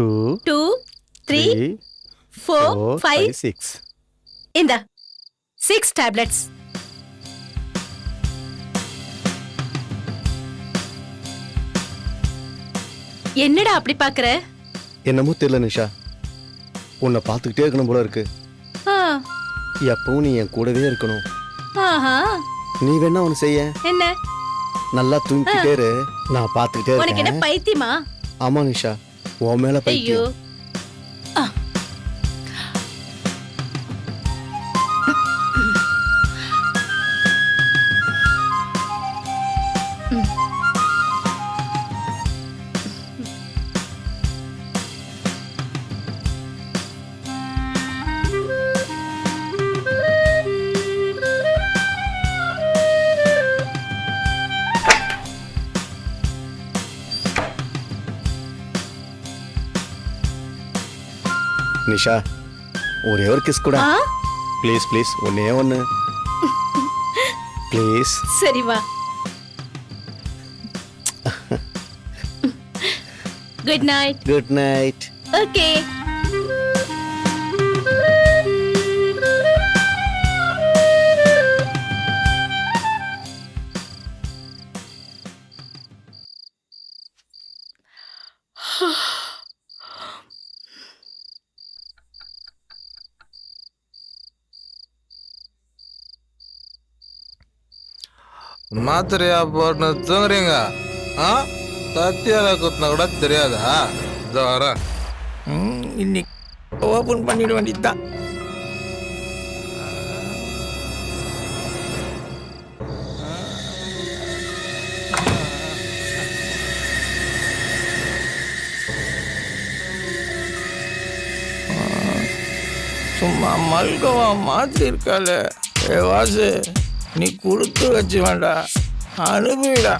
two, 3, 4, 5, 6. இந்த 6 tablets. என்னடா அப்படி பாக்குற? என்னமோ தெரியல நிஷா, உன்னை பார்த்துக்கிட்டே இருக்கணும் போல இருக்கு. ஆ, எப்பவும் நீ என் கூடவே இருக்கணும். ஆஹா. நீ வேணா ஒன்று செய்ய, என்ன? நல்லா தூங்கிக்கிட்டே இரு, நான் பார்த்துக்கிட்டே உனக்கு என்ன இருக்கேன். பைத்தியமா? ஆமா நிஷா, உன் மேல ஐயோ. பைத்தியம். ஆ. நிஷா, ஒரே ஒரு கிஸ் கூட. ஆ? ப்ளீஸ் ப்ளீஸ், ஒன்னே ஒன்று ப்ளீஸ். சரி வா. Good night. Good night. Okay. மாத்திரையா போட்டு தூங்குறீங்க? ஆ, கத்தியால குத்தின கூட தெரியாதா? இதோ வரேன். இன்னைக்கு ஓபன் பண்ணிட வேண்டியதுதான். சும்மா மல்கவா மாத்தி இருக்கால. ஏ வாசு, நீ கொடுத்து வச்சு வேண்டாம், அனுப்பிடா.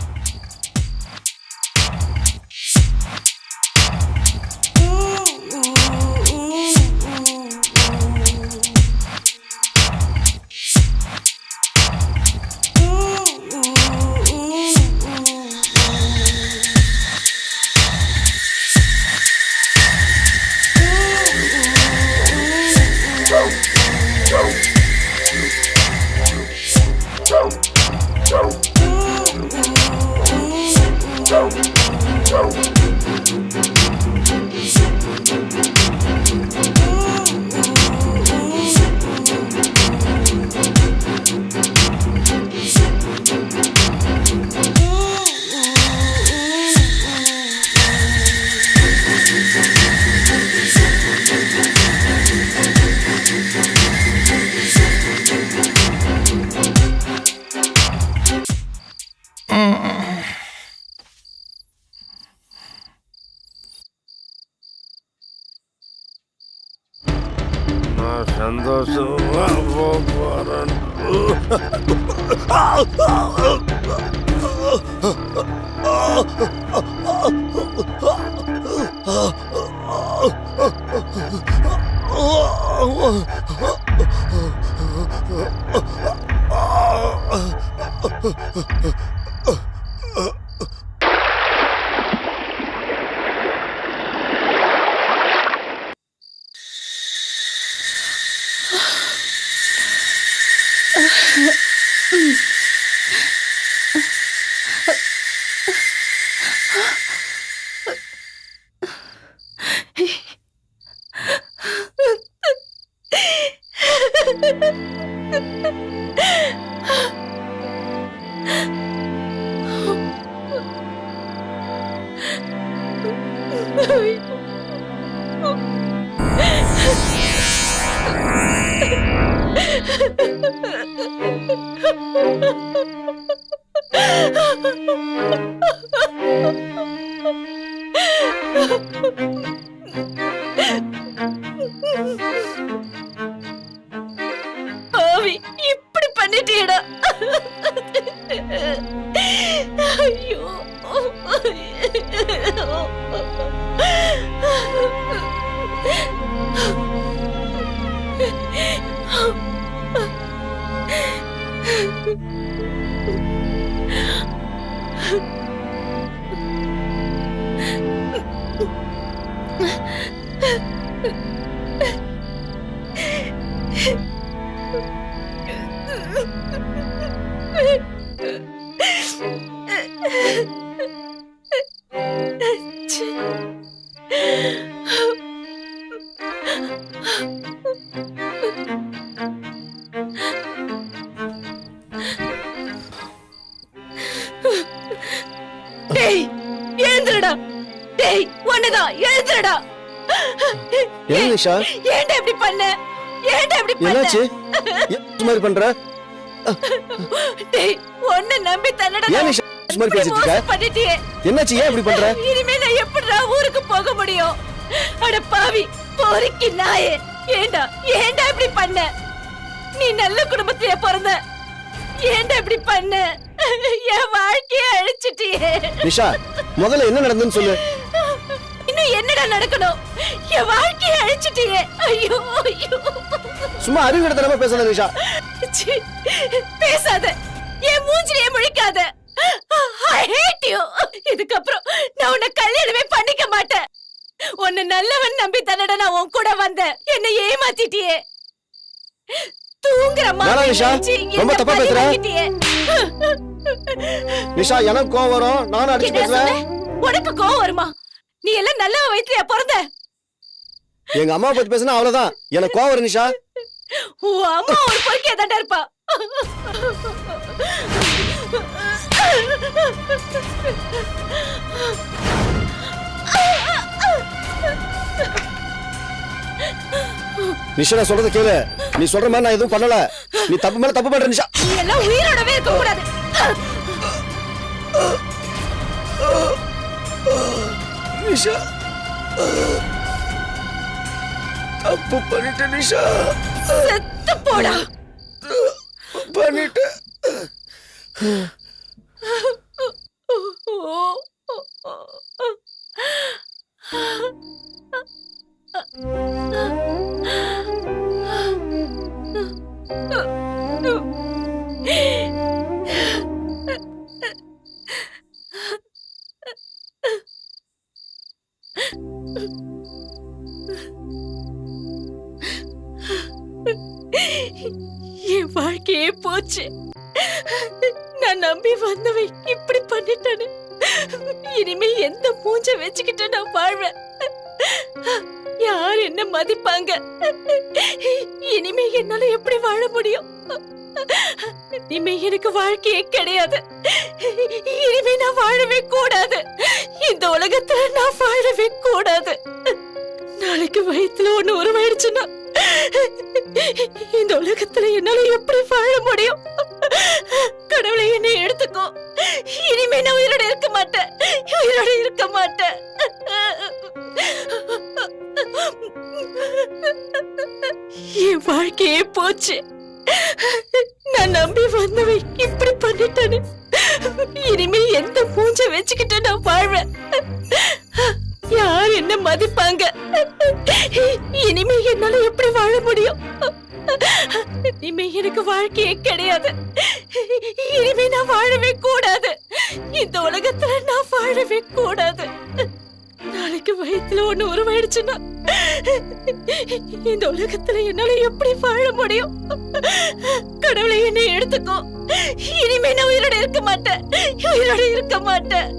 நான் சந்தோஷமா போறேன். ஆவி, இப்படி பண்ணிட்டியடா. ஐயோ. டேய் எழுந்துடா. டேய் ஒண்ணுதான் எழுந்துடா. என்ன நிஷா ஏன்டா இப்படி பண்ண? ஏன்டா இப்படி பண்ண? என்னாச்சு இந்த மாதிரி பண்ற டேய் ஒண்ணு நம்பி தன்னடா. ஏன் நிஷா இந்த மாதிரி பேசிட்டு இருக்க? பண்ணிட்டியே. என்னாச்சு ஏன் இப்படி பண்ற? இனிமே நான் எப்படிடா ஊருக்கு போக முடியும்? அட பாவி போரிக்கு நாயே. ஏன்டா ஏன்டா இப்படி பண்ண? நீ நல்ல குடும்பத்திலே பிறந்த. ஏன்டா இப்படி பண்ண? என் வாழ்க்கையை அழிச்சிட்டியே. நிஷா முதல்ல என்ன நடந்துன்னு சொல்லு. இன்னும் என்னடா நடக்கணும்? என் வாழ்க்கையை அழிச்சிட்டியே. ஐயோ ஐயோ. சும்மா அறிவுகட்டத்தனமா பேசாத நிஷா. சீ, பேசாத. என் மூஞ்சிலே முழிக்காத. I hate you. இதுக்கப்புறம் நான் உன்னை கல்யாணமே பண்ணிக்க மாட்டேன். உன்னை நல்லவன் நம்பி தானடா நான் உன் கூட வந்தேன். என்னை ஏமாத்திட்டியே. தூங்குற மாதிரி நிஷா, நினைச்சு ரொம்ப என்னை தப்பா பழி பேசுற. வாங்கிட்டியே. நிஷா எனக்கு கோவம் வரும். நானும் அடிச்சு என்ன பேசுவேன். சொன்ன? உனக்கு கோவம் வருமா? நீ எல்லாம் நல்லவன் வயிற்றுலயா பிறந்த? எங்க அம்மா பத்தி பேசினா அவ்வளவுதான். எனக்கு கோவம் வரும் நிஷா. உன் அம்மா ஒரு பொறுக்கியா தாண்டா இருப்பா. நிஷா நான் சொல்றத கேளு. நீ சொல்ற மாதிரி நான் எதுவும் பண்ணல. நீ தப்பு மேல தப்பு பண்ற நிஷா. நீ எல்லாம் உயிரோடவே இருக்க கூடாது. நிஷா தப்பு பண்ணிட்ட நிஷா. செத்து போடா. பண்ணிட்ட. என் வாழ்க்கையே போச்சு. நான் நம்பி வந்தவை இப்படி பண்ணிட்டானே. இனிமே எந்த மூஞ்ச வச்சுக்கிட்டு நான் வாழ்வேன்? யார் என்ன மதிப்பாங்க? இனிமே என்னால எப்படி வாழ முடியும்? இனிமே எனக்கு வாழ்க்கையே கிடையாது. இனிமே நான் வாழவே கூடாது. இந்த உலகத்துல நான் வாழவே கூடாது. நாளைக்கு வயித்துல ஒண்ணு உருவாயிடுச்சுன்னா இந்த உலகத்துல என்னால எப்படி வாழ முடியும்? கடவுளை என்னை எடுத்துக்கோ. இனிமே நான் உயிரோட இருக்க மாட்டேன். உயிரோட இருக்க மாட்டேன். என் வாழ்க்கையே போச்சு. நான் நம்பி வந்தவை இப்படி பண்ணிட்டானே. இனிமே எந்த மூஞ்ச வச்சுக்கிட்டு நான் வாழ்வேன்? யார் என்ன மதிப்பாங்க? இனிமே என்னால எப்படி வாழ முடியும்? இனிமே எனக்கு வாழ்க்கையே கிடையாது. இனிமே நான் வாழவே கூடாது. இந்த உலகத்துல நான் வாழவே கூடாது. நாளைக்கு வயித்துல ஒண்ணு உருவாயிடுச்சுன்னா இந்த உலகத்துல என்னால எப்படி வாழ முடியும்? கடவுளை என்னை எடுத்துக்கோ. இனிமே நான் உயிரோட இருக்க மாட்டேன். உயிரோட இருக்க மாட்டேன்.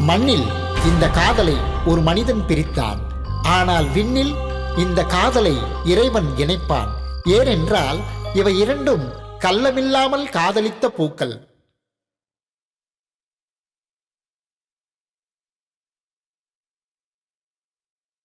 மண்ணில் இந்த காதலை ஒரு மனிதன் பிரித்தான், ஆனால் விண்ணில் இந்த காதலை இறைவன் இணைப்பான். ஏனென்றால் இவை இரண்டும் கள்ளமில்லாமல் காதலித்த பூக்கள்.